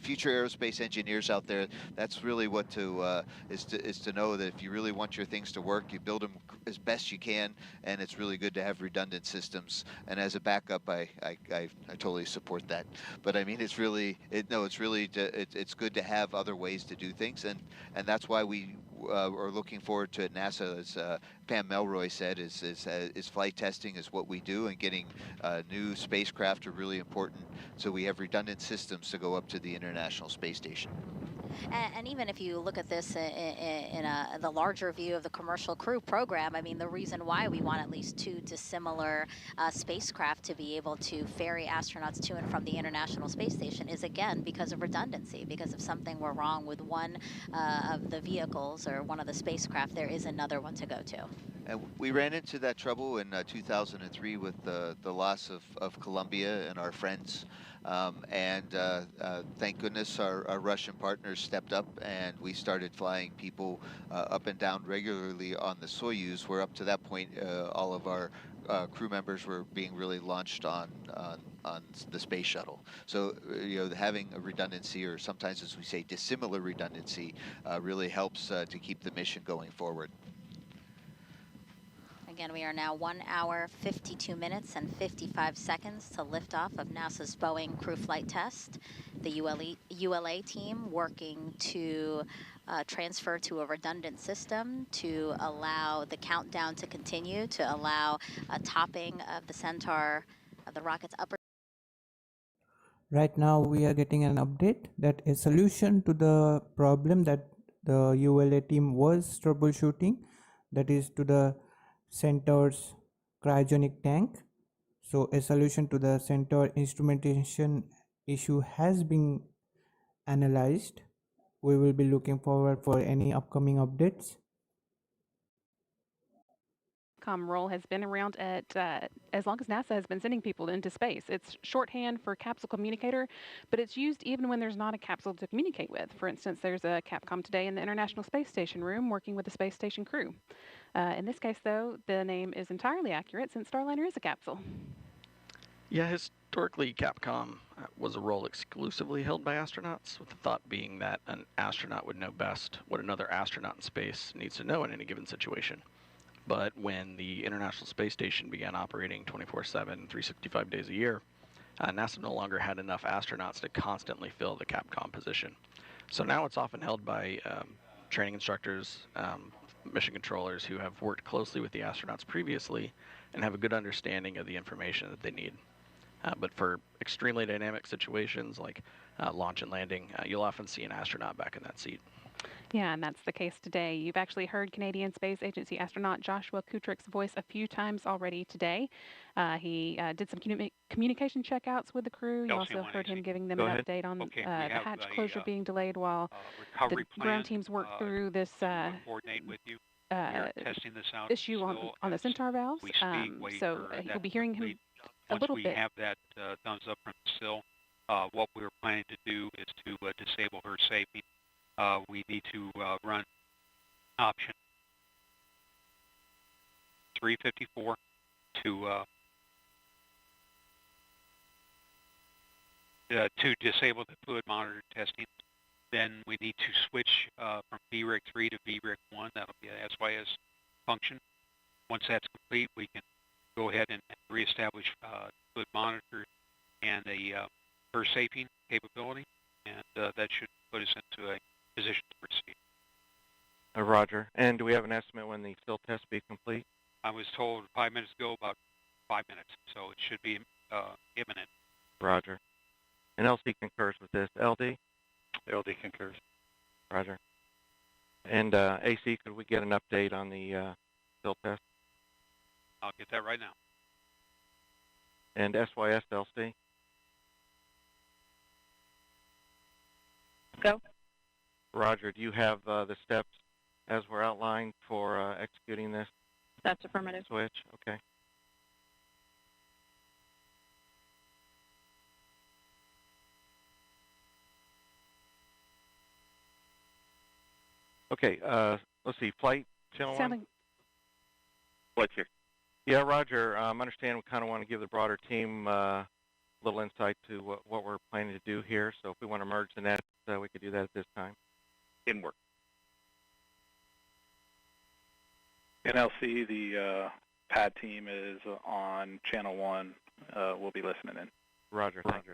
future aerospace engineers out there, that's really what is to know that if you really want your things to work, you build them as best you can, and it's really good to have redundant systems. And as a backup, I totally support that. But I mean, it's good to have other ways to do things, and that's why we are looking forward to at NASA, as Pam Melroy said, is flight testing is what we do, and getting new spacecraft are really important, so we have redundant systems to go up to the International Space Station. And even if you look at this in the larger view of the commercial crew program, I mean, the reason why we want at least 2 dissimilar spacecraft to be able to ferry astronauts to and from the International Space Station is, again, because of redundancy. Because if something were wrong with one of the vehicles or one of the spacecraft, there is another one to go to. And we ran into that trouble in 2003 with the loss of Columbia and our friends. Thank goodness our Russian partners stepped up, and we started flying people up and down regularly on the Soyuz, where up to that point all of our crew members were being really launched on the space shuttle. So having a redundancy, or sometimes as we say dissimilar redundancy, really helps to keep the mission going forward. Again, we are now 1 hour, 52 minutes, and 55 seconds to liftoff of NASA's Boeing crew flight test. The ULA team working to transfer to a redundant system to allow the countdown to continue, to allow a topping of the Centaur, of the rocket's upper. Right now we are getting an update that a solution to the problem that the ULA team was troubleshooting, that is to the Centaur's cryogenic tank. So a solution to the Centaur instrumentation issue has been analyzed. We will be looking forward for any upcoming updates. Role has been around at as long as NASA has been sending people into space. It's shorthand for capsule communicator, but it's used even when there's not a capsule to communicate with. For instance, there's a Capcom today in the International Space Station room working with the space station crew. In this case, though, the name is entirely accurate since Starliner is a capsule. Yeah, historically, Capcom was a role exclusively held by astronauts, with the thought being that an astronaut would know best what another astronaut in space needs to know in any given situation. But when the International Space Station began operating 24/7, 365 days a year, NASA no longer had enough astronauts to constantly fill the Capcom position. So now it's often held by training instructors, mission controllers who have worked closely with the astronauts previously and have a good understanding of the information that they need. But for extremely dynamic situations like launch and landing, you'll often see an astronaut back in that seat. Yeah, and that's the case today. You've actually heard Canadian Space Agency astronaut Joshua Kutrick's voice a few times already today. He did some communication checkouts with the crew. You also heard him giving them an update on the hatch closure being delayed while the ground teams work through this issue on the Centaur valves. So you'll be hearing him a little bit. Once we have that thumbs up from Sil, what we're planning to do is to disable her safety. We need to run option 354 to disable the fluid monitor testing. Then we need to switch from VRIC 3 to VRIC 1. That'll be an SYS function. Once that's complete, we can go ahead and reestablish fluid monitor and the first safing capability, and that should put us into a position to proceed. Roger. And do we have an estimate when the still test be complete? I was told 5 minutes ago, about 5 minutes, so it should be imminent. Roger. And LC concurs with this. LD? LD concurs. Roger. And AC, could we get an update on the still test? I'll get that right now. And SYS LC? Go. Roger. Do you have the steps as were outlined for executing this That's affirmative. switch? Okay. Okay, let's see, flight channel one? Flight here. Yeah, Roger, understand we kind of want to give the broader team a little insight to what we're planning to do here, so if we want to merge the nets, we could do that at this time. In work. NLC, the pad team is on channel 1. We'll be listening in. Roger, thank you.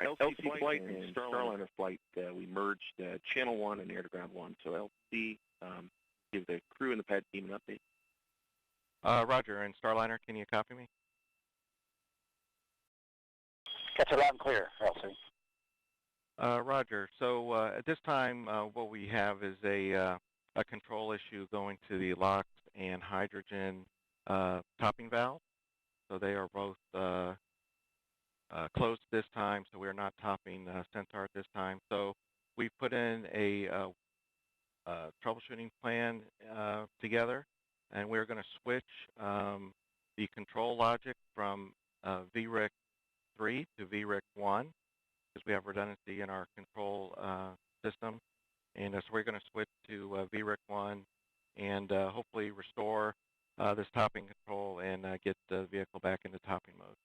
LC flight and Starliner flight, we merged channel 1 and air-to-ground 1. So LC, give the crew and the pad team an update. Roger, and Starliner, can you copy me? Catch it loud and clear, LC. Roger, so at this time, what we have is a control issue going to the LOX and hydrogen topping valve. So they are both closed this time, so we're not topping Centaur at this time. So we put in a troubleshooting plan together, and we're going to switch the control logic from VRIC 3 to VRIC 1 because we have redundancy in our control system. And so we're going to switch to VRIC 1 and hopefully restore this topping control and get the vehicle back into topping mode.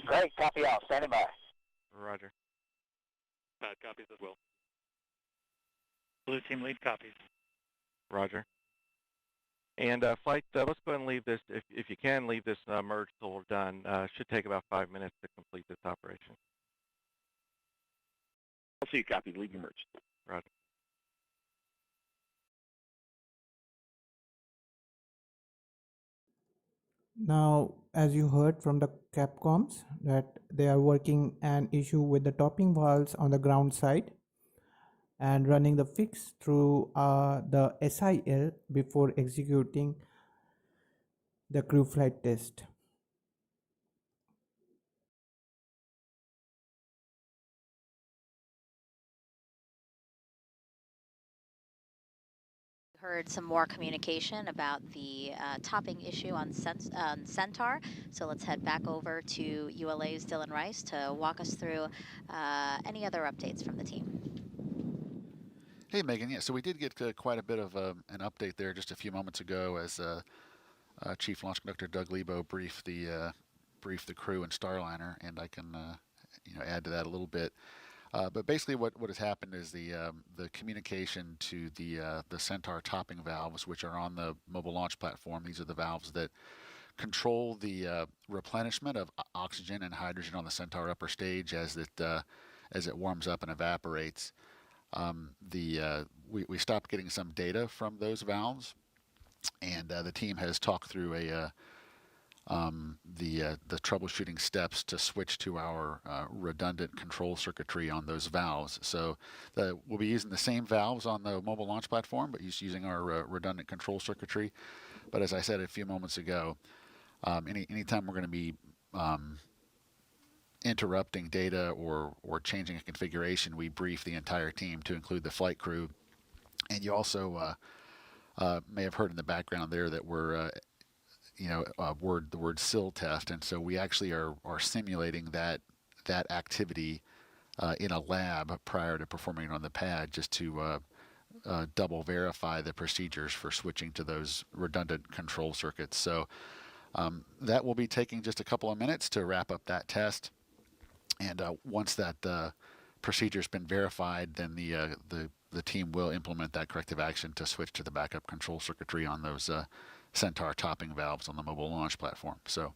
Great, copy all, standing by. Roger. Pad copies as well. Blue team lead copies. Roger. And flight, let's go ahead and leave this, if you can, leave this merge till we're done. Should take about 5 minutes to complete this operation. I'll see you copy, leave your merge. Roger. Now, as you heard from the Capcoms, that they are working an issue with the topping valves on the ground side and running the fix through the SIL before executing the crew flight test. Heard some more communication about the topping issue on Centaur. So let's head back over to ULA's Dylan Rice to walk us through any other updates from the team. Hey, Megan. Yeah, so we did get quite a bit of an update there just a few moments ago as Chief Launch Conductor Doug Lebo briefed the crew and Starliner, and I can add to that a little bit. But basically, what has happened is the communication to the Centaur topping valves, which are on the mobile launch platform. These are the valves that control the replenishment of oxygen and hydrogen on the Centaur upper stage as it warms up and evaporates. We stopped getting some data from those valves, and the team has talked through the troubleshooting steps to switch to our redundant control circuitry on those valves. So we'll be using the same valves on the mobile launch platform, but using our redundant control circuitry. But as I said a few moments ago, anytime we're going to be interrupting data or changing a configuration, we brief the entire team to include the flight crew. And you also may have heard in the background there that we're the word SIL test, and so we actually are simulating that activity in a lab prior to performing it on the pad, just to double verify the procedures for switching to those redundant control circuits. So that will be taking just a couple of minutes to wrap up that test. And once that procedure's been verified, then the team will implement that corrective action to switch to the backup control circuitry on those Centaur topping valves on the mobile launch platform. So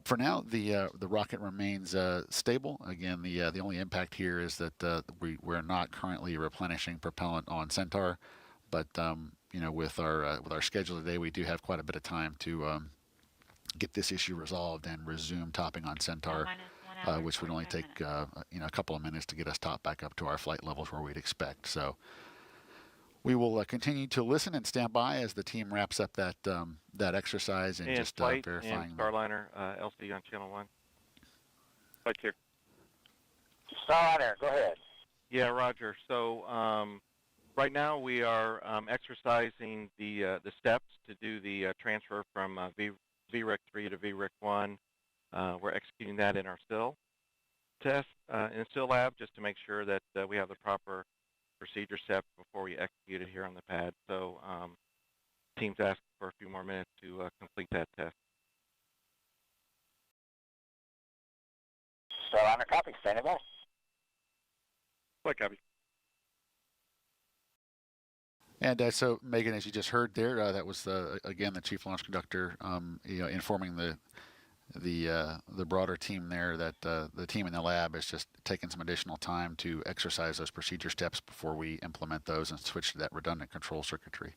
for now, the rocket remains stable. Again, the only impact here is that we're not currently replenishing propellant on Centaur, but with our schedule today, we do have quite a bit of time to get this issue resolved and resume topping on Centaur, which would only take a couple of minutes to get us topped back up to our flight levels where we'd expect. So we will continue to listen and stand by as the team wraps up that exercise and just verifying. And Starliner, LC on channel 1. Flight here. Starliner, go ahead. Yeah, Roger. So right now we are exercising the steps to do the transfer from VRIC 3 to VRIC 1. We're executing that in our SIL test, in the SIL lab, just to make sure that we have the proper procedure steps before we execute it here on the pad. So team's asking for a few more minutes to complete that test. Starliner, copy. Standing by. Flight copy. And so, Megan, as you just heard there, that was again the chief launch conductor, informing the broader team there that the team in the lab is just taking some additional time to exercise those procedure steps before we implement those and switch to that redundant control circuitry.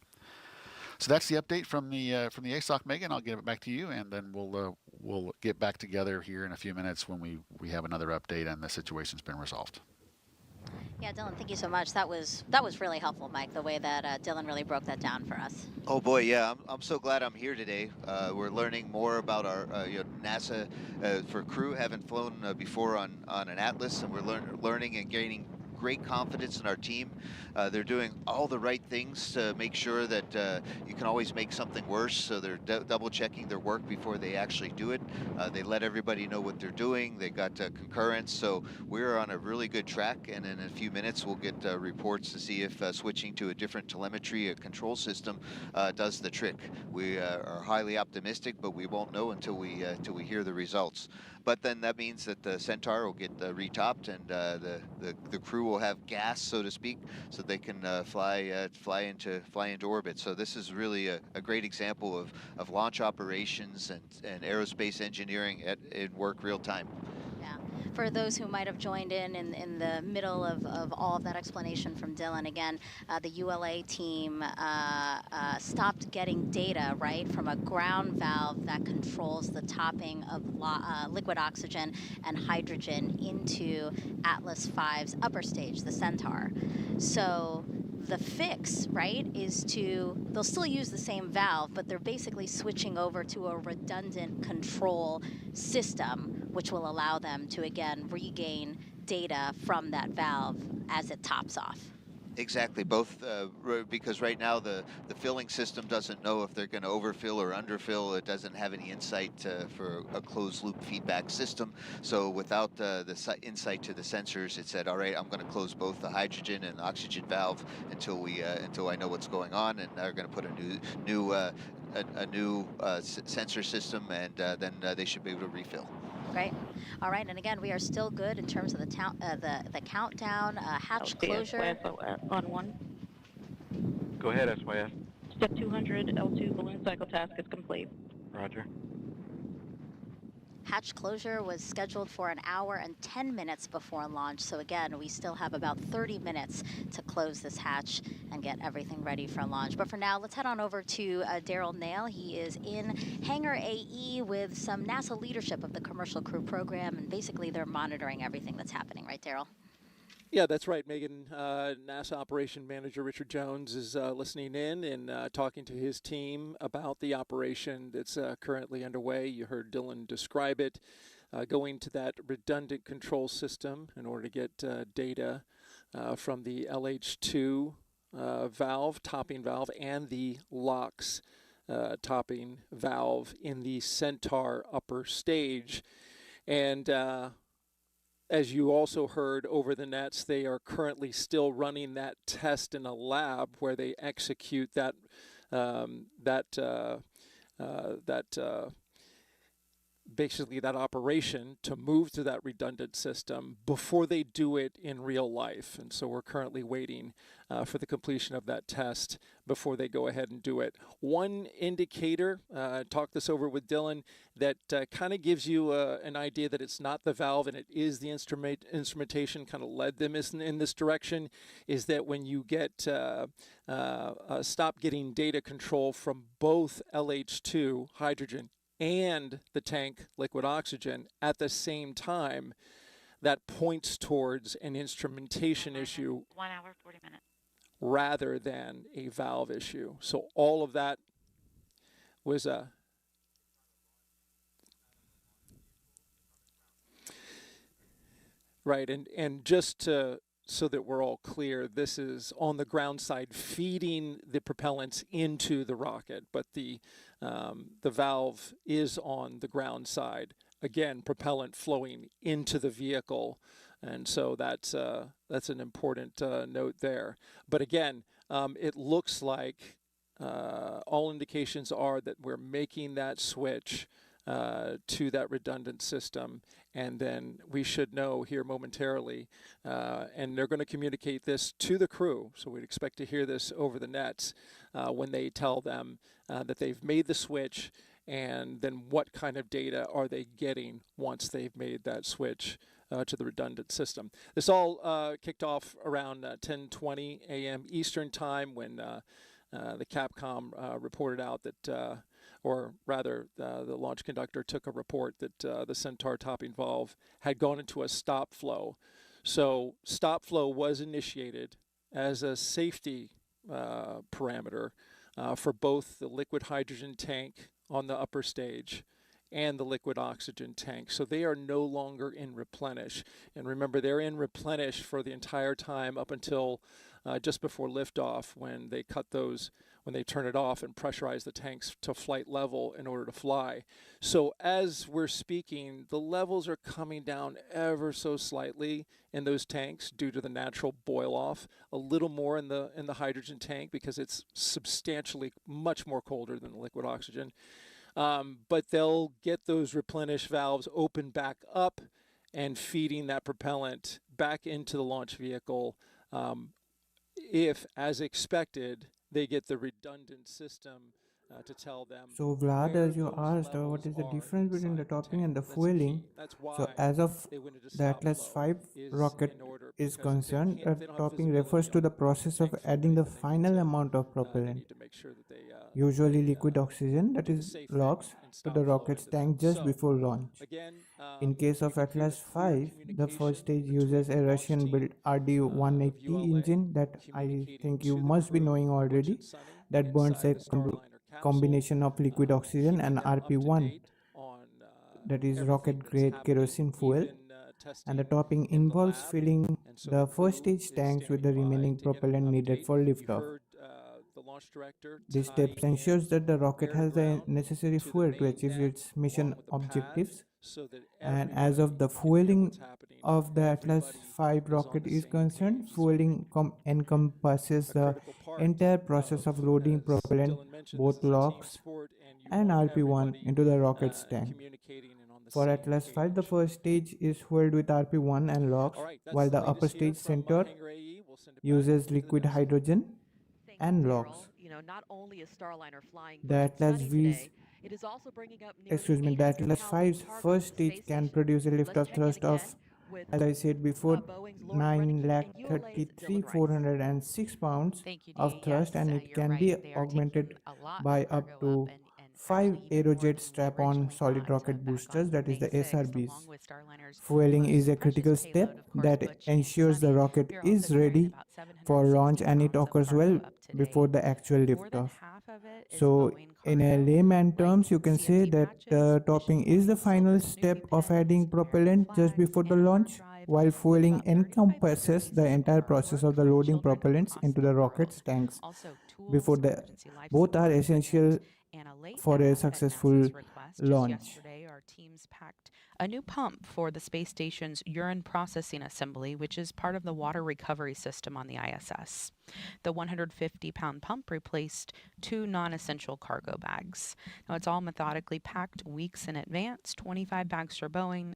So that's the update from the ASOC, Megan. I'll give it back to you, and then we'll get back together here in a few minutes when we have another update and the situation's been resolved. Yeah, Dylan, thank you so much. That was really helpful, Mike, the way that Dylan really broke that down for us. Oh boy, yeah, I'm so glad I'm here today. We're learning more about our NASA for crew. Haven't flown before on an Atlas, and we're learning and gaining great confidence in our team. They're doing all the right things to make sure that you can always make something worse, so they're double checking their work before they actually do it. They let everybody know what they're doing. They got concurrence, so we're on a really good track, and in a few minutes we'll get reports to see if switching to a different telemetry control system does the trick. We are highly optimistic, but we won't know until we hear the results. But then that means that the Centaur will get retopped, and the crew will have gas, so to speak, so they can fly into orbit. So this is really a great example of launch operations and aerospace engineering in work real time. For those who might have joined in the middle of all of that explanation from Dylan, again, the ULA team stopped getting data, right, from a ground valve that controls the topping of liquid oxygen and hydrogen into Atlas V's upper stage, the Centaur. So the fix, right, is they'll still use the same valve, but they're basically switching over to a redundant control system, which will allow them to, again, regain data from that valve as it tops off. Exactly, both because right now the filling system doesn't know if they're going to overfill or underfill. It doesn't have any insight for a closed loop feedback system. So without the insight to the sensors, it said, all right, I'm going to close both the hydrogen and oxygen valve until I know what's going on, and they're going to put a new sensor system, and then they should be able to refill. Great. All right, and again, we are still good in terms of the countdown, hatch closure. On 1. Go ahead, SYS. Step 200, L2 balloon cycle task is complete. Roger. Hatch closure was scheduled for an hour and 10 minutes before launch. So again, we still have about 30 minutes to close this hatch and get everything ready for launch. But for now, let's head on over to Daryl Nail. He is in Hangar AE with some NASA leadership of the Commercial Crew Program, and basically they're monitoring everything that's happening, right, Daryl? Yeah, that's right, Megan. NASA Operation Manager Richard Jones is listening in and talking to his team about the operation that's currently underway. You heard Dylan describe it, going to that redundant control system in order to get data from the LH2 valve, topping valve, and the LOX topping valve in the Centaur upper stage. And as you also heard over the nets, they are currently still running that test in a lab where they execute that basically that operation to move to that redundant system before they do it in real life. And so we're currently waiting for the completion of that test before they go ahead and do it. One indicator, talk this over with Dylan, that kind of gives you an idea that it's not the valve and it is the instrumentation kind of led them in this direction, is that when you get stop getting data control from both LH2 hydrogen and the tank liquid oxygen at the same time, that points towards an instrumentation issue 1 hour, 40 minutes. rather than a valve issue. So all of that was a right, and just to, so that we're all clear, this is on the ground side feeding the propellants into the rocket, but the valve is on the ground side. Again, propellant flowing into the vehicle, and so that's an important note there. But again, it looks like all indications are that we're making that switch to that redundant system, and then we should know here momentarily, and they're going to communicate this to the crew, so we'd expect to hear this over the nets when they tell them that they've made the switch, and then what kind of data are they getting once they've made that switch to the redundant system. This all kicked off around 10:20 a.m. Eastern time when the Capcom reported out that or rather the launch conductor took a report that the Centaur topping valve had gone into a stop flow. So stop flow was initiated as a safety parameter for both the liquid hydrogen tank on the upper stage and the liquid oxygen tank. So they are no longer in replenish. And remember, they're in replenish for the entire time up until just before liftoff, when they cut those, when they turn it off and pressurize the tanks to flight level in order to fly. So as we're speaking, the levels are coming down ever so slightly in those tanks due to the natural boil off, a little more in the hydrogen tank because it's substantially much more colder than the liquid oxygen. But they'll get those replenish valves open back up and feeding that propellant back into the launch vehicle if, as expected, they get the redundant system to tell them. So Vlad, as you asked, what is the difference between the topping and the fueling? So as of the Atlas V rocket is concerned, topping refers to the process of adding the final amount of propellant, usually liquid oxygen, that is LOX, to the rocket's tank just before launch. In case of Atlas V, the first stage uses a Russian-built RD-180 engine that I think you must be knowing already, that burns a combination of liquid oxygen and RP-1, that is rocket-grade kerosene fuel, and the topping involves filling the first stage tanks with the remaining propellant needed for liftoff. This step ensures that the rocket has the necessary fuel to achieve its mission objectives, and as of the fueling of the Atlas V rocket is concerned, fueling encompasses the entire process of loading propellant, both LOX and RP-1, into the rocket's tank. For Atlas V, the first stage is fueled with RP-1 and LOX, while the upper stage Centaur uses liquid hydrogen and LOX. Not only is Starliner flying The Atlas V's, the Atlas V's first stage can produce a liftoff thrust of, as I said before, 9,33,406 pounds of thrust, and it can be augmented by up to 5 Aerojet strap-on solid rocket boosters, that is the SRBs. Fueling is a critical step that ensures the rocket is ready for launch, and it occurs well before the actual liftoff. So in a layman terms, you can say that topping is the final step of adding propellant just before the launch, while fueling encompasses the entire process of the loading propellants into the rocket's tanks before the both are essential for a successful launch. Yesterday, our teams packed a new pump for the space station's urine processing assembly, which is part of the water recovery system on the ISS. The 150-pound pump replaced 2 non-essential cargo bags. Now, it's all methodically packed weeks in advance, 25 bags for Boeing.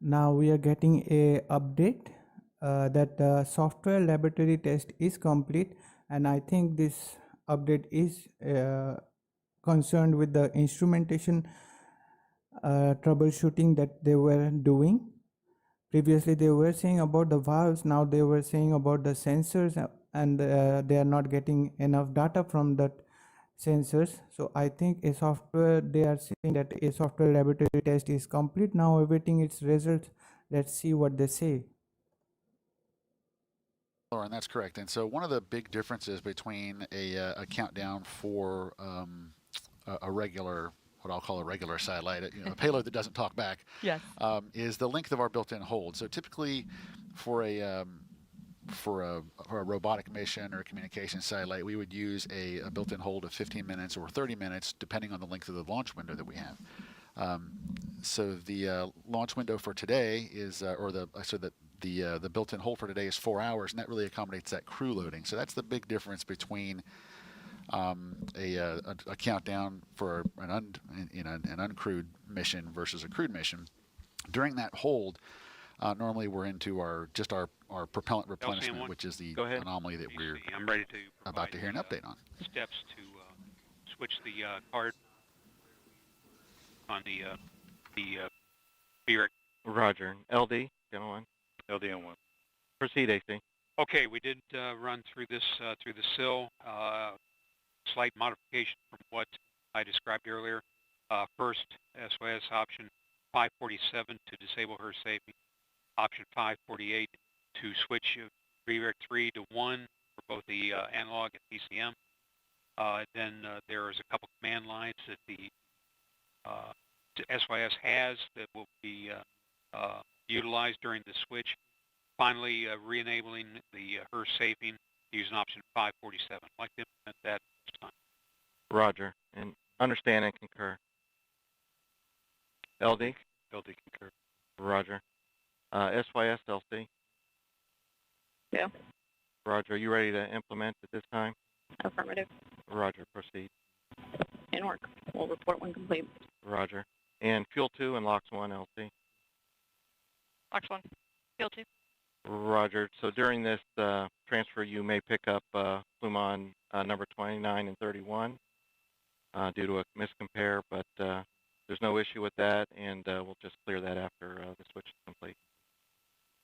Now we are getting a update that the software laboratory test is complete, and I think this update is concerned with the instrumentation troubleshooting that they were doing. Previously they were saying about the valves, now they were saying about the sensors, and they are not getting enough data from that sensors. So I think a software, they are saying that a software laboratory test is complete, now awaiting its results. Let's see what they say. Lauren, that's correct. And so one of the big differences between a countdown for a regular, what I'll call a regular satellite, a payload that doesn't talk back, yes, is the length of our built-in hold. So typically for a robotic mission or a communication satellite, we would use a built-in hold of 15 minutes or 30 minutes, depending on the length of the launch window that we have. So the launch window for today is, the built-in hold for today is 4 hours, and that really accommodates that crew loading. So that's the big difference between a countdown for an uncrewed mission versus a crewed mission. During that hold, normally we're into our propellant replenishment, which is the anomaly that we're about to hear an update on. Steps to switch the card on the VREC. Roger. LD, gentlemen. LD on 1. Proceed, AC. Okay, we did run through this through the SIL. Slight modification from what I described earlier. First, SOS option 547 to disable her safety. Option 548 to switch VREC 3 to 1 for both the analog and PCM. Then there is a couple command lines that the SYS has that will be utilized during the switch. Finally, re-enabling the her safing using option 547. I'd like to implement that this time. Roger. And understand and concur. LD? LD concur. Roger. SYS LC? Yeah. Roger. Are you ready to implement at this time? Affirmative. Roger. Proceed. In work. We'll report when complete. Roger. And Fuel 2 and LOX 1 LC? LOX 1. Fuel 2. Roger. So during this transfer, you may pick up Flume number 29 and 31 due to a miscompare, but there's no issue with that, and we'll just clear that after the switch is complete.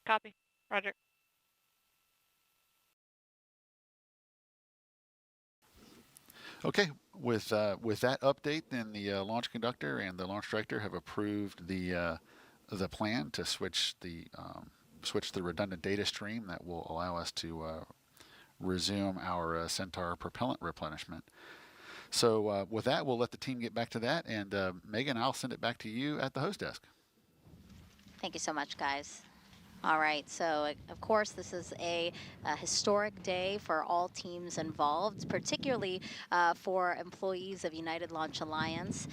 Copy. Roger. Okay, with that update, then the launch conductor and the launch director have approved the plan to switch the redundant data stream that will allow us to resume our Centaur propellant replenishment. So with that, we'll let the team get back to that, and Megan, I'll send it back to you at the host desk. Thank you so much, guys. All right, so of course this is a historic day for all teams involved, particularly for employees of United Launch Alliance.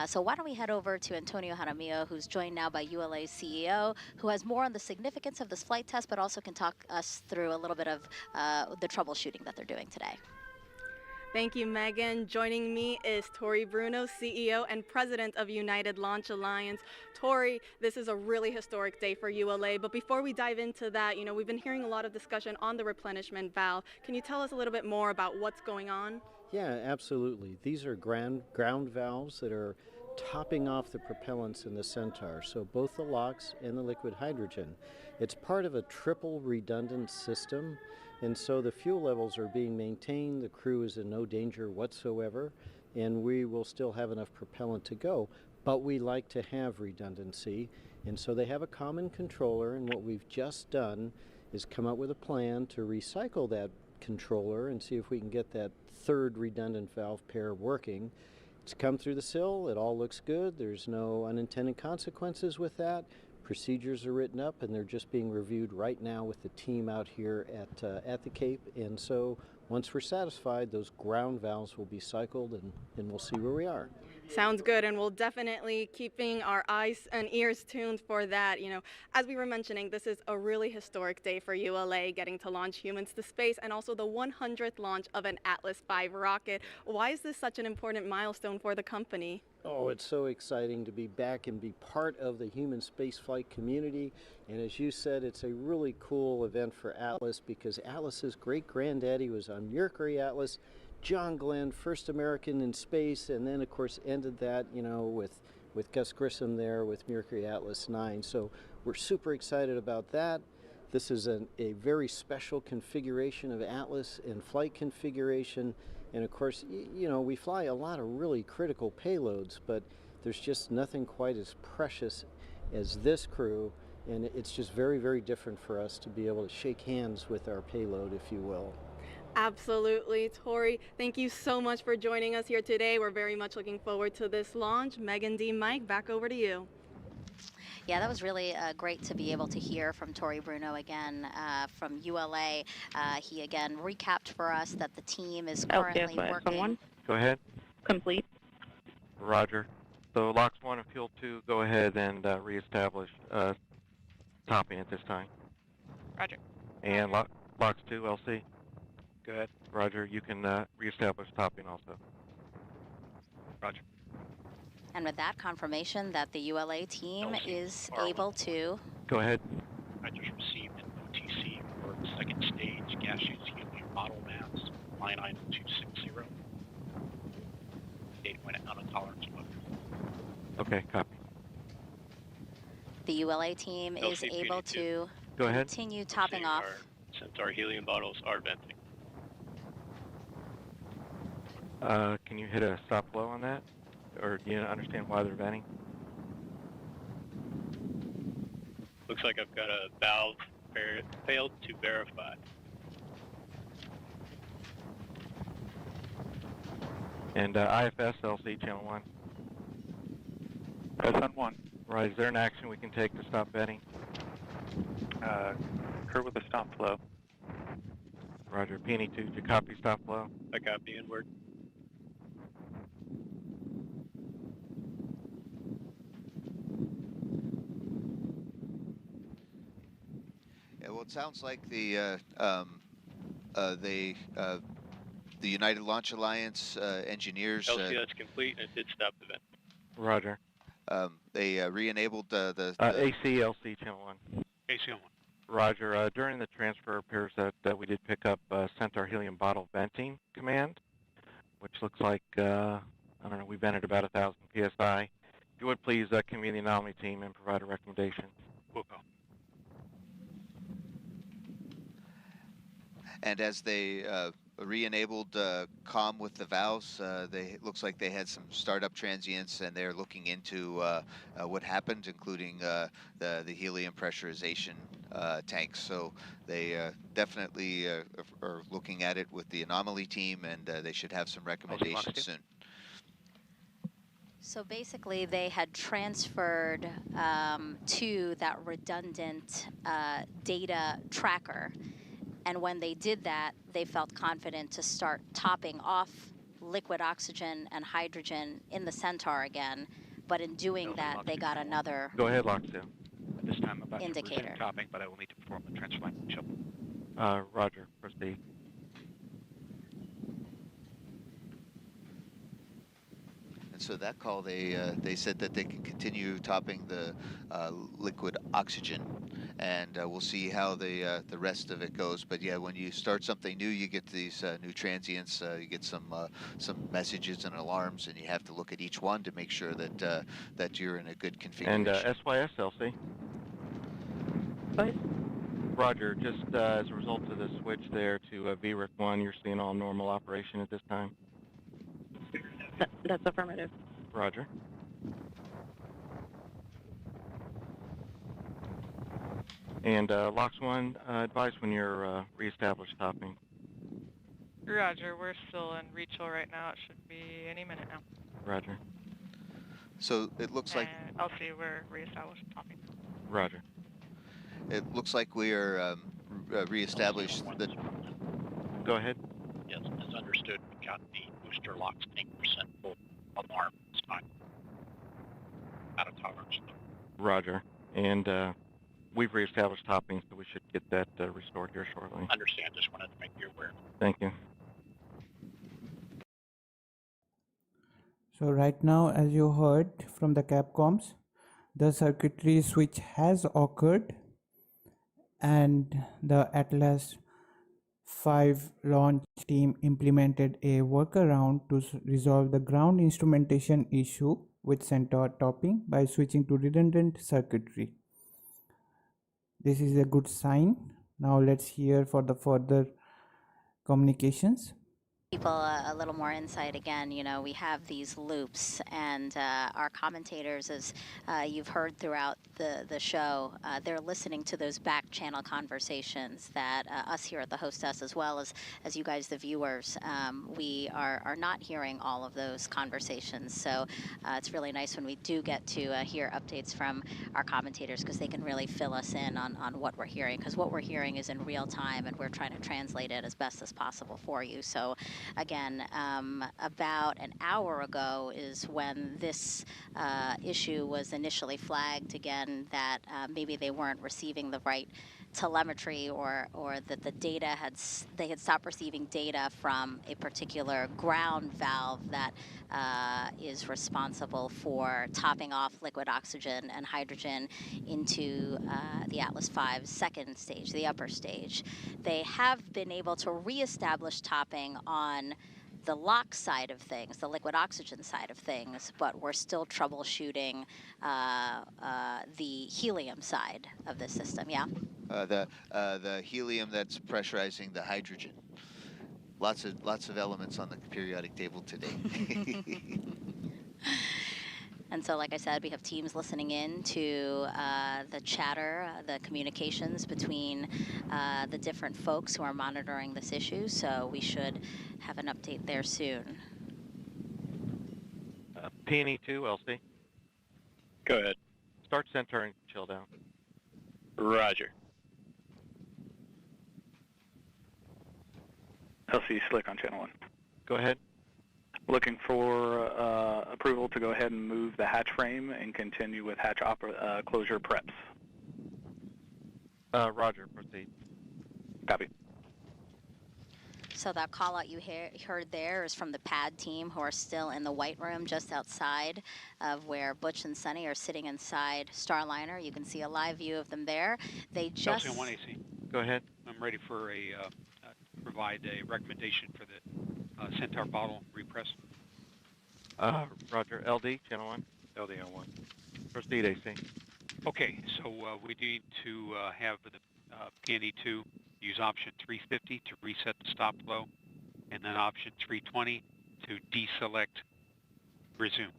So why don't we head over to Antonio Jaramillo, who's joined now by ULA's CEO, who has more on the significance of this flight test, but also can talk us through a little bit of the troubleshooting that they're doing today. Thank you, Megan. Joining me is Tori Bruno, CEO and President of United Launch Alliance. Tori, this is a really historic day for ULA, but before we dive into that, we've been hearing a lot of discussion on the replenishment valve. Can you tell us a little bit more about what's going on? Yeah, absolutely. These are ground valves that are topping off the propellants in the Centaur, so both the LOX and the liquid hydrogen. It's part of a triple redundant system, and so the fuel levels are being maintained, the crew is in no danger whatsoever, and we will still have enough propellant to go. But we like to have redundancy, and so they have a common controller, and what we've just done is come up with a plan to recycle that controller and see if we can get that third redundant valve pair working. It's come through the SIL, it all looks good, there's no unintended consequences with that. Procedures are written up, and they're just being reviewed right now with the team out here at the Cape. And so once we're satisfied, those ground valves will be cycled, and we'll see where we are. Sounds good, and we'll definitely keeping our eyes and ears tuned for that. You know, as we were mentioning, this is a really historic day for ULA, getting to launch humans to space, and also the 100th launch of an Atlas V rocket. Why is this such an important milestone for the company? Oh, it's so exciting to be back and be part of the human spaceflight community. And as you said, it's a really cool event for Atlas because Atlas's great-granddaddy was on Mercury Atlas. John Glenn, first American in space, and then of course ended that, you know, with Gus Grissom there with Mercury Atlas 9. So we're super excited about that. This is a very special configuration of Atlas and flight configuration. And of course, you know, we fly a lot of really critical payloads, but there's just nothing quite as precious as this crew. And it's just very, very different for us to be able to shake hands with our payload, if you will. Absolutely. Tori, thank you so much for joining us here today. We're very much looking forward to this launch. Megan D. Mike, back over to you. Yeah, that was really great to be able to hear from Tori Bruno again from ULA. He again recapped for us that the team is currently working. Go ahead. Complete. Roger. So LOX 1 and Fuel 2, go ahead and reestablish topping at this time. Roger. And LOX 2, LC. Go ahead. Roger, you can reestablish topping also. Roger. And with that confirmation that the ULA team is able to... Go ahead. I just received an OTC for the second stage gaseous helium model mass, line item 260. Date went out of tolerance mode. Okay, copy. The ULA team is able to Go ahead. continue topping off. Since our helium bottles are venting. Can you hit a stop flow on that? Or do you understand why they're venting? Looks like I've got a valve failed to verify. And IFS LC channel 1. SN1. Right, is there an action we can take to stop venting? Occur with a stop flow. Roger, Peony 2, did you copy stop flow? I copy inward. Yeah, well, it sounds like the United Launch Alliance engineers. LC, that's complete, and it did stop the vent. Roger. They re-enabled the ACLC channel 1. AC1. Roger. During the transfer, it appears that we did pick up Centaur helium bottle venting command, which looks like, I don't know, we vented about 1,000 PSI. If you would please convene the anomaly team and provide a recommendation. We'll go. And as they re-enabled comm with the valves, it looks like they had some startup transients, and they're looking into what happened, including the helium pressurization tanks. So they definitely are looking at it with the anomaly team, and they should have some recommendations soon. So basically, they had transferred to that redundant data tracker. And when they did that, they felt confident to start topping off liquid oxygen and hydrogen in the Centaur again. But in doing that, they got another Go ahead, LOX 2. At this time, I'm about indicator. to resume topping, but I will need to perform the transfer line shuffle. Roger, proceed. And so that call, they said that they can continue topping the liquid oxygen, and we'll see how the rest of it goes. But yeah, when you start something new, you get these new transients, you get some messages and alarms, and you have to look at each one to make sure that that you're in a good configuration. And SYS LC. Roger, just as a result of the switch there to VRIC 1, you're seeing all normal operation at this time? That's affirmative. Roger. And LOX 1, advise when you're reestablished topping. Roger, we're still in Rachel right now. It should be any minute now. Roger. So it looks like... I'll see we're reestablished topping. Roger. It looks like we are reestablished. Go ahead. Yes, as understood, we got the booster LOX 10% full alarm this time. tolerance. Roger. And we've reestablished topping, so we should get that restored here shortly. Understand. Just wanted to make you aware. Thank you. So right now, as you heard from the Capcoms, the circuitry switch has occurred and the Atlas V launch team implemented a workaround to resolve the ground instrumentation issue with Centaur topping by switching to redundant circuitry. This is a good sign. Now let's hear for the further communications. People a little more insight again. You know, we have these loops, and our commentators, as you've heard throughout the show, they're listening to those back channel conversations that us here at the hostess, as well as you guys, the viewers, we are not hearing all of those conversations. So it's really nice when we do get to hear updates from our commentators, because they can really fill us in on what we're hearing, because what we're hearing is in real time, and we're trying to translate it as best as possible for you. So again, about an hour ago is when this issue was initially flagged again, that maybe they weren't receiving the right telemetry, or that the data they had stopped receiving data from a particular ground valve that is responsible for topping off liquid oxygen and hydrogen into the Atlas V's second stage, the upper stage. They have been able to reestablish topping on the LOX side of things, the liquid oxygen side of things, but we're still troubleshooting the helium side of the system, yeah? The helium that's pressurizing the hydrogen. Lots of elements on the periodic table today. And so, like I said, we have teams listening in to the chatter, the communications between the different folks who are monitoring this issue. So we should have an update there soon. P&E 2, LC. Go ahead. Start Centaur and chill down. Roger. LC Slick on channel 1. Go ahead. Looking for approval to go ahead and move the hatch frame and continue with hatch closure preps. Roger, proceed. Copy. So that call out you heard there is from the pad team, who are still in the white room just outside of where Butch and Sunny are sitting inside Starliner. You can see a live view of them there. They just... LC1 AC. Go ahead. I'm ready for provide a recommendation for the Centaur bottle repress. Roger. LD, channel 1. LD on 1. Proceed, AC. Okay, so we need to have the PNE2 use option 350 to reset the stop flow, and then option 320 to deselect resume.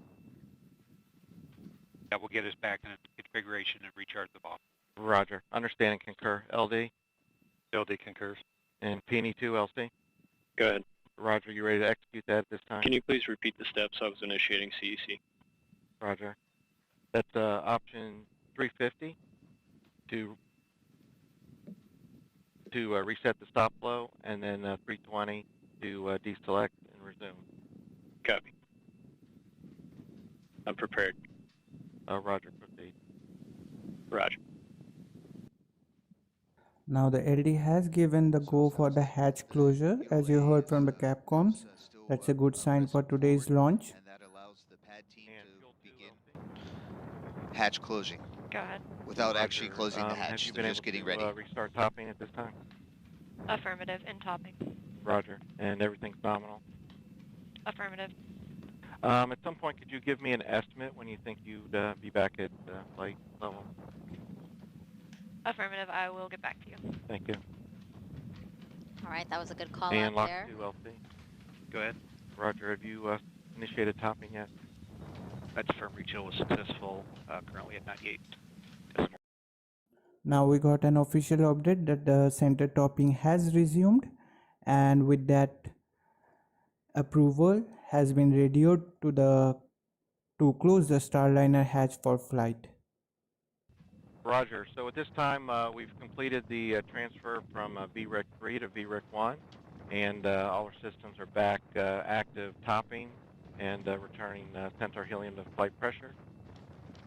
That will get us back in configuration and recharge the bottle. Roger. Understand and concur. LD? LD concurs. And PNE2, LC? Go ahead. Roger, you ready to execute that at this time? Can you please repeat the steps? I was initiating CEC. Roger. That's option 350 to reset the stop flow, and then 320 to deselect and resume. Copy. I'm prepared. Roger, proceed. Roger. Now the LD has given the go for the hatch closure, as you heard from the Capcoms. That's a good sign for today's launch. And that allows the pad team to begin hatch closing. Go ahead. Without Roger. actually closing the hatch. Have you They're been just able getting to, ready. Restart topping at this time? Affirmative. In topping. Roger. And everything's nominal? Affirmative. At some point, could you give me an estimate when you think you'd be back at flight level? Affirmative. I will get back to you. Thank you. All right, that was a good call And out lock there. 2, LC. Go ahead. Roger, have you initiated topping yet? That's firm rechill was successful, currently at 98. Now we got an official update that the center topping has resumed, and with that approval has been radioed to close the Starliner hatch for flight. Roger. So at this time, we've completed the transfer from VREC 3 to VREC 1, and all our systems are back active topping and returning Centaur helium to flight pressure.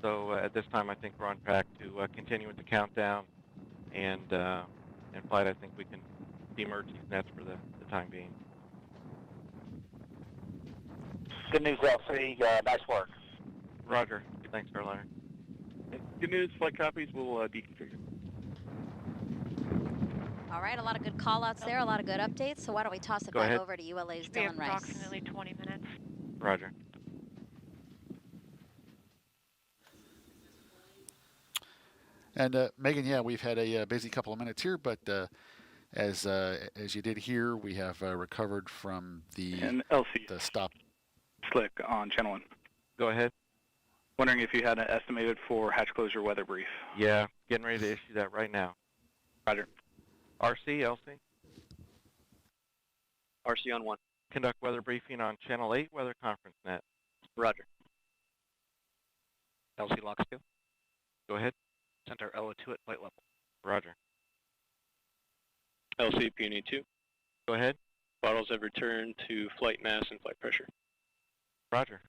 So at this time, I think we're on track to continue with the countdown, and in flight, I think we can demerge these nets for the time being. Good news, LC. Nice work. Roger. Thanks, Starliner. Good news, flight copies will deconfigure. All right, a lot of good call-outs there, a lot of good updates. So why don't we toss it Go back ahead. over to ULA's Should be Dylan Rice. approximately 20 minutes. Roger. And Megan, yeah, we've had a busy couple of minutes here, but as you did hear, we have recovered from And LC, the stop. Slick on channel 1. Go ahead. Wondering if you had an estimated for hatch closure weather brief. Yeah, getting ready to issue that right now. Roger. RC, LC? RC on 1. Conduct weather briefing on channel 8 weather conference net. Roger. LC Locks 2. Go ahead. Center LO2 at flight level. Roger. LC Peony 2. Go ahead. Bottles have returned to flight mass and flight pressure. Roger.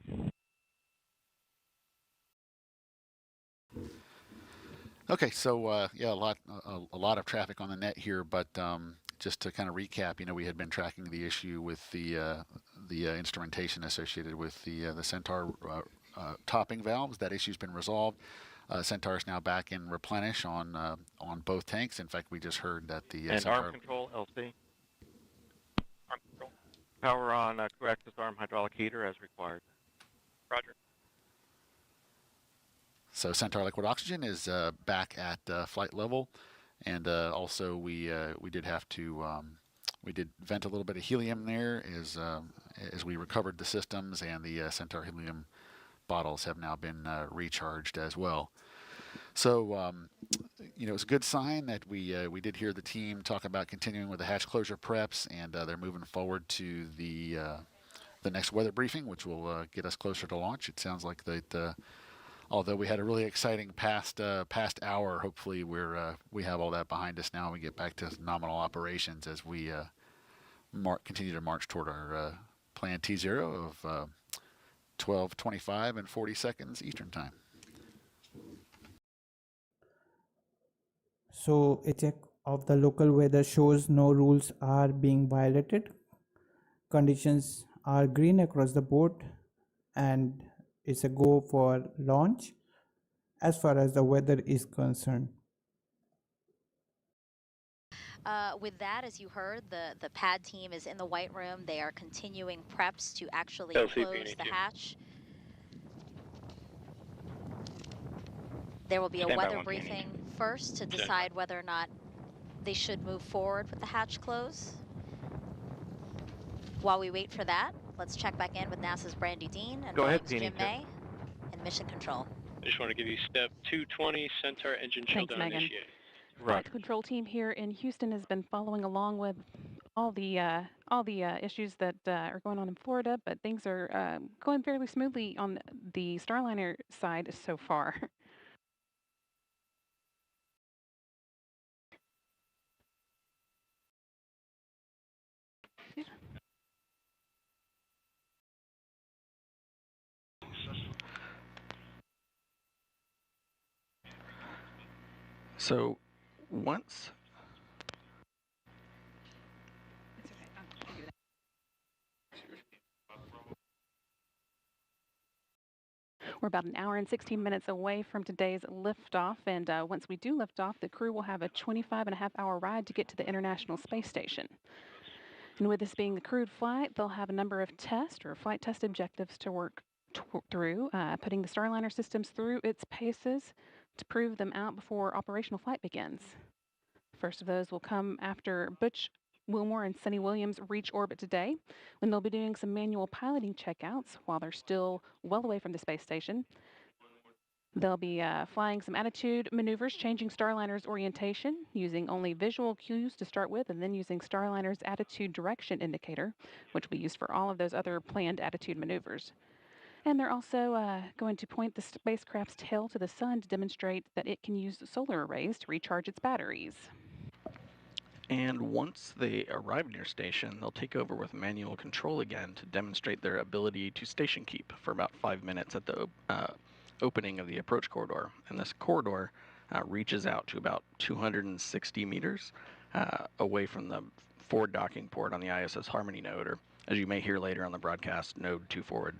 Okay, so yeah, a lot of traffic on the net here, but just to kind of recap, we had been tracking the issue with the instrumentation associated with the Centaur topping valves. That issue's been resolved. Centaur is now back in replenish on both tanks. In fact, we just heard that the and Centaur arm control, LC. Arm control. Power on crew access arm hydraulic heater as required. Roger. So Centaur liquid oxygen is back at flight level, and also we did have to we did vent a little bit of helium there as we recovered the systems, and the Centaur helium bottles have now been recharged as well. So it's a good sign that we did hear the team talk about continuing with the hatch closure preps, and they're moving forward to the next weather briefing, which will get us closer to launch. It sounds like that. Although we had a really exciting past hour, hopefully we have all that behind us now, and we get back to nominal operations as we continue to march toward our planned T0 of 12:25 and 40 seconds Eastern Time. So a check of the local weather shows no rules are being violated. Conditions are green across the board, and it's a go for launch as far as the weather is concerned. With that, as you heard, the pad team is in the white room. They are continuing preps to actually close the hatch. There will be a weather briefing first to decide whether or not they should move forward with the hatch close. While we wait for that, let's check back in with NASA's Brandy Dean and Boeing's Jim May in Mission Control. I just want to give you step 220, Centaur engine chill down initiated. Flight control team here in Houston has been following along with all the issues that are going on in Florida, but things are going fairly smoothly on the Starliner side so far. So once We're about an hour and 16 minutes away from today's liftoff, and once we do lift off, the crew will have a 25.5-hour ride to get to the International Space Station. And with this being the crewed flight, they'll have a number of test or flight test objectives to work through, putting the Starliner systems through its paces to prove them out before operational flight begins. First of those will come after Butch Wilmore and Suni Williams reach orbit today, when they'll be doing some manual piloting checkouts while they're still well away from the space station. They'll be flying some attitude maneuvers, changing Starliner's orientation, using only visual cues to start with, and then using Starliner's attitude direction indicator, which will be used for all of those other planned attitude maneuvers. And they're also going to point the spacecraft's tail to the sun to demonstrate that it can use solar arrays to recharge its batteries. And once they arrive near station, they'll take over with manual control again to demonstrate their ability to station keep for about 5 minutes at the opening of the approach corridor, and this corridor reaches out to about 260 meters away from the forward docking port on the ISS Harmony node, or as you may hear later on the broadcast, node 2 forward.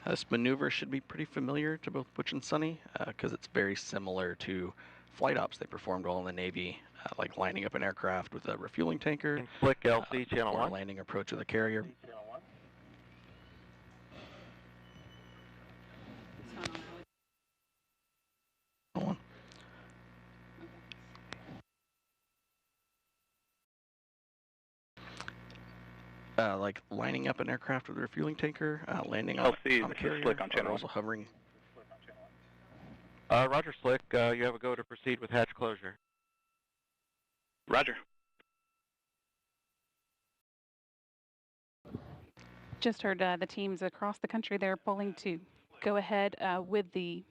This maneuver should be pretty familiar to both Butch and Suni because it's very similar to flight ops they performed while in the Navy, like lining up an aircraft with a refueling tanker, And Slick LC channel or 1. a landing approach with a carrier. Like lining up an aircraft with a refueling tanker, landing on LC, a this is carrier, Slick on or channel also hovering. Roger, Slick. You have a go to proceed with hatch closure. Roger. Just heard the teams across the country, they're pulling to go ahead with the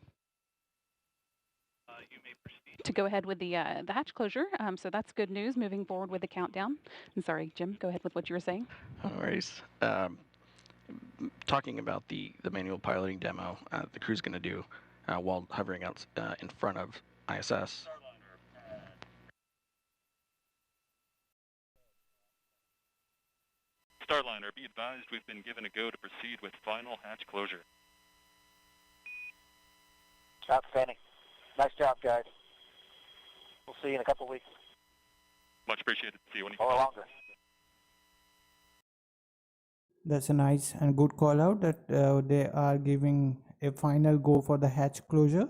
hatch closure. So that's good news moving forward with the countdown. I'm sorry, Jim, go ahead with what you were saying. No worries. Talking about the manual piloting demo the crew's going to do while hovering out in front of ISS. Starliner, be advised we've been given a go to proceed with final hatch closure. Outstanding. Nice job, guys. We'll see you in a couple of weeks. Much appreciated. See you when you Or longer. That's a nice and good call out that they are giving a final go for the hatch closure.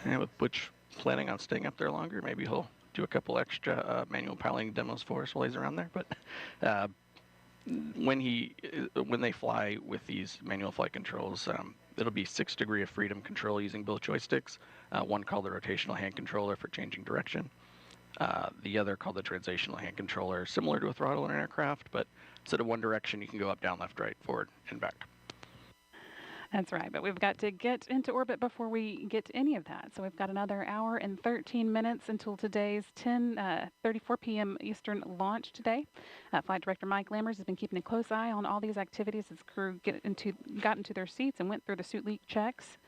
And with Butch planning on staying up there longer, maybe he'll do a couple extra manual piloting demos for us while he's around there. But when they fly with these manual flight controls, it'll be 6 degree of freedom control using both joysticks. One called the rotational hand controller for changing direction. The other called the translational hand controller, similar to a throttle in an aircraft, but instead of one direction, you can go up, down, left, right, forward, and back. That's right, but we've got to get into orbit before we get to any of that. So we've got another hour and 13 minutes until today's 10:34 p.m. Eastern launch today. Flight Director Mike Lammers has been keeping a close eye on all these activities as crew got into their seats and went through the suit leak checks.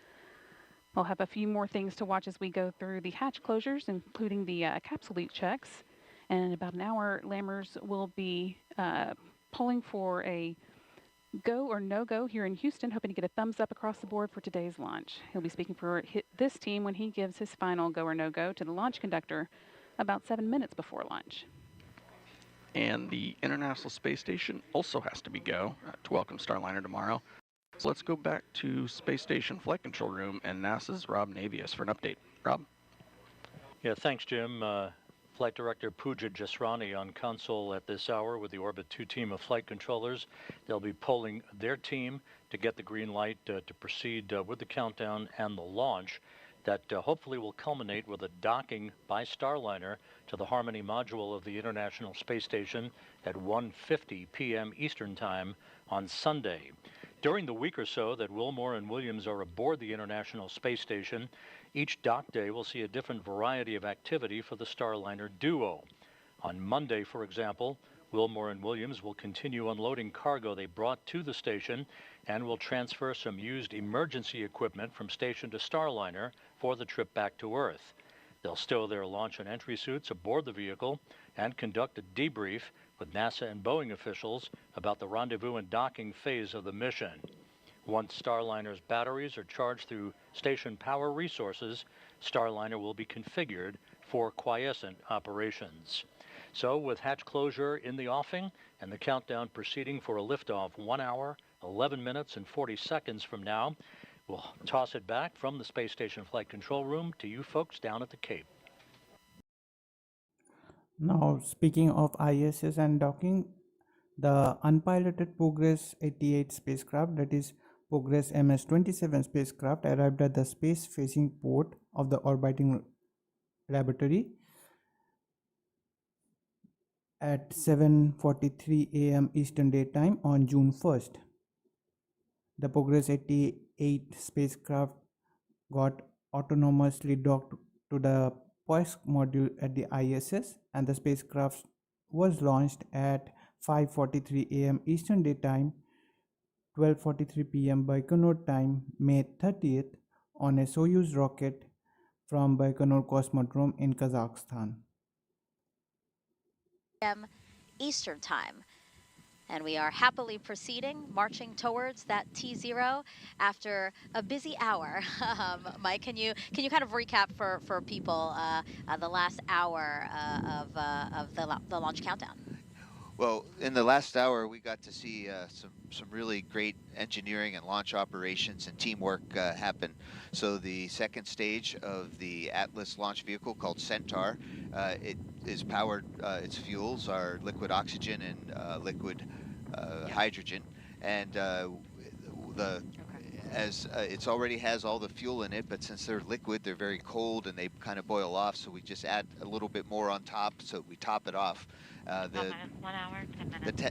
We'll have a few more things to watch as we go through the hatch closures, including the capsule leak checks. And in about an hour, Lammers will be polling for a go or no-go here in Houston, hoping to get a thumbs up across the board for today's launch. He'll be speaking for this team when he gives his final go or no-go to the launch conductor about 7 minutes before launch. And the International Space Station also has to be go to welcome Starliner tomorrow. So let's go back to Space Station Flight Control Room and NASA's Rob Navius for an update. Rob? Yeah, thanks, Jim. Flight Director Pooja Jasrani on console at this hour with the Orbit 2 team of flight controllers. They'll be polling their team to get the green light to proceed with the countdown and the launch that hopefully will culminate with a docking by Starliner to the Harmony module of the International Space Station at 1:50 p.m. Eastern Time on Sunday. During the week or so that Wilmore and Williams are aboard the International Space Station, each dock day will see a different variety of activity for the Starliner duo. On Monday, for example, Wilmore and Williams will continue unloading cargo they brought to the station and will transfer some used emergency equipment from station to Starliner for the trip back to Earth. They'll stow their launch and entry suits aboard the vehicle and conduct a debrief with NASA and Boeing officials about the rendezvous and docking phase of the mission. Once Starliner's batteries are charged through station power resources, Starliner will be configured for quiescent operations. So with hatch closure in the offing and the countdown proceeding for a liftoff 1 hour, 11 minutes, and 40 seconds from now, we'll toss it back from the Space Station Flight Control Room to you folks down at the Cape. Now, speaking of ISS and docking, the unpiloted Progress 88 spacecraft, that is Progress MS-27 spacecraft, arrived at the space-facing port of the orbiting laboratory at 7:43 a.m. Eastern Daytime on June 1st. The Progress 88 spacecraft got autonomously docked to the POISC module at the ISS, and the spacecraft was launched at 5:43 a.m. Eastern Daytime 12:43 p.m. Baikonur time, May 30th, on a Soyuz rocket from Baikonur Cosmodrome in Kazakhstan. Eastern Time. And we are happily proceeding, marching towards that T0 after a busy hour. Mike, can you kind of recap for people the last hour of the launch countdown? Well, in the last hour, we got to see some really great engineering and launch operations and teamwork happen. So the second stage of the Atlas launch vehicle, called Centaur, it is powered, its fuels are liquid oxygen and liquid hydrogen, and it's already has all the fuel in it, but since they're liquid, they're very cold and they kind of boil off, so we just add a little bit more on top, so we top it off. 1 hour, 10 minutes.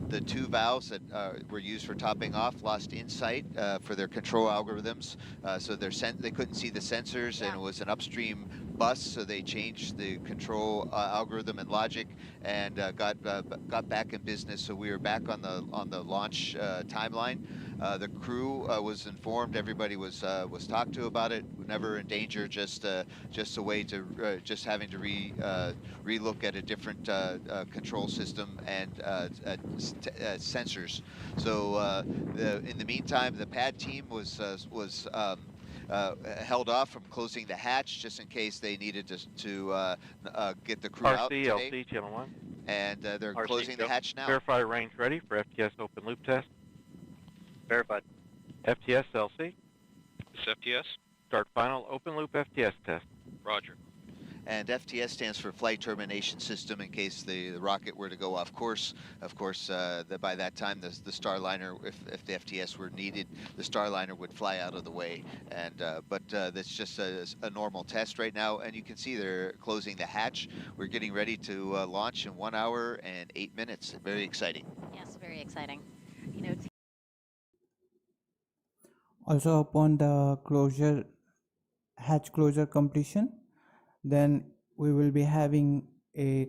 The two valves that were used for topping off lost insight for their control algorithms, so they couldn't see the sensors, and it was an upstream bus, so they changed the control algorithm and logic, and got back in business. So we were back on the launch timeline. The crew was informed. Everybody was talked to about it. Never in danger. Just a way to just having to relook at a different control system and sensors. So in the meantime, the pad team was held off from closing the hatch just in case they needed to get the crew out today. LC, Channel 1. And they're RC, closing the hatch now. Verify range ready for FTS open loop test. Verified. FTS LC. This FTS. Start final open loop FTS test. Roger. And FTS stands for Flight Termination System, in case the rocket were to go off course. Of course, by that time, the Starliner, if the FTS were needed, the Starliner would fly out of the way. And but that's just a normal test right now. And you can see they're closing the hatch. We're getting ready to launch in 1 hour and 8 minutes. Very exciting. Yes, very exciting. Also, upon the hatch closure completion, then we will be having a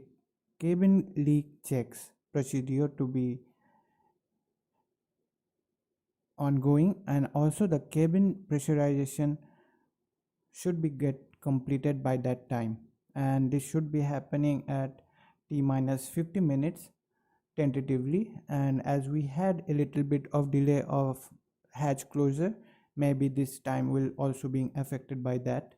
cabin leak checks procedure to be ongoing, and also the cabin pressurization should be get completed by that time, and this should be happening at T-minus 50 minutes tentatively. And as we had a little bit of delay of hatch closure, maybe this time will also being affected by that.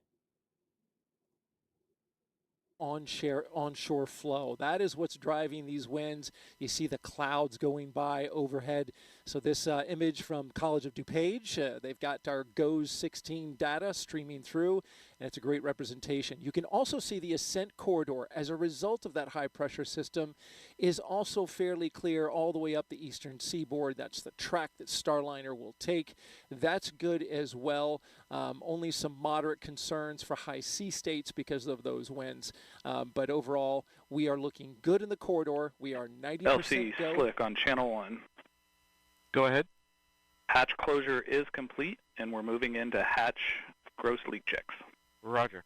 Onshore flow. That is what's driving these winds. You see the clouds going by overhead. So this image from College of DuPage, they've got our GOES 16 data streaming through, and it's a great representation. You can also see the ascent corridor as a result of that high pressure system is also fairly clear all the way up the eastern seaboard. That's the track that Starliner will take. That's good as well. Only some moderate concerns for high sea states because of those winds. But overall, we are looking good in the corridor. We are 90% LC go. Slick on Channel 1. Go ahead. Hatch closure is complete, and we're moving into hatch gross leak checks. Roger.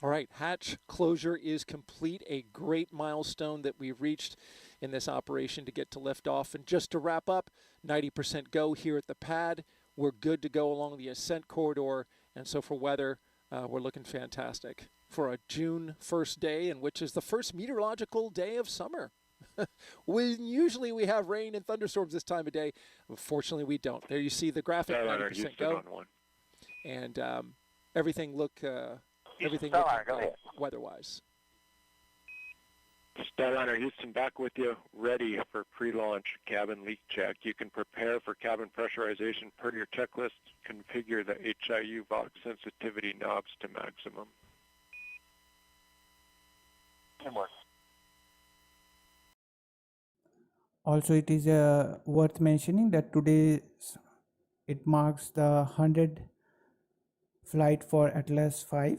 All right, hatch closure is complete, a great milestone that we've reached in this operation to get to liftoff. And just to wrap up, 90% go here at the pad. We're good to go along the ascent corridor, and so for weather, we're looking fantastic for a June 1st day, and which is the first meteorological day of summer. Usually we have rain and thunderstorms this time of day. Unfortunately, we don't. There you see the graphic, 90% go. And everything look weather-wise. Starliner Houston back with you, ready for pre-launch cabin leak check. You can prepare for cabin pressurization per your checklist. Configure the HIU Vox sensitivity knobs to maximum. Also, it is worth mentioning that today it marks the 100th flight for Atlas V.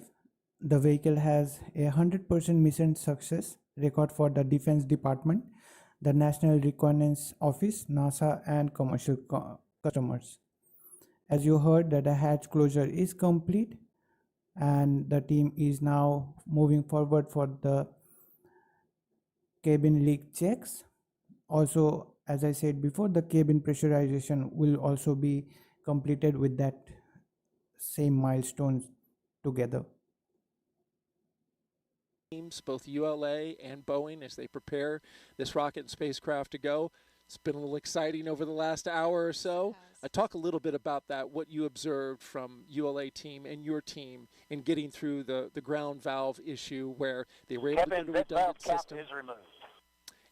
The vehicle has a 100% mission success record for the Defense Department, the National Reconnaissance Office, NASA, and commercial customers. As you heard, that the hatch closure is complete, and the team is now moving forward for the cabin leak checks. Also, as I said before, the cabin pressurization will also be completed with that same milestones together. Teams, both ULA and Boeing, as they prepare this rocket and spacecraft to go. It's been a little exciting over the last hour or so. Talk a little bit about that, what you observed from ULA team and your team in getting through the ground valve issue where they were able to do the redundant system.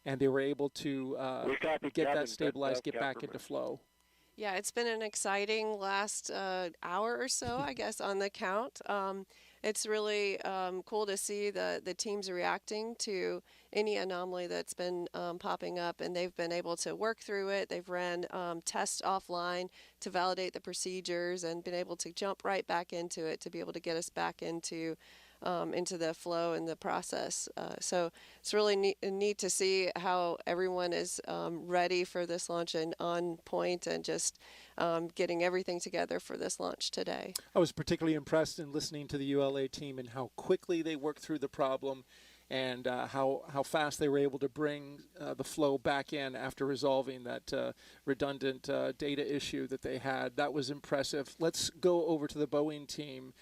And they were able to get that stabilized, get back into flow. Yeah, it's been an exciting last hour or so, I guess, on the count. It's really cool to see the teams reacting to any anomaly that's been popping up, and they've been able to work through it. They've ran tests offline to validate the procedures and been able to jump right back into it to be able to get us back into the flow and the process. So it's really neat to see how everyone is ready for this launch and on point and just getting everything together for this launch today. I was particularly impressed in listening to the ULA team and how quickly they worked through the problem and how fast they were able to bring the flow back in after resolving that redundant data issue that they had. That was impressive. Let's go over to the Boeing team.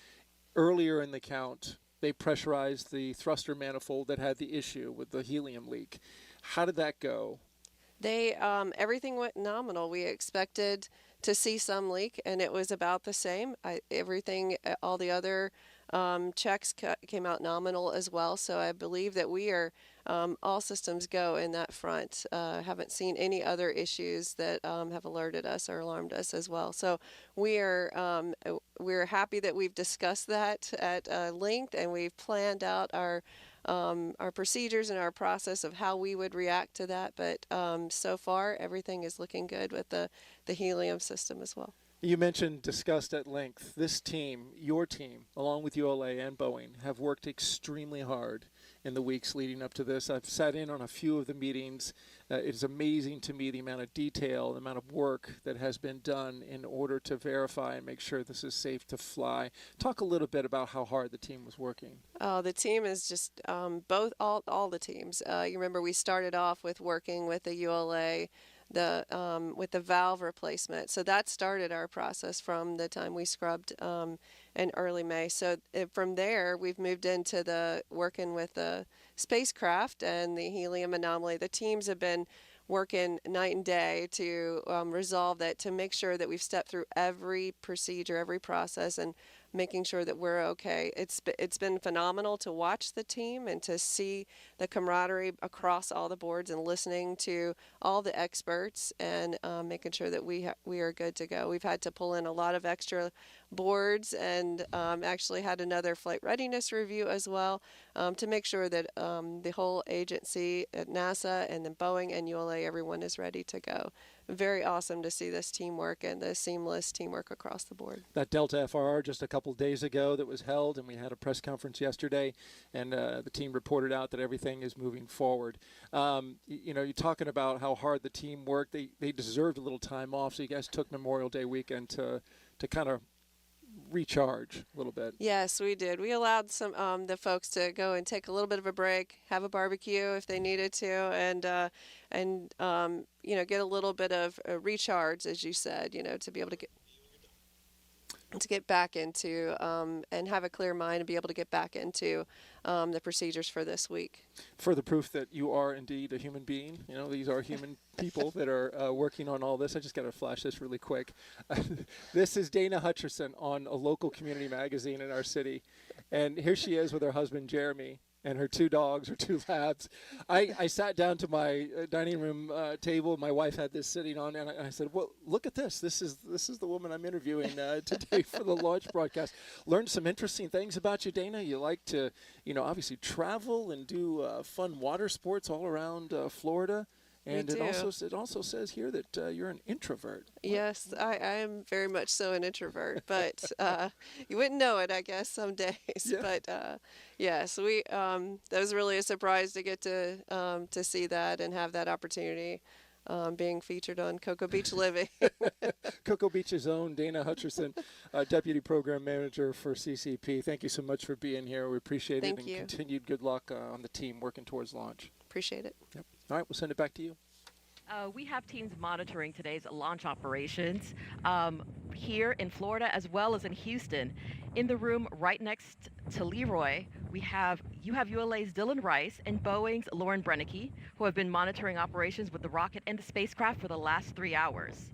Earlier in the count, they pressurized the thruster manifold that had the issue with the helium leak. How did that go? They everything went nominal. We expected to see some leak, and it was about the same. All the other checks came out nominal as well. So I believe that we are all systems go in that front. Haven't seen any other issues that have alerted us or alarmed us as well. So we're happy that we've discussed that at length, and we've planned out our procedures and our process of how we would react to that. But so far, everything is looking good with the helium system as well. You mentioned discussed at length. This team, your team, along with ULA and Boeing, have worked extremely hard in the weeks leading up to this. I've sat in on a few of the meetings. It is amazing to me the amount of detail, the amount of work that has been done in order to verify and make sure this is safe to fly. Talk a little bit about how hard the team was working. Oh, the team is just all the teams. You remember we started off with working with the ULA with the valve replacement. So that started our process from the time we scrubbed in early May. So from there, we've moved into the working with the spacecraft and the helium anomaly. The teams have been working night and day to resolve that, to make sure that we've stepped through every procedure, every process, and making sure that we're okay. It's been phenomenal to watch the team and to see the camaraderie across all the boards and listening to all the experts and making sure that we are good to go. We've had to pull in a lot of extra boards and actually had another flight readiness review as well to make sure that the whole agency at NASA and then Boeing and ULA, everyone is ready to go. Very awesome to see this teamwork and the seamless teamwork across the board. That Delta FRR just a couple days ago that was held, and we had a press conference yesterday, and the team reported out that everything is moving forward. You're talking about how hard the team worked. They deserved a little time off, so you guys took Memorial Day weekend to kind of recharge a little bit. Yes, we did. We allowed some the folks to go and take a little bit of a break, have a barbecue if they needed to, and get a little bit of a recharge, as you said, to be able to get back into and have a clear mind and be able to get back into the procedures for this week. Further proof that you are indeed a human being. These are human people that are working on all this. I just got to flash this really quick. This is Dana Hutcherson on a local community magazine in our city. And here she is with her husband, Jeremy, and her two dogs, her two labs. I sat down to my dining room table. My wife had this sitting on, and I said, "Well, look at this. This is the woman I'm interviewing today for the launch broadcast." Learned some interesting things about you, Dana. You like to, obviously travel and do fun water sports all around Florida. And it also says here that you're an introvert. Yes, I am very much so an introvert, but you wouldn't know it, I guess, some days. Yeah. But yes, that was really a surprise to get to see that and have that opportunity. Being featured on Cocoa Beach Living. Cocoa Beach's own Dana Hutcherson, Deputy Program Manager for CCP. Thank you so much for being here. We appreciate it. And continued good luck on the team working towards launch. Appreciate it. Yep. All right, we'll send it back to you. We have teams monitoring today's launch operations here in Florida as well as in Houston. In the room right next to Leroy, you have ULA's Dylan Rice and Boeing's Lauren Brennicke, who have been monitoring operations with the rocket and the spacecraft for the last 3 hours.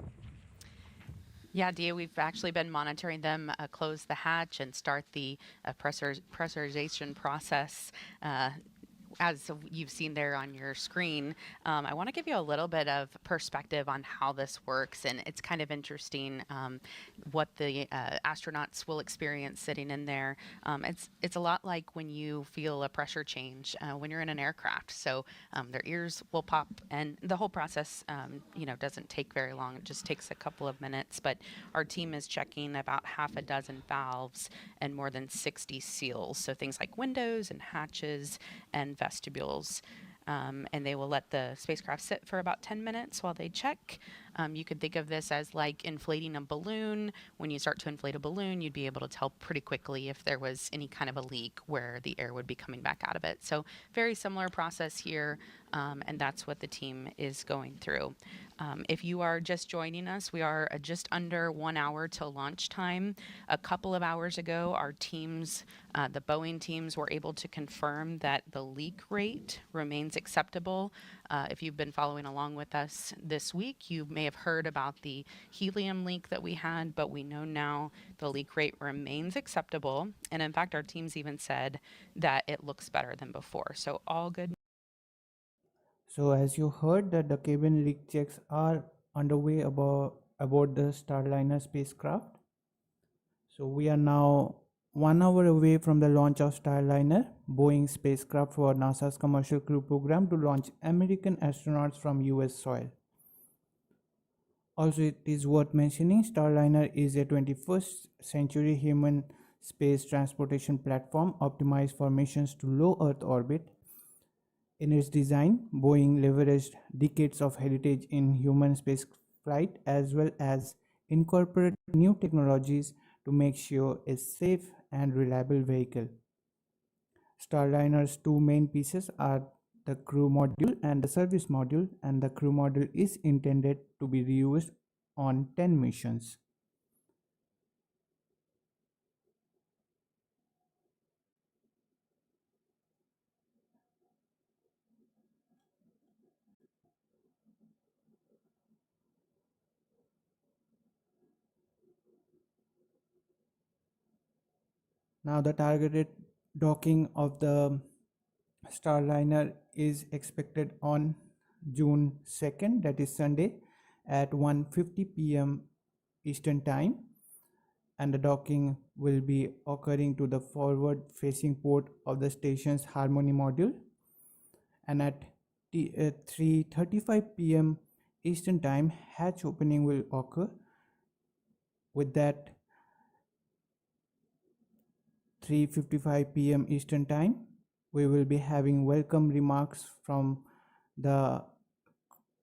Yeah, Dia, we've actually been monitoring them close the hatch and start the pressurization process. As you've seen there on your screen, I want to give you a little bit of perspective on how this works, and it's kind of interesting what the astronauts will experience sitting in there. It's a lot like when you feel a pressure change when you're in an aircraft. So their ears will pop, and the whole process, doesn't take very long. It just takes a couple of minutes. But our team is checking about half a dozen valves and more than 60 seals. So things like windows and hatches and vestibules, and they will let the spacecraft sit for about 10 minutes while they check. You could think of this as like inflating a balloon. When you start to inflate a balloon, you'd be able to tell pretty quickly if there was any kind of a leak where the air would be coming back out of it. So very similar process here, and that's what the team is going through. If you are just joining us, we are just under 1 hour till launch time. A couple of hours ago, our teams, the Boeing teams, were able to confirm that the leak rate remains acceptable. If you've been following along with us this week, you may have heard about the helium leak that we had, but we know now the leak rate remains acceptable. And in fact, our teams even said that it looks better than before. So all good. So as you heard that the cabin leak checks are underway aboard the Starliner spacecraft. So we are now 1 hour away from the launch of Starliner, Boeing spacecraft for NASA's Commercial Crew Program to launch American astronauts from US soil. Also, it is worth mentioning Starliner is a 21st century human space transportation platform optimized for missions to low Earth orbit. In its design, Boeing leveraged decades of heritage in human spaceflight as well as incorporate new technologies to make sure a safe and reliable vehicle. Starliner's two main pieces are the crew module and the service module, and the crew module is intended to be reused on 10 missions. Now the targeted docking of the Starliner is expected on June 2nd, that is Sunday, at 1:50 p.m. Eastern Time, and the docking will be occurring to the forward-facing port of the station's Harmony module, and at 3:35 p.m. Eastern Time, hatch opening will occur. With that, 3:55 p.m. Eastern Time, we will be having welcome remarks from the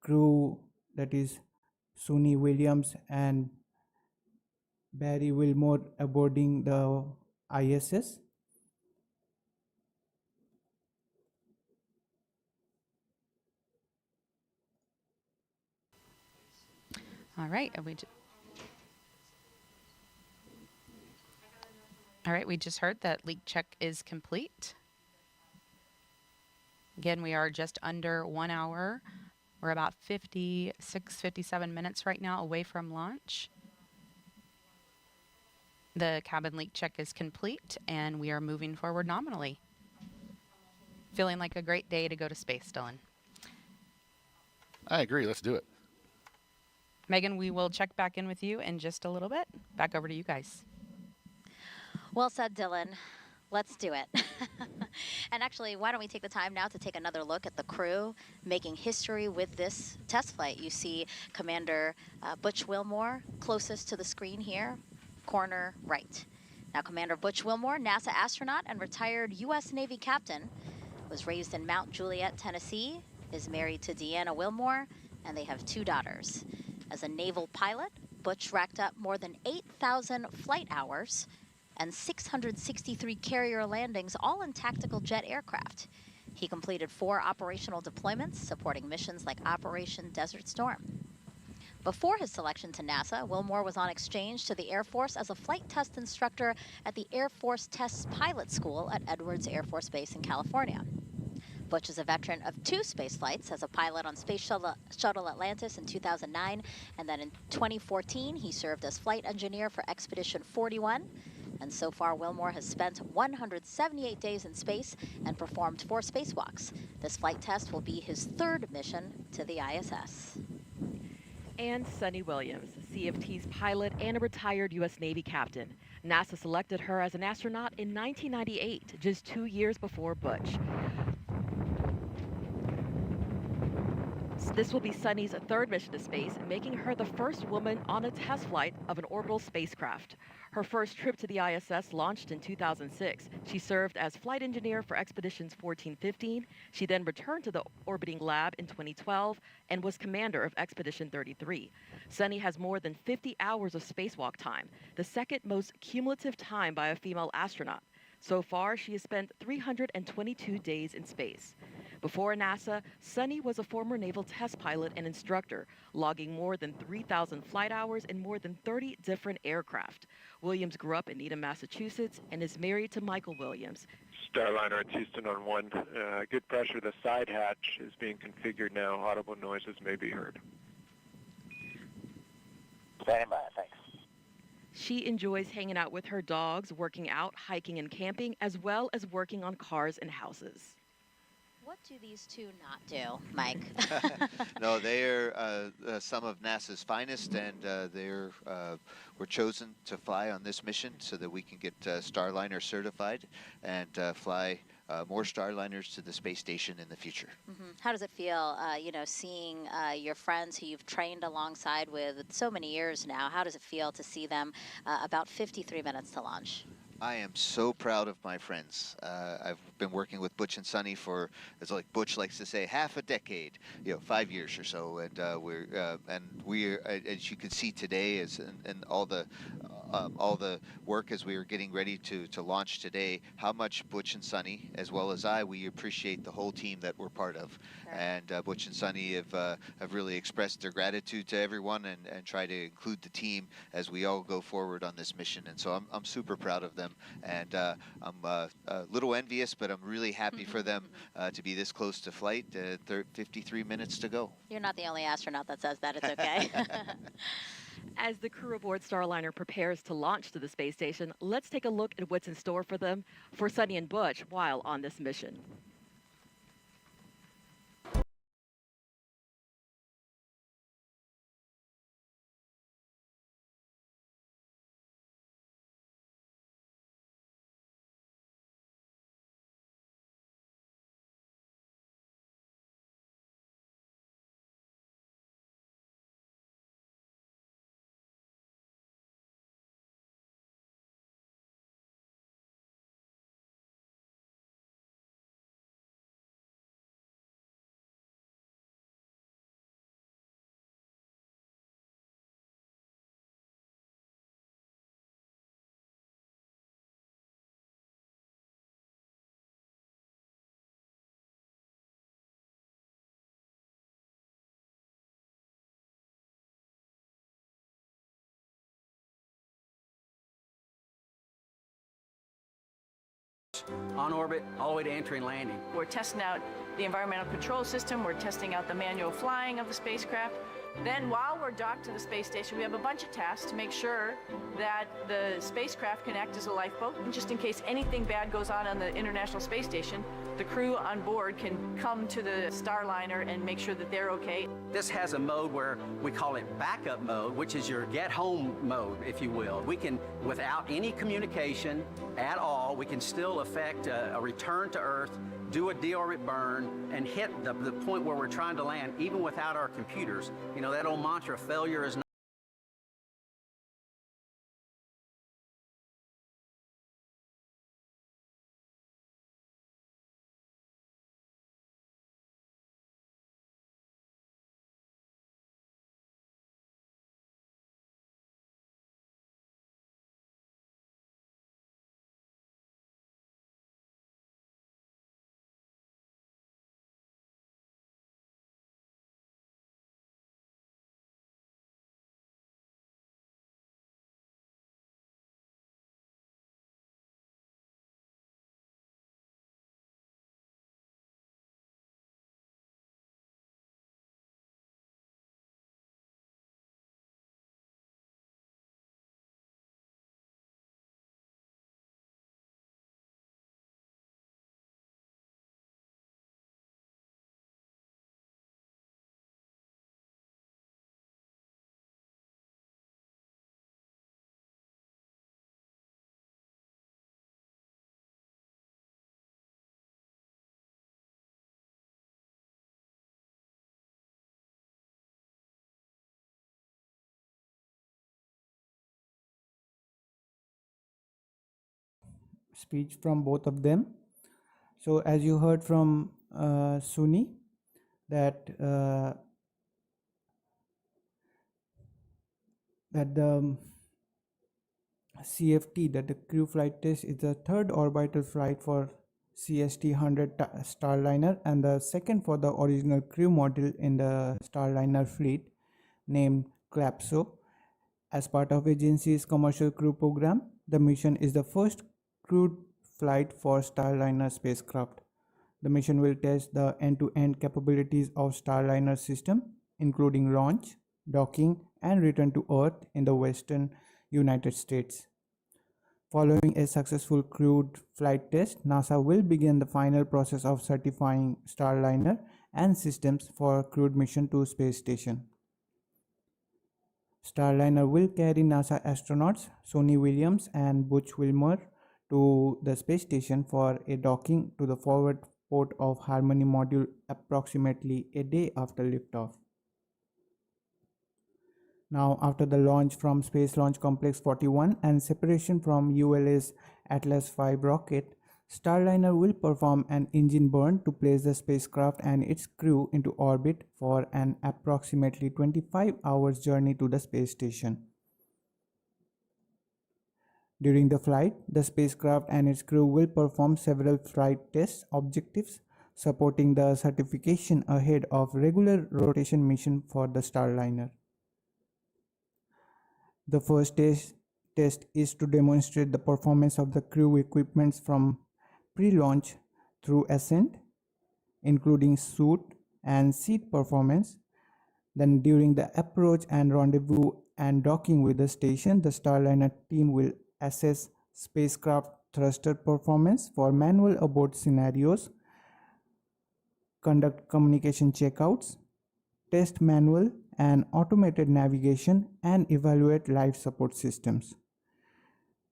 crew, that is Suni Williams and Barry Wilmore aboarding the ISS. All right, we just heard that leak check is complete. Again, we are just under 1 hour. We're about 56, 57 minutes right now away from launch. The cabin leak check is complete, and we are moving forward nominally. Feeling like a great day to go to space, Dylan. I agree. Let's do it. Megan, we will check back in with you in just a little bit. Back over to you guys. Well said, Dylan. Let's do it. And actually, why don't we take the time now to take another look at the crew making history with this test flight. You see Commander Butch Wilmore closest to the screen here, corner right. Now, Commander Butch Wilmore, NASA astronaut and retired U.S. Navy captain, was raised in Mount Juliet, Tennessee, is married to Deanna Wilmore, and they have 2 daughters. As a naval pilot, Butch racked up more than 8,000 flight hours and 663 carrier landings, all in tactical jet aircraft. He completed 4 operational deployments supporting missions like Operation Desert Storm. Before his selection to NASA, Wilmore was on exchange to the Air Force as a flight test instructor at the Air Force Test Pilot School at Edwards Air Force Base in California. Butch is a veteran of 2 space flights as a pilot on Space Shuttle Atlantis in 2009, and then in 2014 he served as flight engineer for Expedition 41. And so far, Wilmore has spent 178 days in space and performed 4 spacewalks. This flight test will be his 3rd mission to the ISS. And Suni Williams, CFT's pilot and a retired U.S. Navy captain. NASA selected her as an astronaut in 1998, just 2 years before Butch. This will be Suni's 3rd mission to space, making her the first woman on a test flight of an orbital spacecraft. Her first trip to the ISS launched in 2006. She served as flight engineer for Expeditions 14-15. She then returned to the orbiting lab in 2012 and was commander of Expedition 33. Suni has more than 50 hours of spacewalk time, the 2nd most cumulative time by a female astronaut. So far, she has spent 322 days in space. Before NASA, Suni was a former naval test pilot and instructor, logging more than 3,000 flight hours in more than 30 different aircraft. Williams grew up in Needham, Massachusetts, and is married to Michael Williams. Starliner at Houston on 1. Good pressure. The side hatch is being configured now. Audible noises may be heard. Standing by, thanks. She enjoys hanging out with her dogs, working out, hiking, and camping, as well as working on cars and houses. What do these 2 not do, Mike? No, they are some of NASA's finest, and were chosen to fly on this mission so that we can get Starliner certified and fly more Starliners to the space station in the future. How does it feel, seeing your friends who you've trained alongside with so many years now? How does it feel to see them about 53 minutes to launch? I am so proud of my friends. I've been working with Butch and Suni for, as like Butch likes to say, half a decade, 5 years or so, and we're as you can see today, and all the work as we were getting ready to launch today, how much Butch and Suni, as well as we appreciate the whole team that we're part of. Sure. And Butch and Suni have really expressed their gratitude to everyone and try to include the team as we all go forward on this mission. And so I'm super proud of them. And I'm a little envious, but I'm really happy for them to be this close to flight. 53 minutes to go. You're not the only astronaut that says that. It's okay. As the crew aboard Starliner prepares to launch to the space station, let's take a look at what's in store for them, for Suni and Butch, while on this mission. On orbit, all the way to entry and landing. We're testing out the environmental control system. We're testing out the manual flying of the spacecraft. Then while we're docked to the space station, we have a bunch of tasks to make sure that the spacecraft can act as a lifeboat. And just in case anything bad goes on the International Space Station, the crew on board can come to the Starliner and make sure that they're okay. This has a mode where we call it backup mode, which is your get home mode, if you will. We can, without any communication at all, we can still effect a return to Earth, do a deorbit burn, and hit the point where we're trying to land, even without our computers. You know, that old mantra, failure is not speech from both of them. So as you heard from Suni, that the CFT, that the crew flight test, is the third orbital flight for CST-100 Starliner and the second for the original crew model in the Starliner fleet named CLAPSO. As part of agency's commercial crew program, the mission is the first crewed flight for Starliner spacecraft. The mission will test the end-to-end capabilities of Starliner system, including launch, docking, and return to Earth in the western United States. Following a successful crewed flight test, NASA will begin the final process of certifying Starliner and systems for crewed mission to space station. Starliner will carry NASA astronauts Suni Williams and Butch Wilmore to the space station for a docking to the forward port of Harmony module approximately a day after liftoff. Now, after the launch from Space Launch Complex 41 and separation from ULA's Atlas V rocket, Starliner will perform an engine burn to place the spacecraft and its crew into orbit for an approximately 25 hours journey to the space station. During the flight, the spacecraft and its crew will perform several flight test objectives supporting the certification ahead of regular rotation mission for the Starliner. The first test is to demonstrate the performance of the crew equipments from pre-launch through ascent, including suit and seat performance. Then during the approach and rendezvous and docking with the station, the Starliner team will assess spacecraft thruster performance for manual abort scenarios, conduct communication checkouts, test manual and automated navigation, and evaluate life support systems.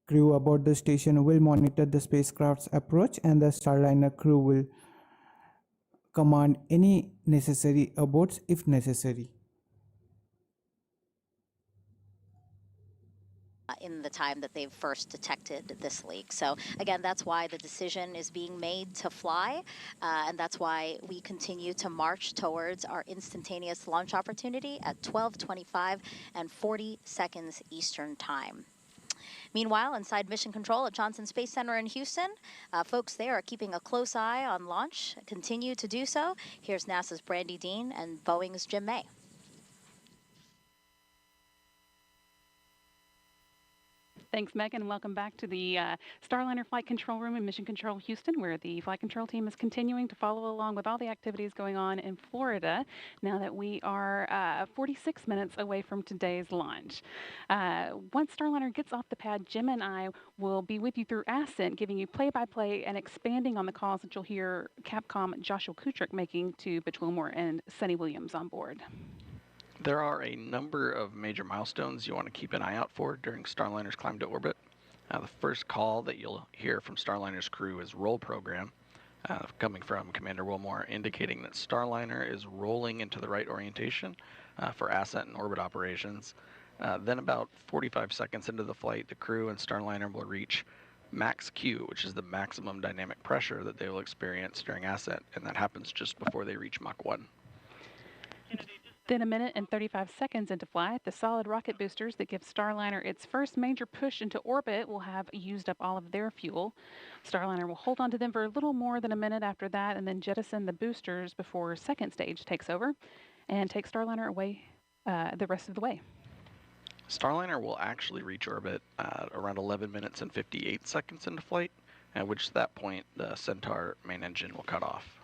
Crew aboard the station will monitor the spacecraft's approach, and the Starliner crew will command any necessary aborts if necessary. In the time that they've first detected this leak. So again, that's why the decision is being made to fly, and that's why we continue to march towards our instantaneous launch opportunity at 12:25 and 40 seconds Eastern Time. Meanwhile, inside Mission Control at Johnson Space Center in Houston, folks there are keeping a close eye on launch, continue to do so. Here's NASA's Brandy Dean and Boeing's Jim May. Thanks, Megan, and welcome back to the Starliner Flight Control Room in Mission Control Houston, where the flight control team is continuing to follow along with all the activities going on in Florida now that we are 46 minutes away from today's launch. Once Starliner gets off the pad, Jim and I will be with you through Ascent, giving you play-by-play and expanding on the calls that you'll hear Capcom Joshua Kutrick making to Butch Wilmore and Suni Williams on board. There are a number of major milestones you want to keep an eye out for during Starliner's climb to orbit. The first call that you'll hear from Starliner's crew is roll program, coming from Commander Wilmore, indicating that Starliner is rolling into the right orientation for ascent and orbit operations. Then about 45 seconds into the flight, the crew and Starliner will reach max Q, which is the maximum dynamic pressure that they will experience during ascent, and that happens just before they reach Mach 1. Then a minute and 35 seconds into flight, the solid rocket boosters that give Starliner its first major push into orbit will have used up all of their fuel. Starliner will hold on to them for a little more than a minute after that and then jettison the boosters before second stage takes over and take Starliner away the rest of the way. Starliner will actually reach orbit around 11 minutes and 58 seconds into flight, at which that point the Centaur main engine will cut off.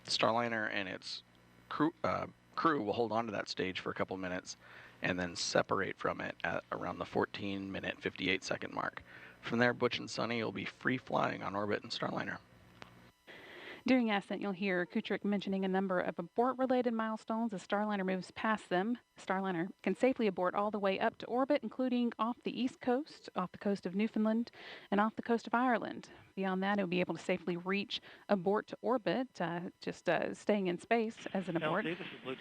Starliner and its crew will hold on to that stage for a couple minutes and then separate from it at around the 14-minute, 58-second mark. From there, Butch and Suni will be free flying on orbit in Starliner. During Ascent, you'll hear Kutrick mentioning a number of abort-related milestones as Starliner moves past them. Starliner can safely abort all the way up to orbit, including off the East Coast, off the coast of Newfoundland, and off the coast of Ireland. Beyond that, it will be able to safely reach abort to orbit, just staying in space as an abort.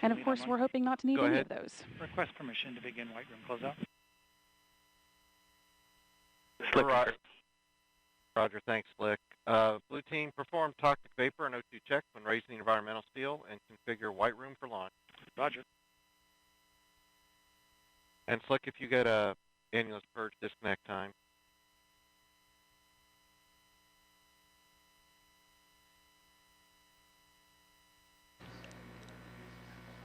And of course, we're hoping not to need any of those. Request permission to begin white room closeout. Slick. Roger, thanks, Slick. Blue team, perform toxic vapor and O2 checks when raising the environmental seal and configure white room for launch. Roger. And Slick, if you get a annulus purge disconnect time.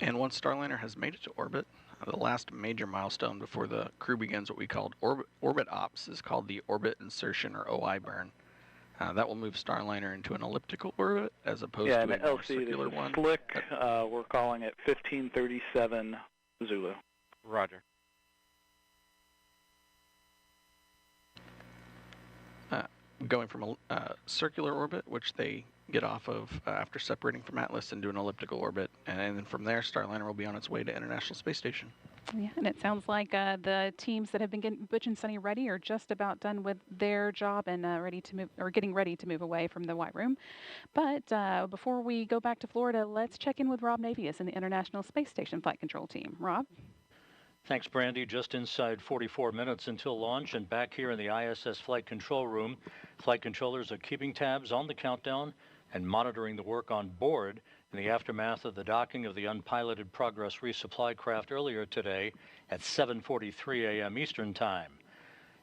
And once Starliner has made it to orbit, the last major milestone before the crew begins what we called orbit ops is called the orbit insertion, or OI burn. That will move Starliner into an elliptical orbit as opposed to a more LC, circular this is one. Slick. We're calling it 1537 Zulu. Roger. Going from a circular orbit, which they get off of after separating from Atlas, into an elliptical orbit, and then from there Starliner will be on its way to International Space Station. Yeah, and it sounds like the teams that have been getting Butch and Sunny ready are just about done with their job and ready to move, or getting ready to move away from the White Room. But before we go back to Florida, let's check in with Rob Navius and the International Space Station Flight Control Team. Rob? Thanks, Brandy. Just inside 44 minutes until launch, and back here in the ISS Flight Control Room, flight controllers are keeping tabs on the countdown and monitoring the work on board in the aftermath of the docking of the unpiloted Progress resupply craft earlier today at 7:43 a.m. Eastern Time.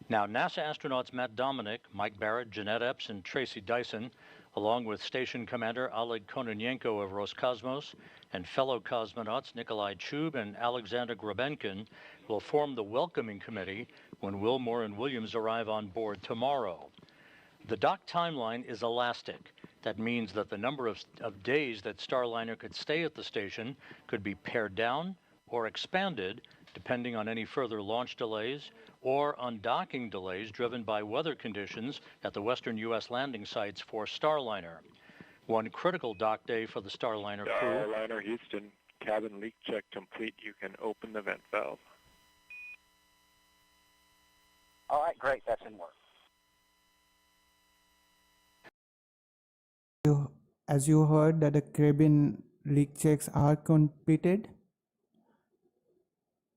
Now, NASA astronauts Matt Dominic, Mike Barrett, Jeanette Epps, and Tracy Dyson, along with Station Commander Oleg Kononenko of Roscosmos and fellow cosmonauts Nikolai Chub and Alexander Grabenkin, will form the welcoming committee when Wilmore and Williams arrive on board tomorrow. The dock timeline is elastic. That means that the number of days that Starliner could stay at the station could be pared down or expanded depending on any further launch delays or undocking delays driven by weather conditions at the western U.S. landing sites for Starliner. One critical dock day for the Starliner crew. Starliner Houston, cabin leak check complete. You can open the vent valve. All right, great. That's in work. As you heard that the cabin leak checks are completed.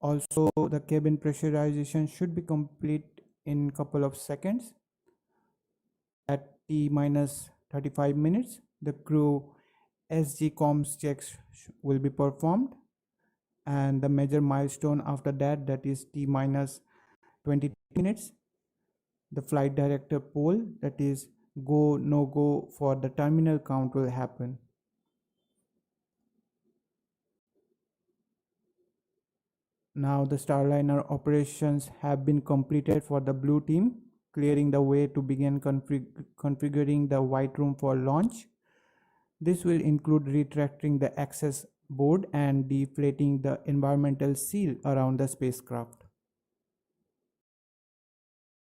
Also, the cabin pressurization should be complete in a couple of seconds. At T-minus 35 minutes, the crew SG comms checks will be performed, and the major milestone after that, that is T-minus 20 minutes, the flight director poll, that is go no go for the terminal count, will happen. Now the Starliner operations have been completed for the blue team, clearing the way to begin configuring the white room for launch. This will include retracting the access board and deflating the environmental seal around the spacecraft.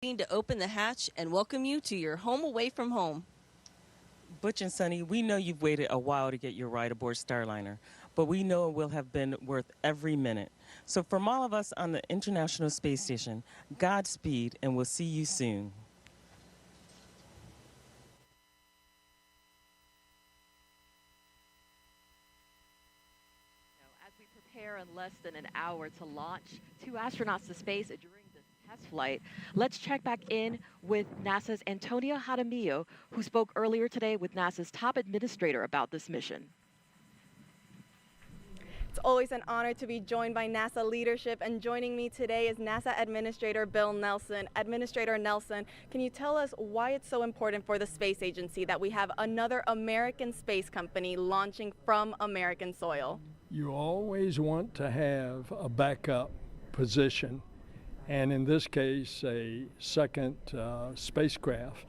To open the hatch and welcome you to your home away from home. Butch and Sunny, we know you've waited a while to get your ride aboard Starliner, but we know it will have been worth every minute. So from all of us on the International Space Station, Godspeed, and we'll see you soon. As we prepare in less than an hour to launch 2 astronauts to space during this test flight, let's check back in with NASA's Antonio Jaramillo, who spoke earlier today with NASA's top administrator about this mission. It's always an honor to be joined by NASA leadership, and joining me today is NASA Administrator Bill Nelson. Administrator Nelson, can you tell us why it's so important for the space agency that we have another American space company launching from American soil? You always want to have a backup position, and in this case, a second spacecraft.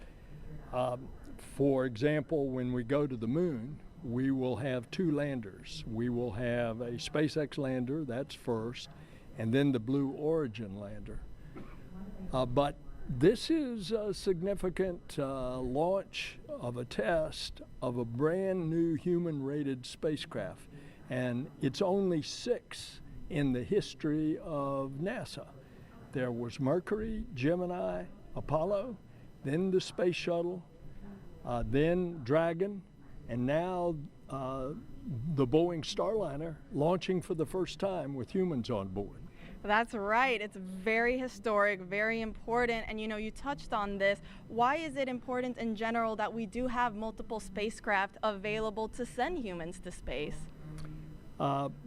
For example, when we go to the moon, we will have 2 landers. We will have a SpaceX lander, that's first, and then the Blue Origin lander. But this is a significant launch of a test of a brand new human-rated spacecraft, and it's only 6 in the history of NASA. There was Mercury, Gemini, Apollo, then the Space Shuttle, then Dragon, and now the Boeing Starliner launching for the first time with humans on board. That's right. It's very historic, very important. And you know, you touched on this. Why is it important in general that we do have multiple spacecraft available to send humans to space?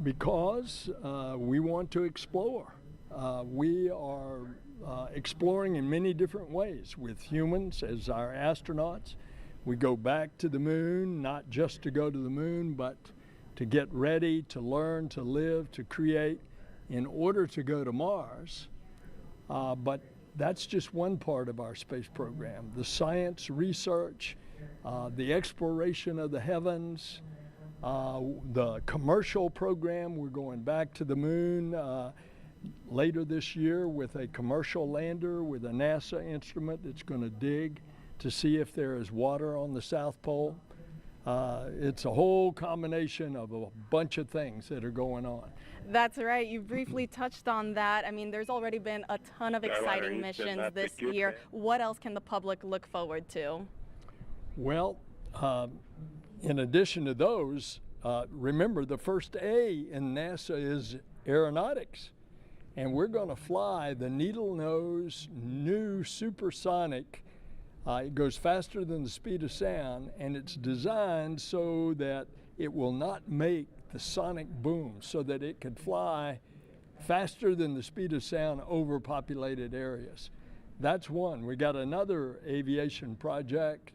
Because we want to explore. We are exploring in many different ways with humans as our astronauts. We go back to the moon, not just to go to the moon, but to get ready, to learn, to live, to create in order to go to Mars. But that's just one part of our space program. The science, research, the exploration of the heavens, the commercial program. We're going back to the moon later this year with a commercial lander with a NASA instrument that's going to dig to see if there is water on the South Pole. It's a whole combination of a bunch of things that are going on. That's right. You briefly touched on that. I mean, there's already been a ton of exciting missions this year. What else can the public look forward to? Well, in addition to those, remember the first A in NASA is aeronautics. And we're going to fly the needle-nose new supersonic. It goes faster than the speed of sound, and it's designed so that it will not make the sonic boom, so that it could fly faster than the speed of sound over populated areas. That's one. We got another aviation project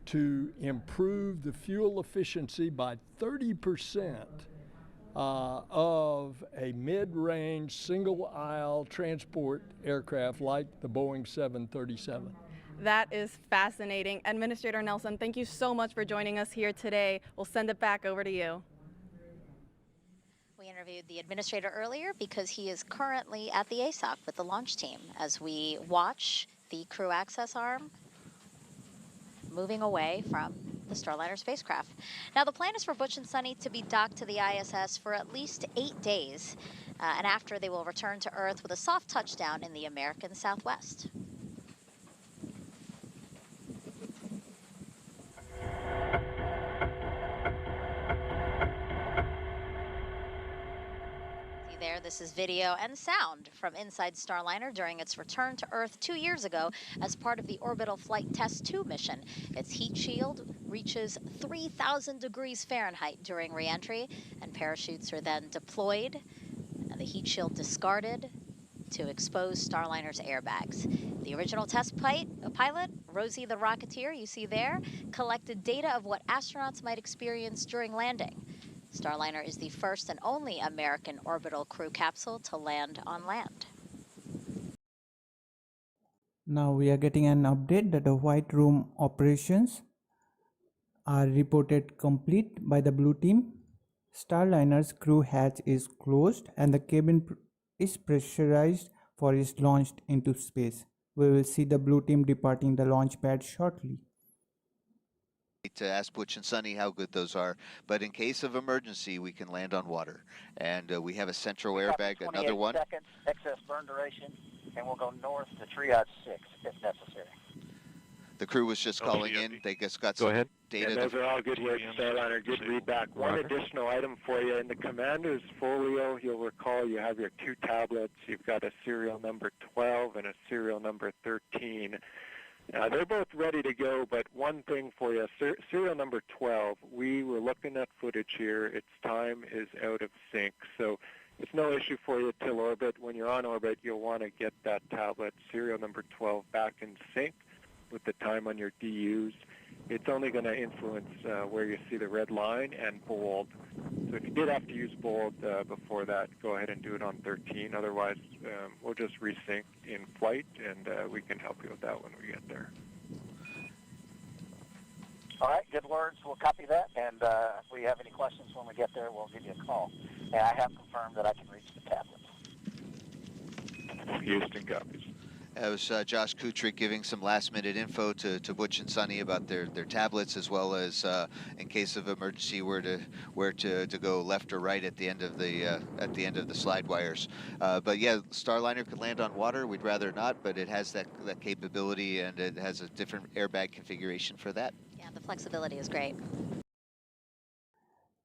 to improve the fuel efficiency by 30% of a mid-range single-aisle transport aircraft like the Boeing 737. That is fascinating. Administrator Nelson, thank you so much for joining us here today. We'll send it back over to you. We interviewed the administrator earlier because he is currently at the ASOC with the launch team as we watch the crew access arm moving away from the Starliner spacecraft. Now, the plan is for Butch and Suni to be docked to the ISS for at least 8 days, and after they will return to Earth with a soft touchdown in the American Southwest. There, this is video and sound from inside Starliner during its return to Earth 2 years ago as part of the Orbital Flight Test 2 mission. Its heat shield reaches 3,000 degrees Fahrenheit during re-entry, and parachutes are then deployed, and the heat shield discarded to expose Starliner's airbags. The original test pilot, Rosie the Rocketeer, you see there, collected data of what astronauts might experience during landing. Starliner is the first and only American orbital crew capsule to land on land. Now we are getting an update that the White Room operations are reported complete by the Blue Team. Starliner's crew hatch is closed and the cabin is pressurized for its launch into space. We will see the Blue Team departing the launch pad shortly. To ask Butch and Suni how good those are, but in case of emergency, we can land on water. And we have a central airbag, another one. Seconds, excess burn duration, and we'll go north to triage 6 if necessary. The crew was just calling in. They just got some data. Yeah, those are all good work, Starliner. Good readback. One additional item for you. In the commander's folio, you'll recall you have your 2 tablets. You've got a serial number 12 and a serial number 13. They're both ready to go, but one thing for you, serial number 12, we were looking at footage here. Its time is out of sync, so it's no issue for you till orbit. When you're on orbit, you'll want to get that tablet, serial number 12, back in sync with the time on your DUs. It's only going to influence where you see the red line and bold. So if you did have to use bold before that, go ahead and do it on 13. Otherwise, we'll just resync in flight, and we can help you with that when we get there. All right, good words. We'll copy that, and if we have any questions when we get there, we'll give you a call. And I have confirmed that I can reach the tablets. Houston copies. That was Josh Kutrick giving some last-minute info to Butch and Suni about their tablets, as well as in case of emergency where to go left or right at the end of the slide wires. But yeah, Starliner could land on water. We'd rather not, but it has that capability, and it has a different airbag configuration for that. Yeah, the flexibility is great.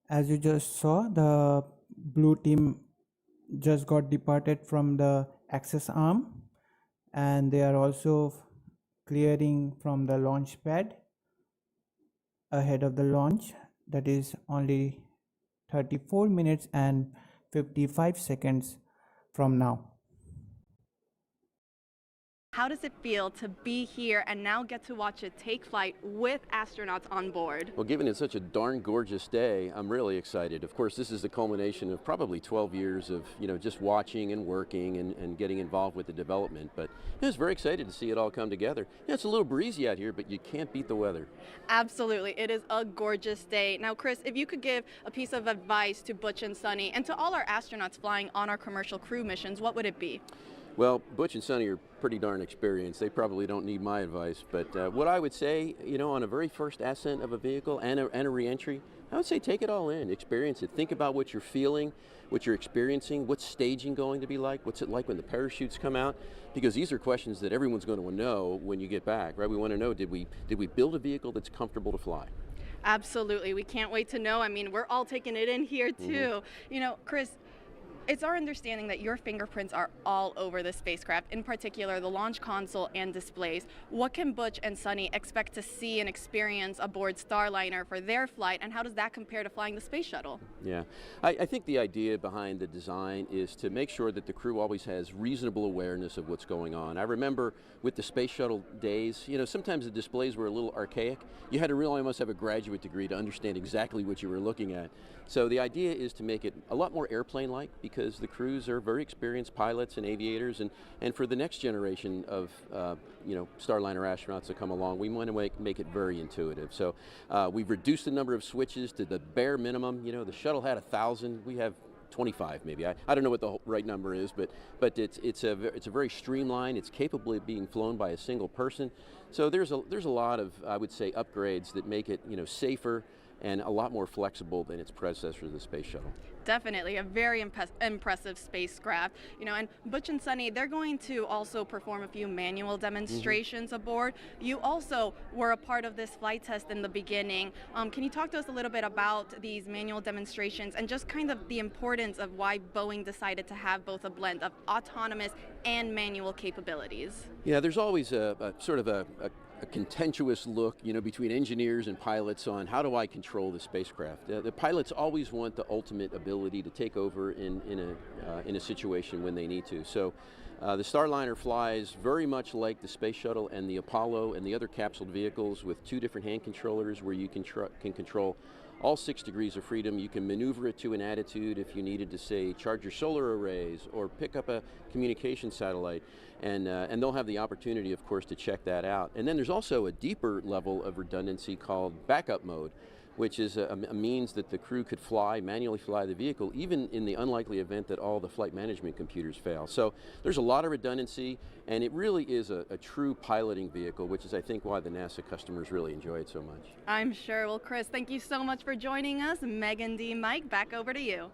As you just saw, the Blue Team just got departed from the access arm, and they are also clearing from the launch pad ahead of the launch. That is only 34 minutes and 55 seconds from now. How does it feel to be here and now get to watch it take flight with astronauts on board? Well, given it's such a darn gorgeous day, I'm really excited. Of course, this is the culmination of probably 12 years of, just watching and working and getting involved with the development. But I was very excited to see it all come together. It's a little breezy out here, but you can't beat the weather. Absolutely. It is a gorgeous day. Now, Chris, if you could give a piece of advice to Butch and Sunny and to all our astronauts flying on our commercial crew missions, what would it be? Well, Butch and Sunny are pretty darn experienced. They probably don't need my advice. But what I would say, on a very first ascent of a vehicle and a re-entry, I would say take it all in, experience it. Think about what you're feeling, what you're experiencing, what's staging going to be like, what's it like when the parachutes come out, because these are questions that everyone's going to know when you get back, right? We want to know, did we build a vehicle that's comfortable to fly? Absolutely. We can't wait to know. I mean, we're all taking it in here too. Chris, it's our understanding that your fingerprints are all over the spacecraft, in particular the launch console and displays. What can Butch and Sunny expect to see and experience aboard Starliner for their flight, and how does that compare to flying the space shuttle? Yeah, I think the idea behind the design is to make sure that the crew always has reasonable awareness of what's going on. I remember with the space shuttle days, sometimes the displays were a little archaic. You had to really almost have a graduate degree to understand exactly what you were looking at. So the idea is to make it a lot more airplane-like, because the crews are very experienced pilots and aviators, and for the next generation of Starliner astronauts to come along, we want to make it very intuitive. So we've reduced the number of switches to the bare minimum. The shuttle had 1,000. We have 25 maybe. I don't know what the right number is, but it's a very streamlined. It's capable of being flown by a single person. So there's a lot of, I would say, upgrades that make it safer and a lot more flexible than its predecessor, the space shuttle. Definitely a very impressive spacecraft. And Butch and Sunny, they're going to also perform a few manual demonstrations aboard. You also were a part of this flight test in the beginning. Can you talk to us a little bit about these manual demonstrations and just kind of the importance of why Boeing decided to have both a blend of autonomous and manual capabilities? Yeah, there's always a sort of a contentious look, between engineers and pilots on how do I control the spacecraft. The pilots always want the ultimate ability to take over in a situation when they need to. So the Starliner flies very much like the space shuttle and the Apollo and the other capsule vehicles, with two different hand controllers where you can control all 6 degrees of freedom. You can maneuver it to an attitude if you needed to, say, charge your solar arrays or pick up a communication satellite. And they'll have the opportunity, of course, to check that out. And then there's also a deeper level of redundancy called backup mode, which is a means that the crew could manually fly the vehicle, even in the unlikely event that all the flight management computers fail. So there's a lot of redundancy, and it really is a true piloting vehicle, which is, I think, why the NASA customers really enjoy it so much. I'm sure. Well, Chris, thank you so much for joining us. Megan D. Mike, back over to you.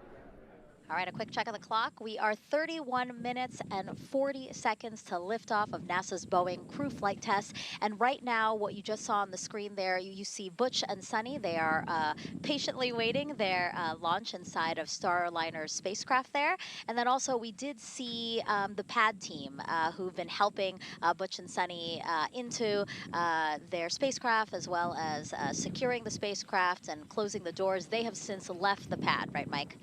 All right, a quick check of the clock. We are 31 minutes and 40 seconds to liftoff of NASA's Boeing crew flight test. And right now, what you just saw on the screen there, you see Butch and Sunny. They are patiently waiting their launch inside of Starliner's spacecraft there. And then also, we did see the pad team who've been helping Butch and Sunny into their spacecraft, as well as securing the spacecraft and closing the doors. They have since left the pad, right, Mike?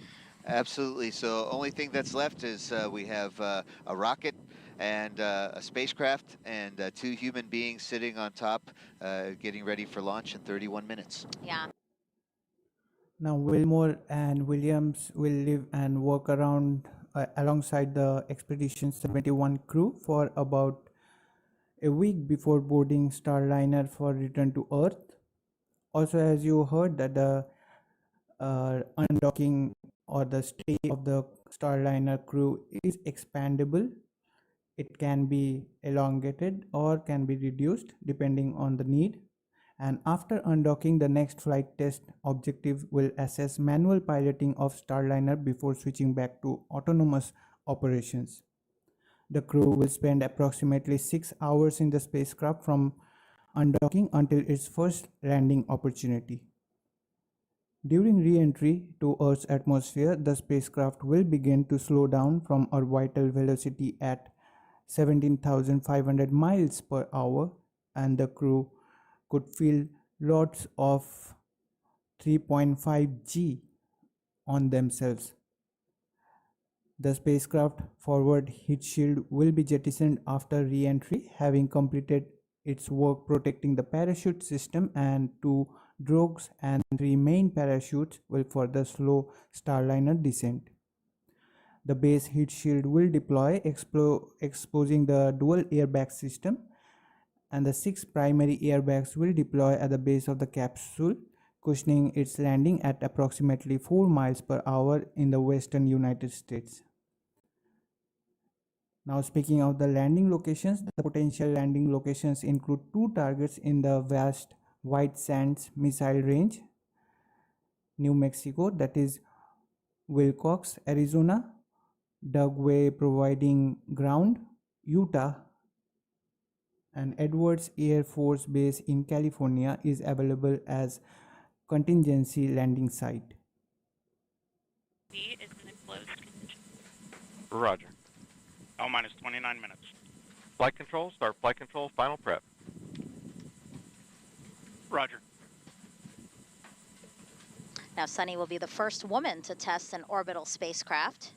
Absolutely. So only thing that's left is we have a rocket and a spacecraft and 2 human beings sitting on top, getting ready for launch in 31 minutes. Yeah. Now Wilmore and Williams will live and work alongside the Expedition 71 crew for about a week before boarding Starliner for return to Earth. Also, as you heard, that the undocking or the stay of the Starliner crew is expandable. It can be elongated or can be reduced depending on the need. And after undocking, the next flight test objective will assess manual piloting of Starliner before switching back to autonomous operations. The crew will spend approximately 6 hours in the spacecraft from undocking until its first landing opportunity. During re-entry to Earth's atmosphere, the spacecraft will begin to slow down from orbital velocity at 17,500 miles per hour, and the crew could feel lots of 3.5 G on themselves. The spacecraft forward heat shield will be jettisoned after re-entry, having completed its work protecting the parachute system, and 2 drogues and 3 main parachutes will further slow Starliner descent. The base heat shield will deploy, exposing the dual airbag system, and the 6 primary airbags will deploy at the base of the capsule, cushioning its landing at approximately 4 miles per hour in the western United States. Now, speaking of the landing locations, the potential landing locations include 2 targets in the vast White Sands Missile Range, New Mexico, that is Wilcox, Arizona, Dugway Providing Ground, Utah, and Edwards Air Force Base in California is available as contingency landing site. B is in a closed condition. Roger. Minus 29 minutes. Flight control, start flight control, final prep. Roger. Now, Suni will be the first woman to test an orbital spacecraft.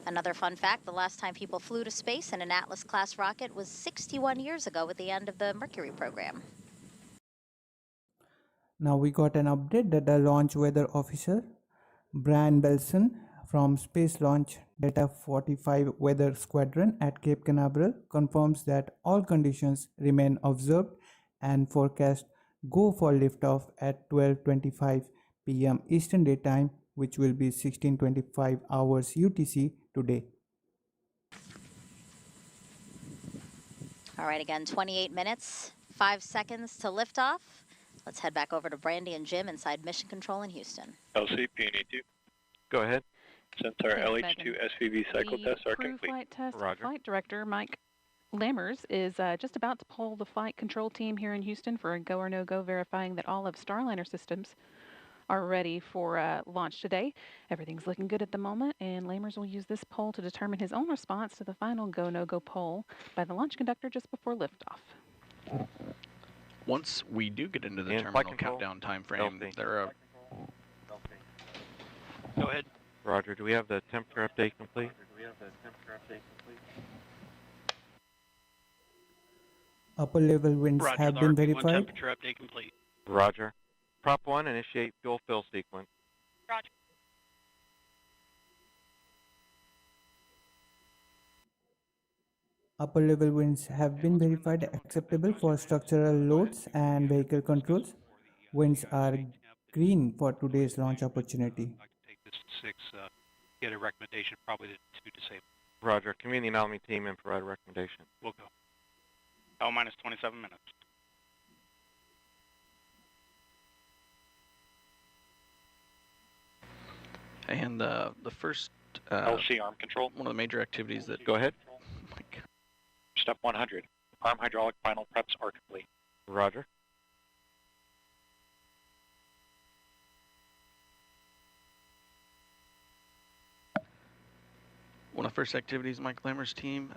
Another fun fact, the last time people flew to space in an Atlas-class rocket was 61 years ago at the end of the Mercury program. Now we got an update that the launch weather officer, Brian Belson, from Space Launch Delta 45 Weather Squadron at Cape Canaveral, confirms that all conditions remain observed and forecast go for liftoff at 12:25 p.m. Eastern Daytime, which will be 16:25 hours UTC today. All right, again, 28 minutes, 5 seconds to liftoff. Let's head back over to Brandy and Jim inside Mission Control in Houston. LC, P&E2. Go ahead. Since our LH2 SVB cycle tests are complete. Flight test Roger. flight director Mike Lammers is just about to poll the flight control team here in Houston for a go or no-go, verifying that all of Starliner systems are ready for launch today. Everything's looking good at the moment, and Lammers will use this poll to determine his own response to the final go no-go poll by the launch conductor just before liftoff. Once we do get into the terminal countdown time frame, there are... Go ahead. Roger, do we have the temperature update complete? Upper level winds Roger, have the been RP1 verified. temperature update complete. Roger. Prop 1, initiate fuel fill sequence. Roger. Upper level winds have been verified acceptable for structural loads and vehicle controls. Winds are green for today's launch opportunity. Take this to 6, get a recommendation probably to disable. Roger, convene the anomaly team and provide a recommendation. We'll go. L minus 27 minutes. And the first... LC arm control. One of the major activities that... Go ahead. Step 100. Arm hydraulic final preps are complete. Roger. One of the first activities Mike Lammer's team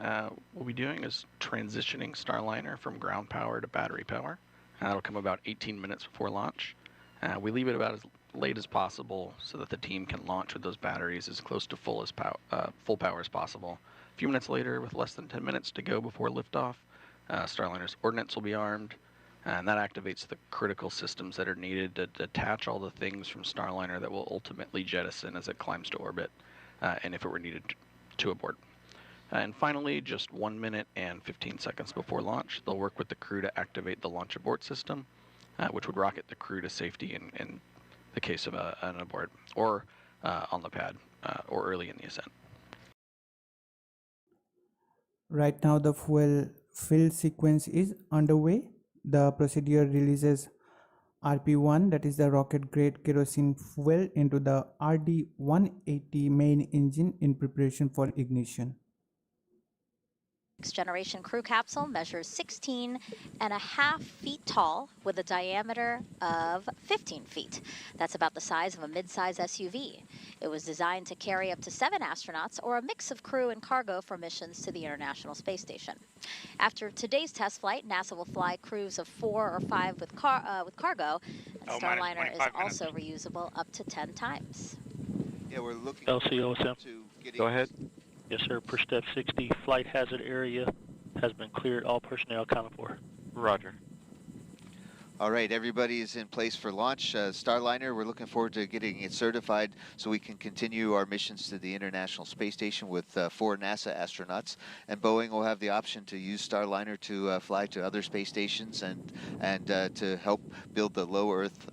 will be doing is transitioning Starliner from ground power to battery power. That'll come about 18 minutes before launch. We leave it about as late as possible so that the team can launch with those batteries as close to full power as possible. A few minutes later, with less than 10 minutes to go before liftoff, Starliner's ordnance will be armed, and that activates the critical systems that are needed to detach all the things from Starliner that will ultimately jettison as it climbs to orbit, and if it were needed to abort. And finally, just 1 minute and 15 seconds before launch, they'll work with the crew to activate the launch abort system, which would rocket the crew to safety in the case of an abort, or on the pad, or early in the ascent. Right now the fuel fill sequence is underway. The procedure releases RP1, that is the rocket grade kerosene fuel, into the RD-180 main engine in preparation for ignition. Next-generation crew capsule measures 16.5 feet tall with a diameter of 15 feet. That's about the size of a mid-size SUV. It was designed to carry up to 7 astronauts or a mix of crew and cargo for missions to the International Space Station. After today's test flight, NASA will fly crews of 4 or 5 with cargo, and Starliner is also reusable up to 10 times. Yeah, we're looking LCOSM. to getting... Go ahead. Yes, sir. Per step 60, flight hazard area has been cleared. All personnel accounted for. Roger. All right, everybody is in place for launch. Starliner, we're looking forward to getting it certified so we can continue our missions to the International Space Station with 4 NASA astronauts. And Boeing will have the option to use Starliner to fly to other space stations and to help build the low Earth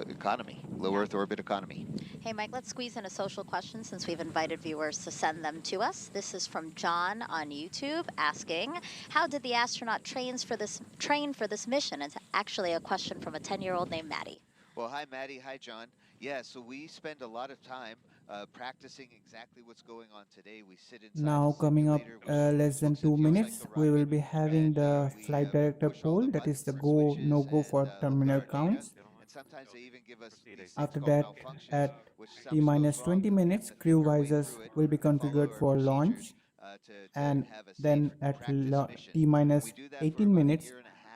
economy, low Earth orbit economy. Hey, Mike, let's squeeze in a social question since we've invited viewers to send them to us. This is from John on YouTube asking, how did the astronaut train for this mission? It's actually a question from a 10-year-old named Maddie. Well, hi, Maddie. Hi, John. Yeah, so we spend a lot of time practicing exactly what's going on today. We sit inside Now coming up less than 2 minutes, we will be having the flight director poll, that is the go, no-go for terminal counts. Sometimes they even give us After that, at T-minus 20 minutes, crew visors will be configured for launch. And then at T-minus 18 minutes,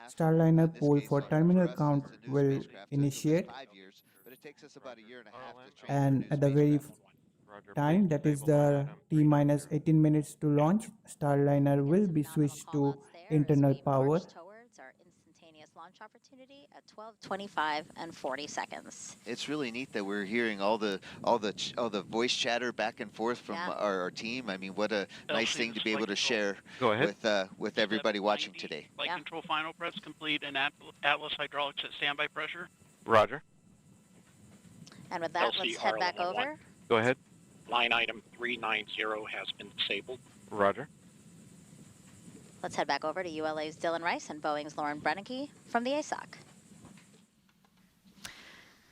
Starliner poll for terminal count will initiate. And at the very time, that is the T-minus 18 minutes to launch, Starliner will be switched to internal power. Launch opportunity at 12:25 and 40 seconds. It's really neat that we're hearing all the voice chatter back and forth from our team. I mean, what a nice thing to be able to share with everybody watching today. Flight control final preps complete and Atlas hydraulics at standby pressure. Roger. And with that, let's head back over. Go ahead. Line item 390 has been disabled. Roger. Let's head back over to ULA's Dylan Rice and Boeing's Lauren Brennicke from the ASOC.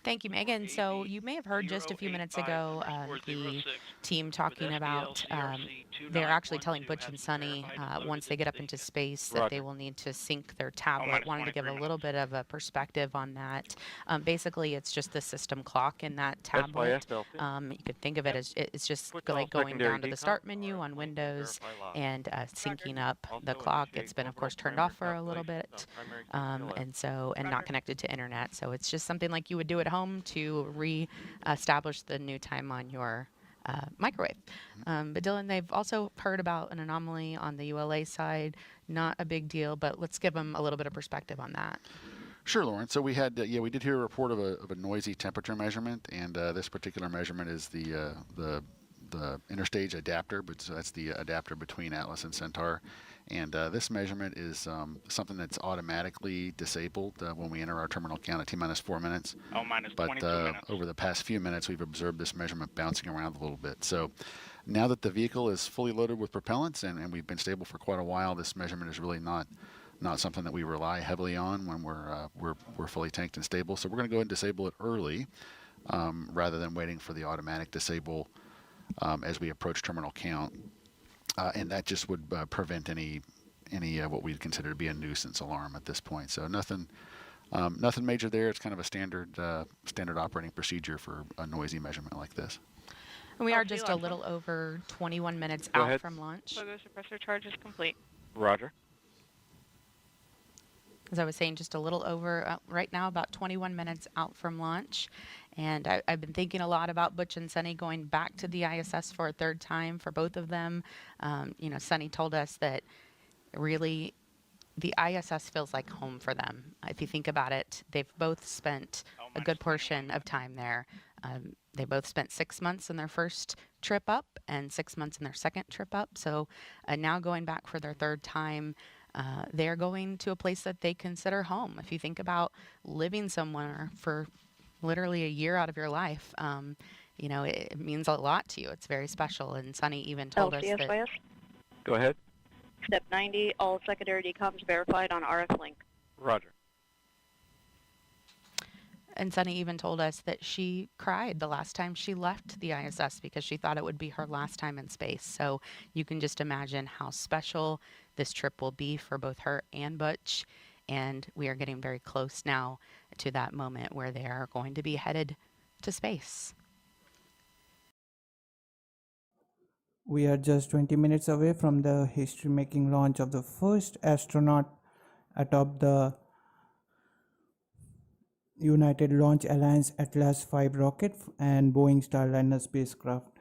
Thank you, Megan. So you may have heard just a few minutes ago the team talking about they're actually telling Butch and Sunny once they get up into space that they will need to sync their tablet. Wanted to give a little bit of a perspective on that. Basically, it's just the system clock in that tablet. You could think of it as it's just like going down to the start menu on Windows and syncing up the clock. It's been, of course, turned off for a little bit, and not connected to internet. So it's just something like you would do at home to re-establish the new time on your microwave. But Dylan, they've also heard about an anomaly on the ULA side. Not a big deal, but let's give them a little bit of perspective on that. Sure, Lauren. So we had, we did hear a report of a noisy temperature measurement, and this particular measurement is the interstage adapter, but that's the adapter between Atlas and Centaur. And this measurement is something that's automatically disabled when we enter our terminal count at T-minus 4 minutes. But over the past few minutes, we've observed this measurement bouncing around a little bit. So now that the vehicle is fully loaded with propellants and we've been stable for quite a while, this measurement is really not something that we rely heavily on when we're fully tanked and stable. So we're going to go ahead and disable it early rather than waiting for the automatic disable as we approach terminal count. And that just would prevent any what we'd consider to be a nuisance alarm at this point. So nothing major there. It's kind of a standard operating procedure for a noisy measurement like this. And we are just a little over 21 minutes out from launch. Logo suppressor charge is complete. Roger. As I was saying, just a little over, right now, about 21 minutes out from launch. And I've been thinking a lot about Butch and Sunny going back to the ISS for a third time for both of them. Sunny told us that really the ISS feels like home for them. If you think about it, they've both spent a good portion of time there. They both spent 6 months in their first trip up and 6 months in their second trip up. So now going back for their third time, they're going to a place that they consider home. If you think about living somewhere for literally a year out of your life, it means a lot to you. It's very special. And Sunny even told us that... Go ahead. Step 90, all secondary decoms verified on RF link. Roger. And Sunny even told us that she cried the last time she left the ISS because she thought it would be her last time in space. So you can just imagine how special this trip will be for both her and Butch. And we are getting very close now to that moment where they are going to be headed to space. We are just 20 minutes away from the history-making launch of the first astronaut atop the United Launch Alliance Atlas V rocket and Boeing Starliner spacecraft.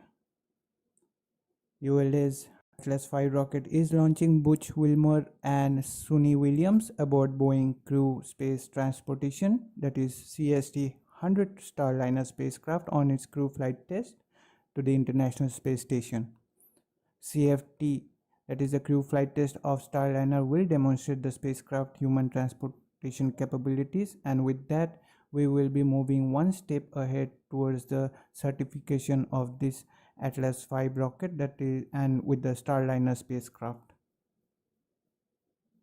ULA's Atlas V rocket is launching Butch Wilmore and Suni Williams aboard Boeing Crew Space Transportation, that is CST-100 Starliner spacecraft, on its crew flight test to the International Space Station. CFT, that is the crew flight test of Starliner, will demonstrate the spacecraft human transportation capabilities, and with that we will be moving one step ahead towards the certification of this Atlas V rocket, that is, and with the Starliner spacecraft.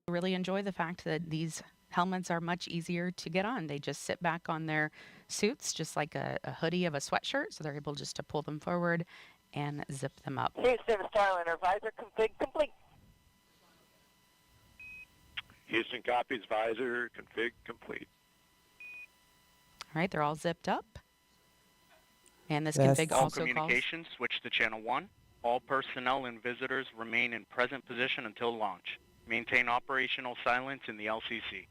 I really enjoy the fact that these helmets are much easier to get on. They just sit back on their suits just like a hoodie of a sweatshirt, so they're able just to pull them forward and zip them up. Houston, Starliner visor config complete. Houston copies, visor config complete. All right, they're all zipped up. And this Yes. config All also calls. communications switch to channel 1. All personnel and visitors remain in present position until launch. Maintain operational silence in the LCC.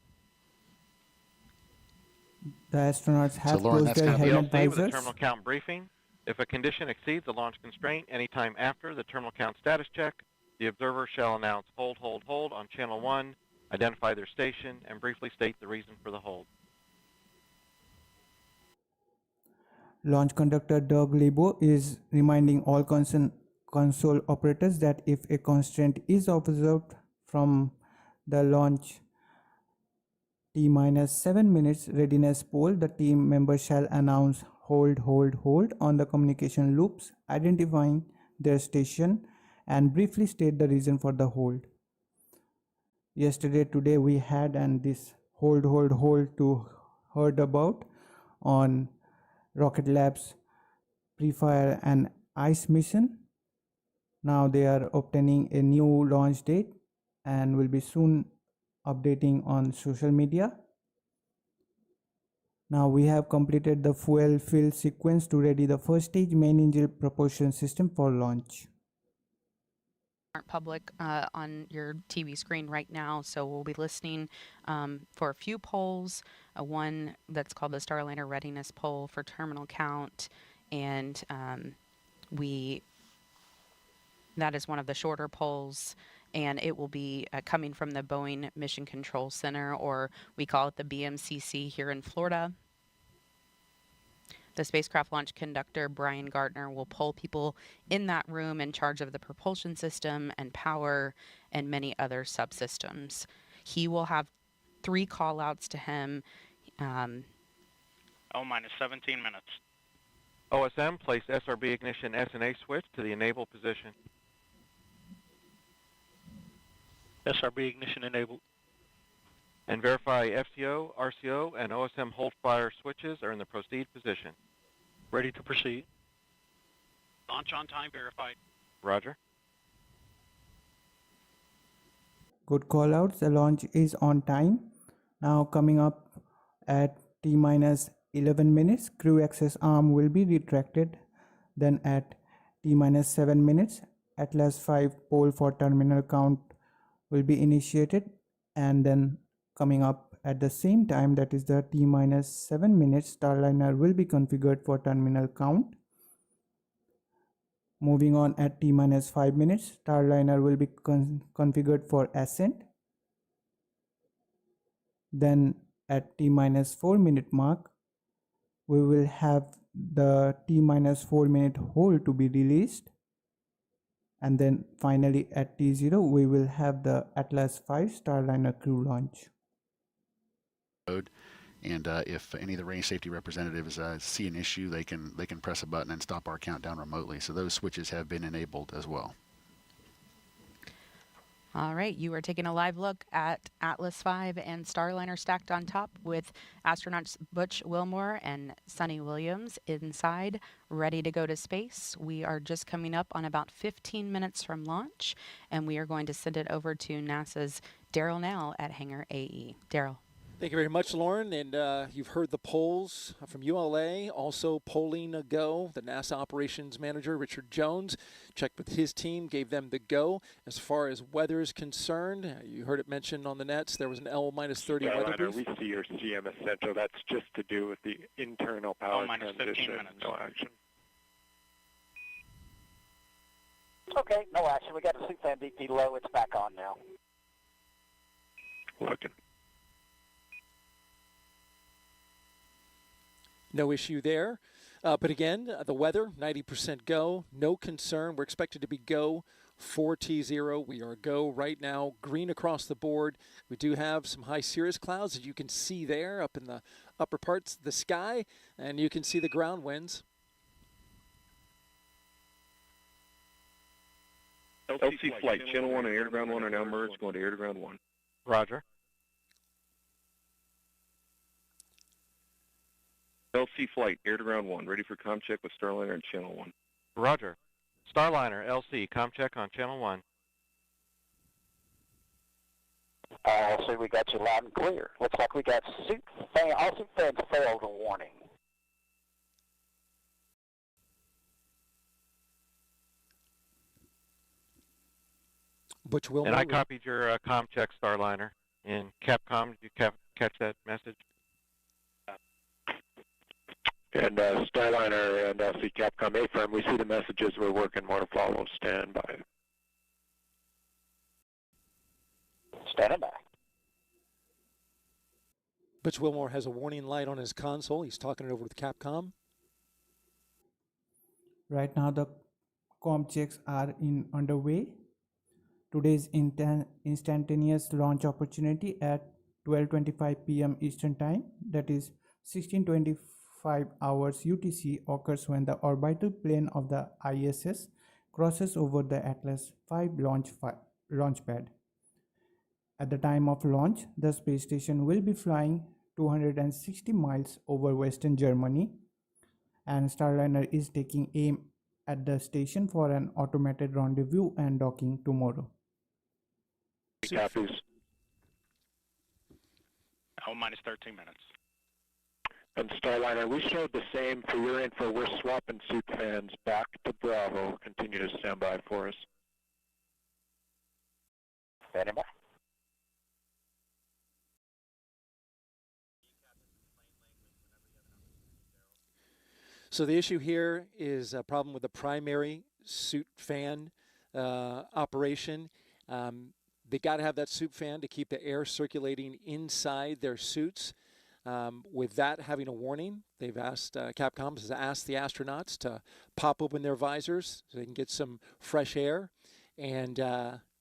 The astronauts have Lauren, closed that's their kind of helmet DLC with a visors. terminal count briefing. If a condition exceeds the launch constraint anytime after the terminal count status check, the observer shall announce hold, hold, hold on channel 1, identify their station, and briefly state the reason for the hold. Launch conductor Doug Lebo is reminding all console operators that if a constraint is observed from the launch T-7 minutes readiness poll, the team member shall announce hold, hold, hold on the communication loops, identifying their station and briefly state the reason for the hold. Today we had and this hold, hold, hold to heard about on Rocket Lab's pre-fire and ice mission. Now they are obtaining a new launch date and will be soon updating on social media. Now we have completed the fuel fill sequence to ready the first stage main engine propulsion system for launch. Aren't public on your TV screen right now, so we'll be listening for a few polls. One that's called the Starliner Readiness Poll for terminal count, and that is one of the shorter polls, and it will be coming from the Boeing Mission Control Center, or we call it the BMCC here in Florida. The spacecraft launch conductor, Brian Gardner, will poll people in that room in charge of the propulsion system and power and many other subsystems. He will have 3 call-outs to him. minus 17 minutes. OSM, place SRB ignition SNA switch to the enable position. SRB ignition enabled. And verify FCO, RCO, and OSM hold fire switches are in the proceed position. Ready to proceed. Launch on time verified. Roger. Good call outs. The launch is on time. Now coming up at T-11 minutes, crew access arm will be retracted. Then at T-7 minutes, Atlas V poll for terminal count will be initiated, and then coming up at the same time, that is the T-7 minutes, Starliner will be configured for terminal count. Moving on at T-5 minutes, Starliner will be configured for ascent. Then at T-4 minute mark, we will have the T-4 minute hold to be released. And then finally at T0, we will have the Atlas V Starliner crew launch. And if any of the range safety representatives see an issue, they can press a button and stop our countdown remotely. So those switches have been enabled as well. All right, you are taking a live look at Atlas V and Starliner stacked on top with astronauts Butch Wilmore and Suni Williams inside, ready to go to space. We are just coming up on about 15 minutes from launch, and we are going to send it over to NASA's Daryl Nell at Hangar AE. Daryl. Thank you very much, Lauren. And you've heard the polls from ULA, also polling a go. The NASA operations manager, Richard Jones, checked with his team, gave them the go. As far as weather is concerned, you heard it mentioned on the nets, there was an L-30 weather brief. We see your CM Essential. That's just to do with the internal power transition. No action. Okay, no action. We got the suit fan VP low. It's back on now. Looking. No issue there. But again, the weather, 90% go. No concern. We're expected to be go for T0. We are go right now. Green across the board. We do have some high cirrus clouds that you can see there up in the upper parts of the sky. And you can see the ground winds. LC flight, channel 1 and air to ground 1 are now merged, going to air to ground 1. Roger. LC flight, air to ground 1, ready for comm check with Starliner and channel 1. Roger. Starliner, LC, comm check on channel 1. See, we got you loud and clear. Looks like we got all suit fans failed a warning. Butch Wilmore. And I copied your comm check, Starliner. In Capcom, did you catch that message? And Starliner and LC Capcom A-firm, we see the messages. We're working more to follow. Stand by. Standing by. Butch Wilmore has a warning light on his console. He's talking it over with Capcom. Right now the comm checks are underway. Today's instantaneous launch opportunity at 12:25 p.m. Eastern Time, that is 16:25 hours UTC, occurs when the orbital plane of the ISS crosses over the Atlas V launch pad. At the time of launch, the space station will be flying 260 miles over Western Germany, and Starliner is taking aim at the station for an automated rendezvous and docking tomorrow. Copies. minus 13 minutes. And Starliner, we showed the same for your info. We're swapping suit fans back to Bravo. Continue to stand by for us. Standing by. So the issue here is a problem with the primary suit fan operation. They got to have that suit fan to keep the air circulating inside their suits. With that having a warning, they've asked, Capcom has asked the astronauts to pop open their visors so they can get some fresh air, and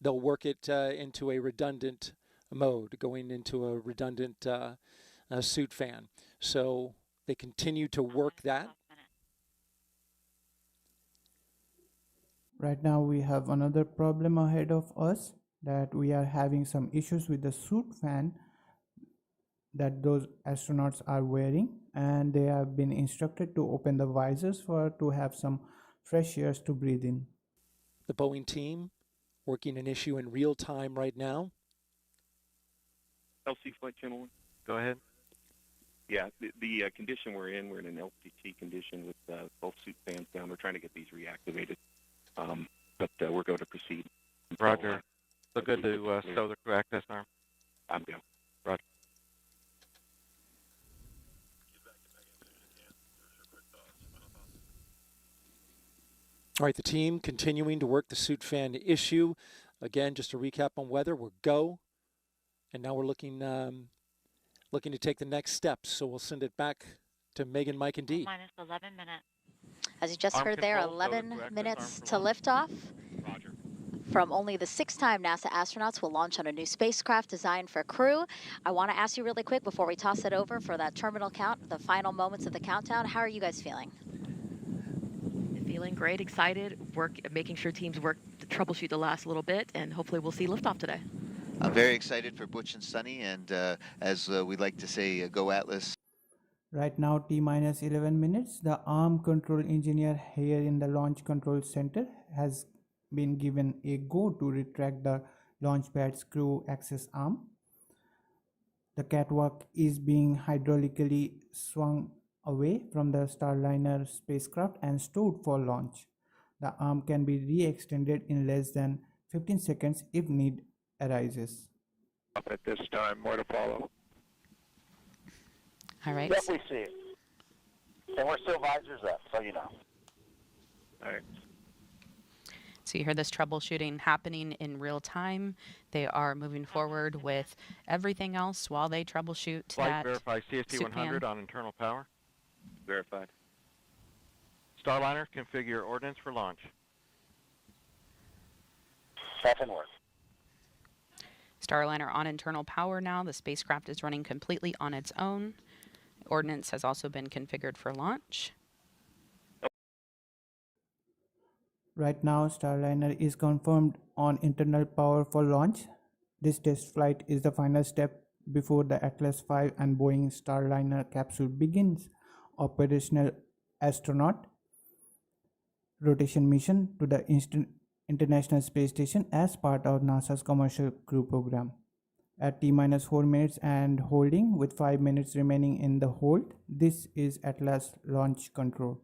they'll work it into a redundant mode, going into a redundant suit fan. So they continue to work that. Right now we have another problem ahead of us, that we are having some issues with the suit fan that those astronauts are wearing, and they have been instructed to open the visors to have some fresh air to breathe in. The Boeing team working an issue in real time right now. LC flight channel 1. Go ahead. Yeah, the condition we're in an LCT condition with both suit fans down. We're trying to get these reactivated, but we're going to proceed. Roger. So good to stow the crew access arm. I'm go. Roger. All right, the team continuing to work the suit fan issue. Again, just to recap on weather, we're go, and now we're looking to take the next steps. So we'll send it back to Megan, Mike, and Dee. Minus 11 minutes. As you just heard there, 11 minutes to liftoff. Roger. From only the 6th-time NASA astronauts will launch on a new spacecraft designed for crew. I want to ask you really quick before we toss it over for that terminal count, the final moments of the countdown. How are you guys feeling? feeling great, excited, making sure teams work to troubleshoot the last little bit, and hopefully we'll see liftoff today. I'm very excited for Butch and Sunny, and as we like to say, go Atlas. Right now, T-minus 11 minutes. The arm control engineer here in the Launch Control Center has been given a go to retract the launch pad's crew access arm. The catwalk is being hydraulically swung away from the Starliner spacecraft and stored for launch. The arm can be re-extended in less than 15 seconds if need arises. At this time, more to follow. All right. Yep, we see it. And we're still visors up, so you know. All right. So you hear this troubleshooting happening in real time. They are moving forward with everything else while they troubleshoot Flight that verify CST-100 on internal power. Verified. Starliner, configure ordnance for launch. That's in work. Starliner on internal power now. The spacecraft is running completely on its own. Ordnance has also been configured for launch. Right now, Starliner is confirmed on internal power for launch. This test flight is the final step before the Atlas V and Boeing Starliner capsule begins operational astronaut rotation mission to the International Space Station as part of NASA's Commercial Crew Program. At T-minus 4 minutes and holding with 5 minutes remaining in the hold, this is Atlas Launch Control.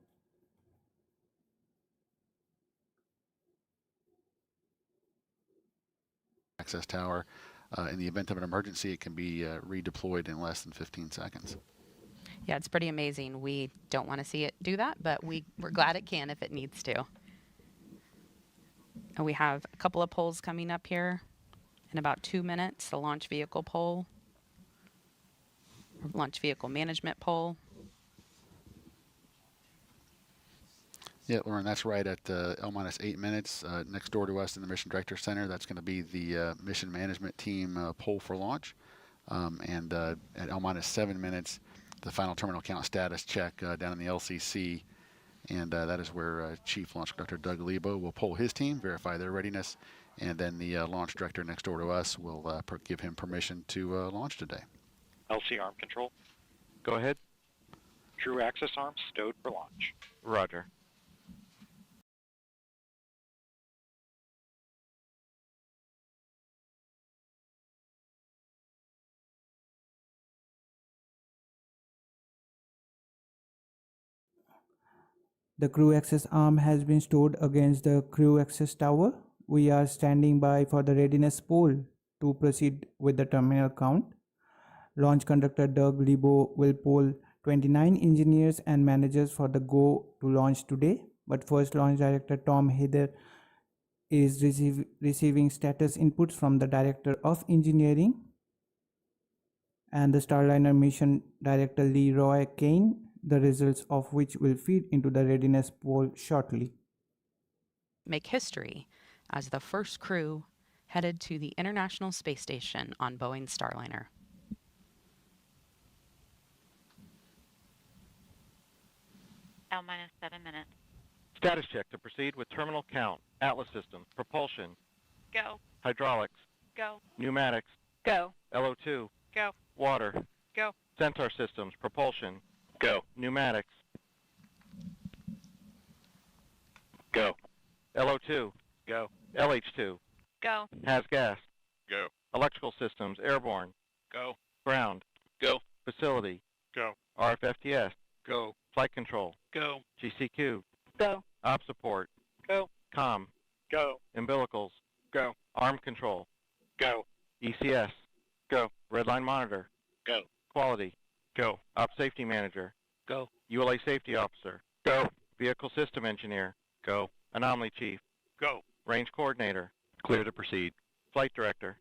Access tower. In the event of an emergency, it can be redeployed in less than 15 seconds. Yeah, it's pretty amazing. We don't want to see it do that, but we're glad it can if it needs to. And we have a couple of polls coming up here in about 2 minutes. The launch vehicle poll, launch vehicle management poll. Yeah, Lauren, that's right at L-minus 8 minutes. Next door to us in the Mission Director Center, that's going to be the mission management team poll for launch. And at L-minus 7 minutes, the final terminal count status check down in the LCC. And that is where Chief Launch Director Doug Lebo will poll his team, verify their readiness, and then the launch director next door to us will give him permission to launch today. LC arm control. Go ahead. Crew access arms stowed for launch. Roger. The crew access arm has been stored against the crew access tower. We are standing by for the readiness poll to proceed with the terminal count. Launch conductor Doug Lebo will poll 29 engineers and managers for the go to launch today. But first, Launch Director Tom Heather is receiving status inputs from the Director of Engineering and the Starliner Mission Director Leroy Kane, the results of which will feed into the readiness poll shortly. Make history as the first crew headed to the International Space Station on Boeing Starliner. L-minus 7 minutes. Status check to proceed with terminal count, Atlas systems, propulsion, Go. hydraulics, Go. pneumatics, Go. LO2, Go. water, Go. sensor systems, propulsion, Go. pneumatics, Go. LO2, Go. LH2, Go. has gas, Go. electrical systems, airborne, Go. ground, Go. facility, Go. RFFTS, Go. flight control, Go. GCQ, Go. op support, Go. comm, Go. umbilicals, Go. arm control, Go. ECS, Go. redline monitor, Go. quality, Go. op safety manager, Go. ULA safety officer, Go. vehicle system engineer, Go. anomaly chief, Go. range coordinator, Clear to proceed. flight director,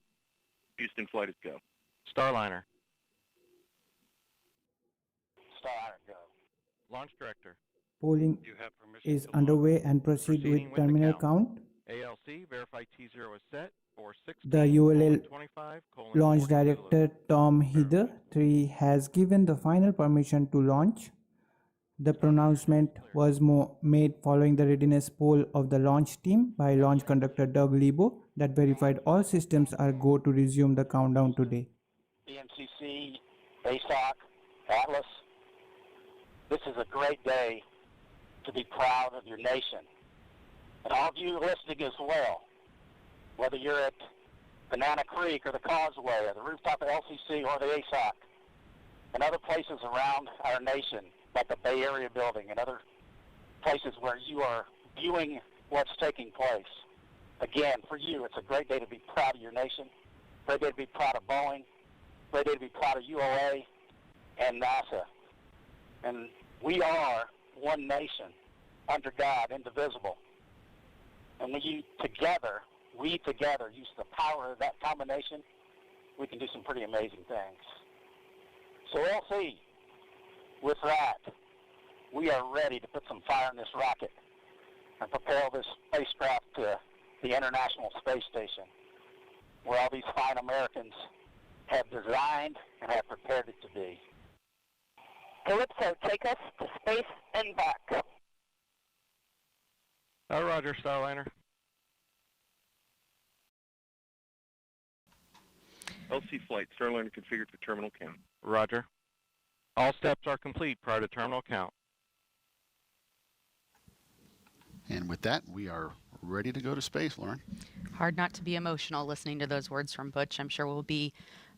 Houston flight is go. Starliner, Starliner, go. launch director, Polling You have permission is to underway and proceed Proceeding with with the terminal count. count. ALC, verify T0 is set for 16, The ULA 25, Launch 40 Director Tom Heather 3 has given the final permission to launch. The pronouncement was made following the readiness poll of the launch team by launch conductor Doug Lebo that verified all systems are go to resume the countdown today. BMCC, ASOC, Atlas, this is a great day to be proud of your nation. And all of you listening as well, whether you're at Banana Creek or the Causeway or the rooftop of LCC or the ASOC and other places around our nation, like the Bay Area building and other places where you are viewing what's taking place. Again, for you, it's a great day to be proud of your nation, great day to be proud of Boeing, great day to be proud of ULA and NASA. And we are one nation under God, indivisible. And when we together use the power of that combination, we can do some pretty amazing things. So LC, with that, we are ready to put some fire in this rocket and propel this spacecraft to the International Space Station, where all these fine Americans have designed and have prepared it to be. Calypso, take us to space and back. Roger, Starliner. LC flight, Starliner configured for terminal count. Roger. All steps are complete prior to terminal count. And with that, we are ready to go to space, Lauren. Hard not to be emotional listening to those words from Butch. I'm sure we'll be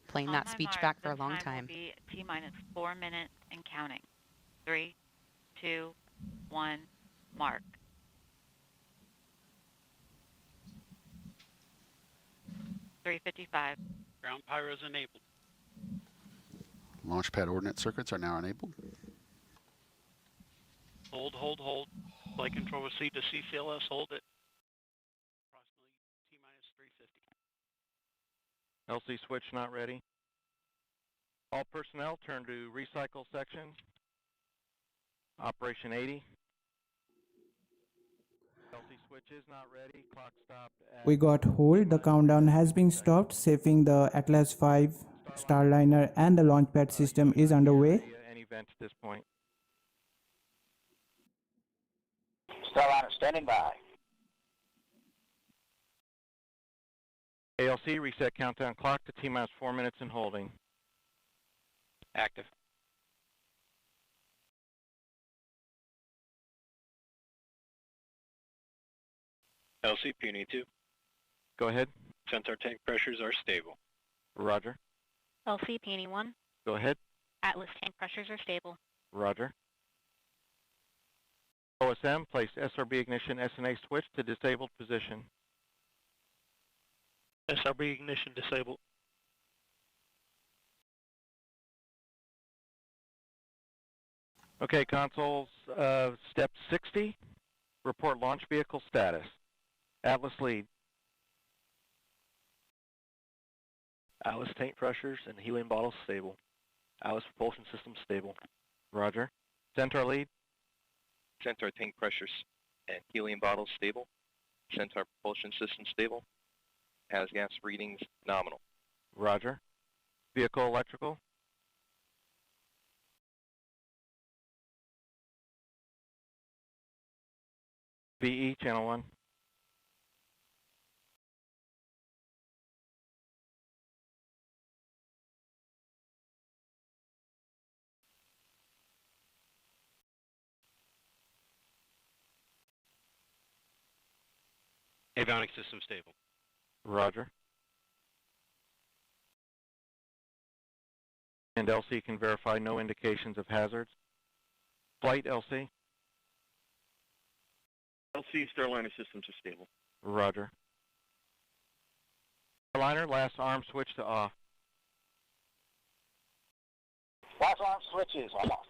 playing that speech back for a long time. Will be T-minus 4 minutes and counting. 3, 2, 1, mark. $3:55. Ground pyros enabled. Launch pad ordnance circuits are now enabled. Hold. Flight control received to CCLS. Hold it. Approximately T-minus 350. LC switch not ready. All personnel turn to recycle section. Operation 80. LC switch is not ready. Clock stopped at... We got hold. The countdown has been stopped. Saving the Atlas V, Starliner and the launchpad system is underway. Any vent at this point. Starliner standing by. ALC reset countdown clock to T-minus 4 minutes and holding. Active. LC Puny 2. Go ahead. Sensor tank pressures are stable. Roger. LC Peony 1. Go ahead. Atlas tank pressures are stable. Roger. OSM, place SRB ignition SNA switch to disabled position. SRB ignition disabled. Okay, consoles, step 60, report launch vehicle status. Atlas lead. Atlas tank pressures and helium bottles stable. Atlas propulsion system stable. Roger. Centaur lead. Centaur tank pressures and helium bottles stable. Centaur propulsion system stable. Has gas readings nominal. Roger. Vehicle electrical. VE channel 1. Avionics system stable. Roger. And LC can verify no indications of hazards. Flight LC. LC Starliner systems are stable. Roger. Starliner, last arm switch to off. Last arm switch is off.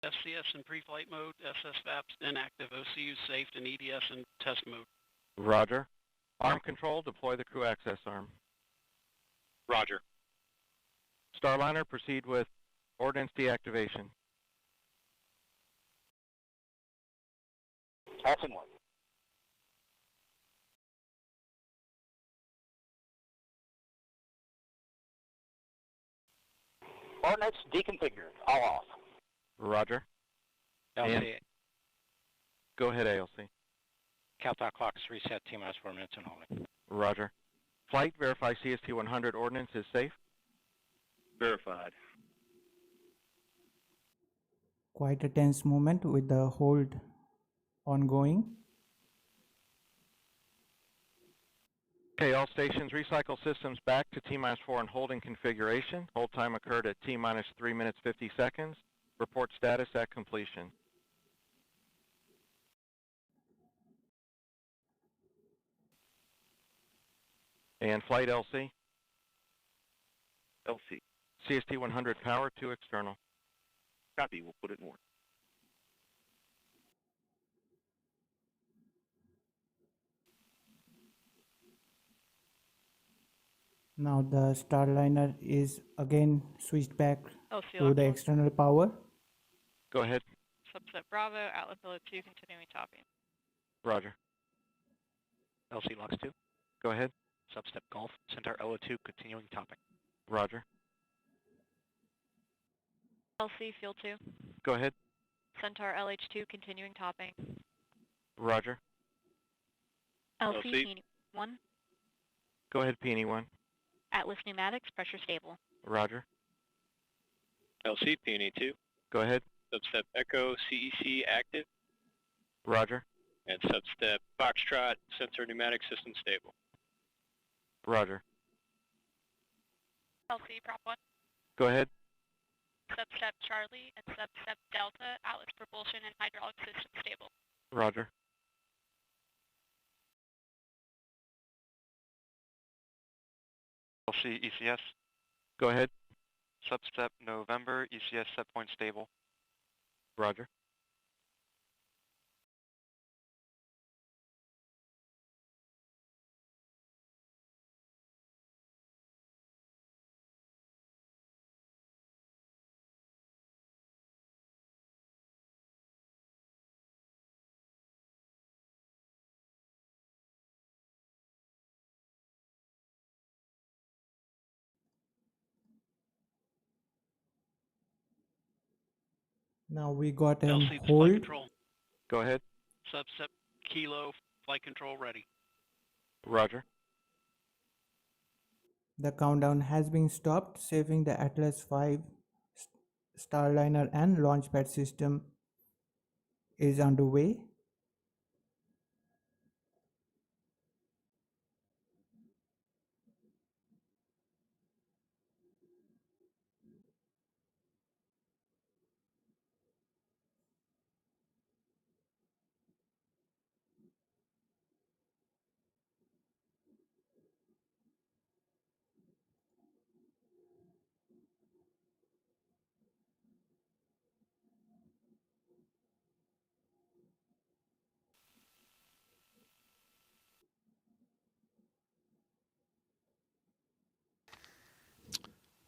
FCS in pre-flight mode, SSVAPs inactive, OCU safe, and EDS in test mode. Roger. Arm control, deploy the crew access arm. Roger. Starliner, proceed with Ordnance deactivation. Passing one. Ordnance deconfigured. All off. Roger. LC. And go ahead, ALC. Countdown clocks reset, T-minus 4 minutes and holding. Roger. Flight, verify CST-100 ordnance is safe. Verified. Quite a tense moment with the hold ongoing. Okay, all stations, recycle systems back to T-minus 4 and holding configuration. Hold time occurred at T-minus 3 minutes 50 seconds. Report status at completion. And flight LC. LC. CST-100 power to external. Copy. We'll put it in work. Now the Starliner is again switched back LC to the external power. Go ahead. Subset Bravo, Atlas V, continuing topping. Roger. LC locks 2. Go ahead. Substep Golf, Centaur LO2, continuing topping. Roger. LC Field 2. Go ahead. Centaur LH2, continuing topping. Roger. LC LC. Peony 1. Go ahead, Peony 1. Atlas Pneumatics, pressure stable. Roger. LC, Peony 2. Go ahead. Substep Echo, CEC active. Roger. And substep Foxtrot, sensor pneumatic system stable. Roger. LC Prop 1. Go ahead. Substep Charlie and Substep Delta, Atlas propulsion and hydraulic system stable. Roger. LC ECS. Go ahead. Substep November, ECS set point stable. Roger. Now we got a LC flight hold. control. Go ahead. Substep Kilo flight control ready. Roger. The countdown has been stopped, saving the Atlas V Starliner and launchpad system is underway.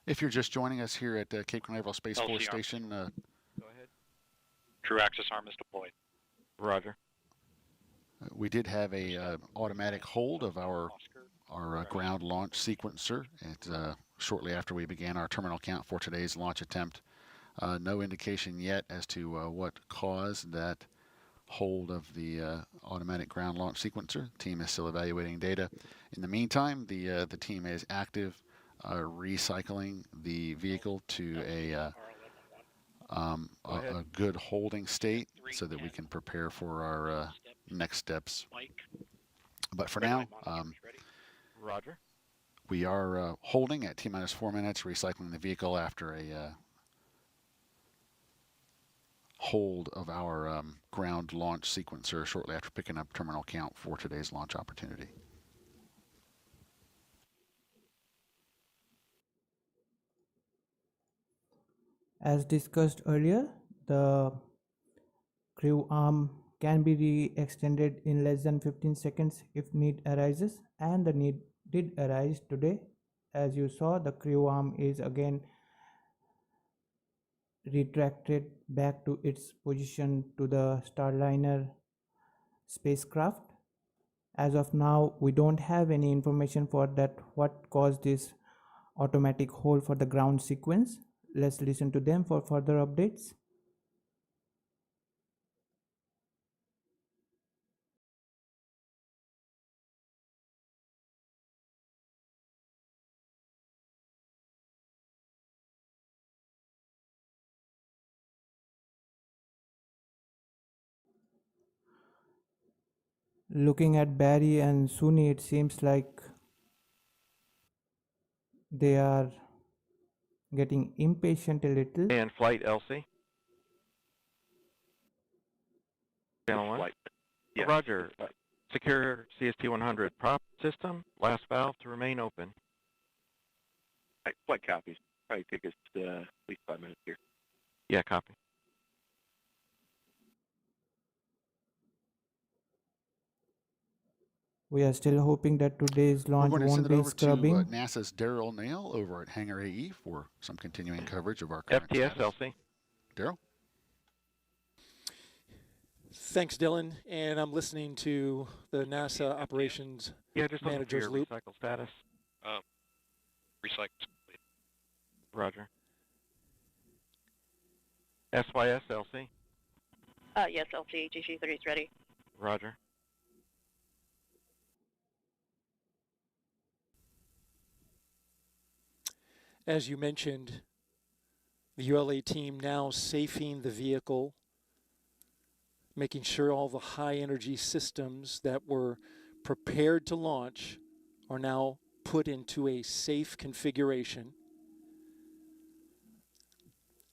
If you're just joining us here at Cape Canaveral Space Force Station, Go ahead. True axis arm is deployed. Roger. we did have a automatic hold of our ground launch sequencer shortly after we began our terminal count for today's launch attempt. No indication yet as to what caused that hold of the automatic ground launch sequencer. The team is still evaluating data. In the meantime, the team is active recycling the vehicle to a good holding state so that we can prepare for our next steps. But for now, Roger. We are holding at T-minus 4 minutes, recycling the vehicle after a hold of our ground launch sequencer shortly after picking up terminal count for today's launch opportunity. As discussed earlier, the crew arm can be re-extended in less than 15 seconds if need arises, and the need did arise today. As you saw, the crew arm is again retracted back to its position to the Starliner spacecraft. As of now, we don't have any information for that what caused this automatic hold for the ground sequence. Let's listen to them for further updates. Looking at Barry and Suni, it seems like they are getting impatient a little. And flight LC. Channel 1. Flight. Yes. Roger. Secure CST-100 prop system. Last valve to remain open. Right, flight copies. Probably take us at least 5 minutes here. Yeah, copy. We are still hoping that today's launch We're going to won't send it be over scrubbing. to NASA's Daryl Nail over at Hangar AE for some continuing coverage of our current FTS status. LC. Daryl? Thanks, Dylan. And I'm listening to the NASA operations manager's loop. Recycle status. Recycle. Roger. SYS LC. Yes, LC, GC30 is ready. Roger. As you mentioned, the ULA team now safing the vehicle, making sure all the high energy systems that were prepared to launch are now put into a safe configuration.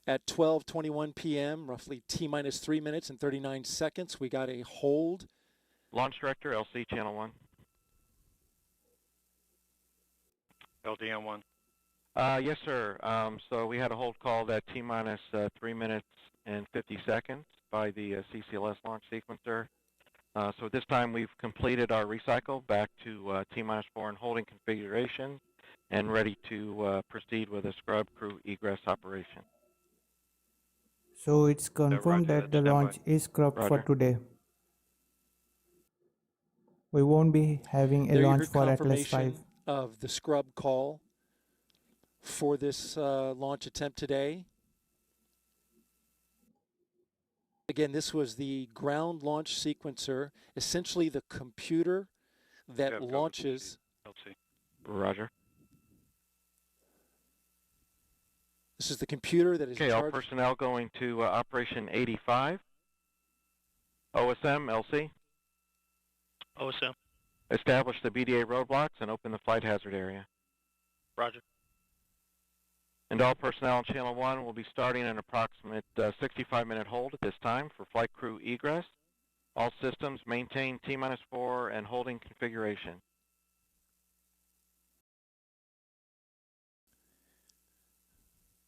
At 12:21 p.m., roughly T-minus 3 minutes and 39 seconds, we got a hold. Launch Director, LC Channel 1. LDM1. Yes, sir. So we had a hold call at T-minus 3 minutes and 50 seconds by the CCLS launch sequencer. So at this time, we've completed our recycle back to T-minus 4 and holding configuration and ready to proceed with a scrub crew egress operation. So it's confirmed that the launch is scrubbed for today. We won't be having a launch for Atlas V. Of the scrub call for this launch attempt today. Again, this was the ground launch sequencer, essentially the computer that launches. LC. Roger. This is the computer that is in all charge. personnel going to Operation 85. OSM, LC. OSM. Establish the BDA roadblocks and open the flight hazard area. Roger. And all personnel on Channel 1 will be starting an approximate 65-minute hold at this time for flight crew egress. All systems maintain T-minus 4 and holding configuration.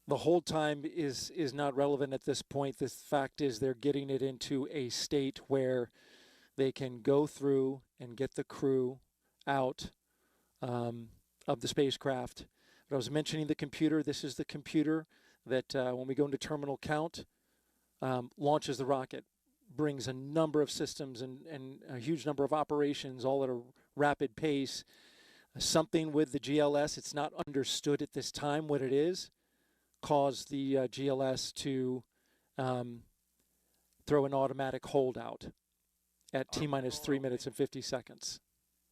The hold time is not relevant at this point. The fact is they're getting it into a state where they can go through and get the crew out of the spacecraft. But I was mentioning the computer. This is the computer that when we go into terminal count, launches the rocket, brings a number of systems and a huge number of operations all at a rapid pace. Something with the GLS, it's not understood at this time what it is, caused the GLS to throw an automatic holdout at T-minus 3 minutes and 50 seconds.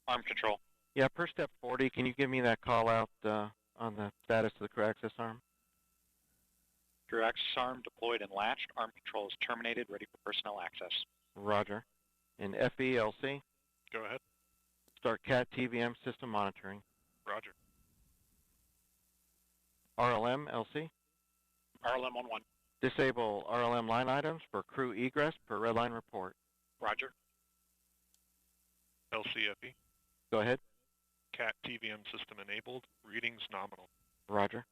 Arm control. Yeah, per step 40, can you give me that call out on the status of the crew access arm? Crew access arm deployed and latched. Arm control is terminated, ready for personnel access. Roger. And FELC? Go ahead. Start CAT TVM system monitoring. Roger. RLM LC? RLM 1-1. Disable RLM line items for crew egress per red line report. Roger. LCFE. Go ahead. CAT TVM system enabled. Readings nominal. Roger.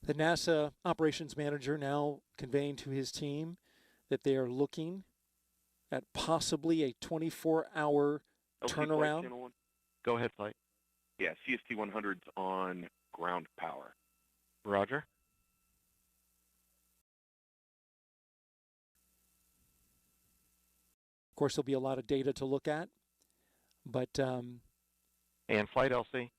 The NASA operations manager now conveying to his team that they are looking at possibly a 24-hour turnaround. Go ahead, flight. Yeah, CST-100's on ground power. Roger. Of course, there'll be a lot of data to look at, but and flight LC.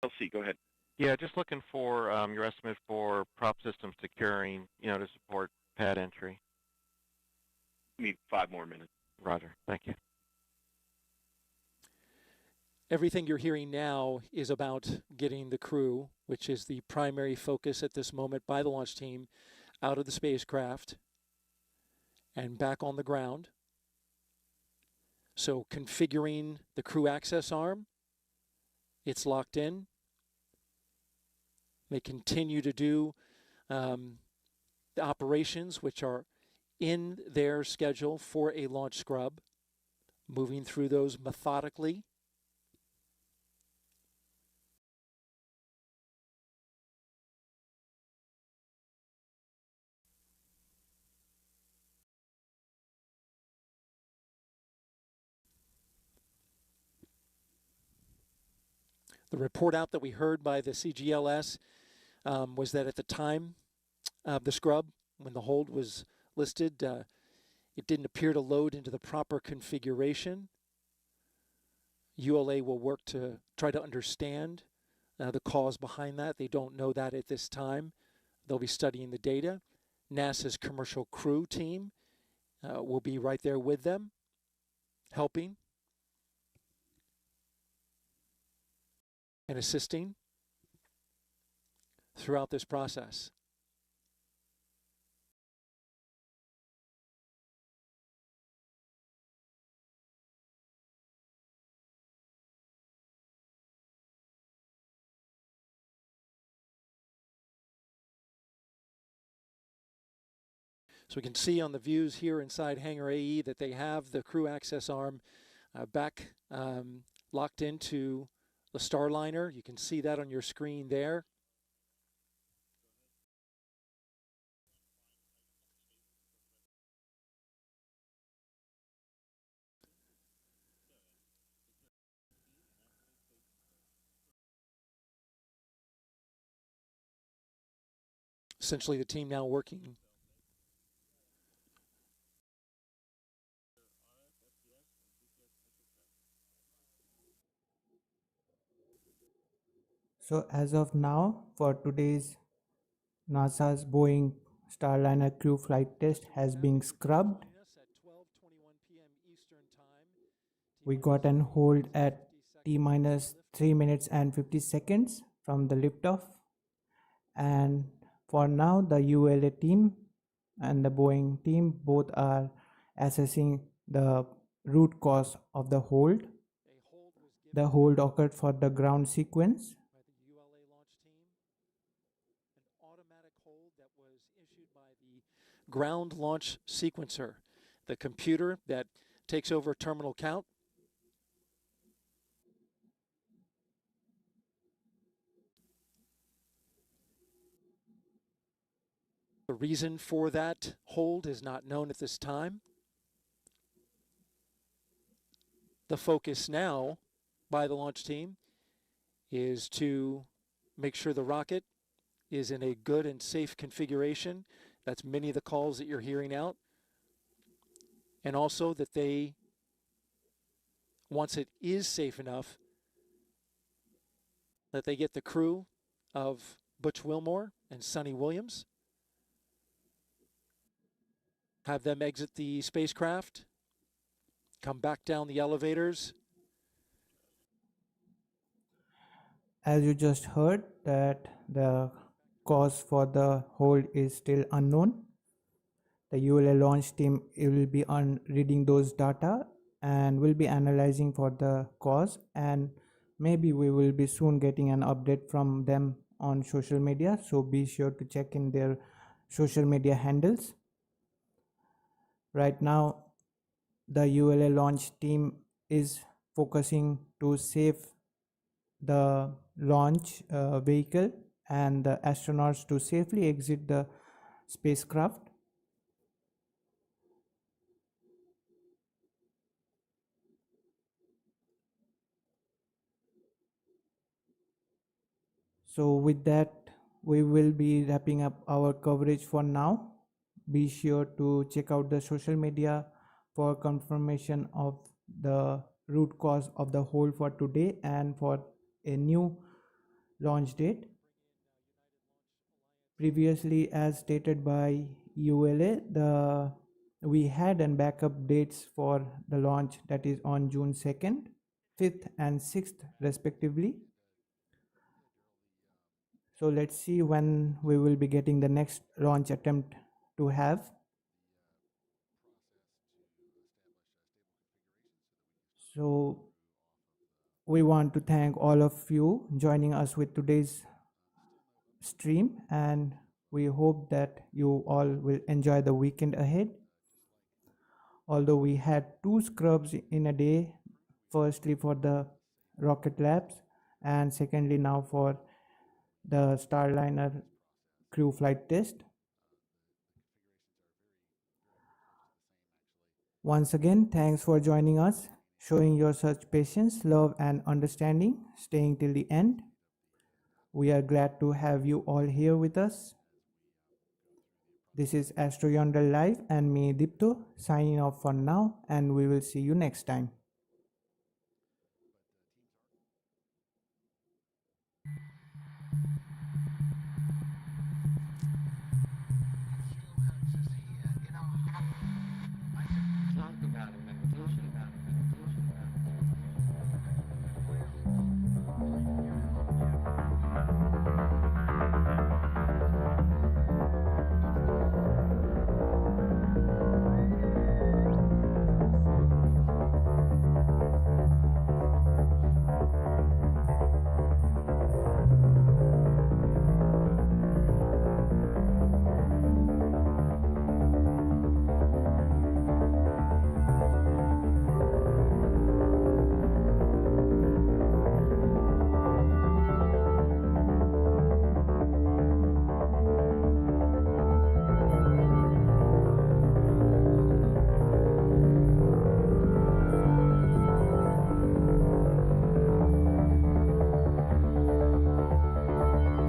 LC, go ahead. Yeah, just looking for your estimate for prop system securing, to support pad entry. Need 5 more minutes. Roger, thank you. Everything you're hearing now is about getting the crew, which is the primary focus at this moment by the launch team, out of the spacecraft and back on the ground. So configuring the crew access arm, it's locked in. They continue to do the operations which are in their schedule for a launch scrub, moving through those methodically. The report out that we heard by the CGLS was that at the time of the scrub, when the hold was listed, it didn't appear to load into the proper configuration. ULA will work to try to understand the cause behind that. They don't know that at this time. They'll be studying the data. NASA's commercial crew team will be right there with them, helping and assisting throughout this process. So we can see on the views here inside Hangar AE that they have the crew access arm back locked into the Starliner. You can see that on your screen there. Essentially the team now working So as of now, for today's NASA's Boeing Starliner crew flight test has been scrubbed. We got an hold at T-minus 3 minutes and 50 seconds from the liftoff. And for now, the ULA team and the Boeing team both are assessing the root cause of the hold. The hold occurred for the ground sequence. Ground launch sequencer, the computer that takes over terminal count. The reason for that hold is not known at this time. The focus now by the launch team is to make sure the rocket is in a good and safe configuration. That's many of the calls that you're hearing out. And also that they, once it is safe enough, that they get the crew of Butch Wilmore and Suni Williams, have them exit the spacecraft, come back down the elevators. As you just heard, that the cause for the hold is still unknown. The ULA launch team will be reading those data and will be analyzing for the cause, and maybe we will be soon getting an update from them on social media, so be sure to check in their social media handles. Right now, the ULA launch team is focusing to save the launch vehicle and the astronauts to safely exit the spacecraft. So with that, we will be wrapping up our coverage for now. Be sure to check out the social media for confirmation of the root cause of the hole for today and for a new launch date. Previously, as stated by ULA, we had an backup dates for the launch, that is on June 2nd, 5th and 6th respectively. So let's see when we will be getting the next launch attempt to have. So we want to thank all of you joining us with today's stream, and we hope that you all will enjoy the weekend ahead. Although we had 2 scrubs in a day, firstly for the rocket labs and secondly now for the Starliner crew flight test. Once again, thanks for joining us, showing your such patience, love and understanding, staying till the end. We are glad to have you all here with us. This is AstroYonder Live and me, Dipto, signing off for now, and we will see you next time.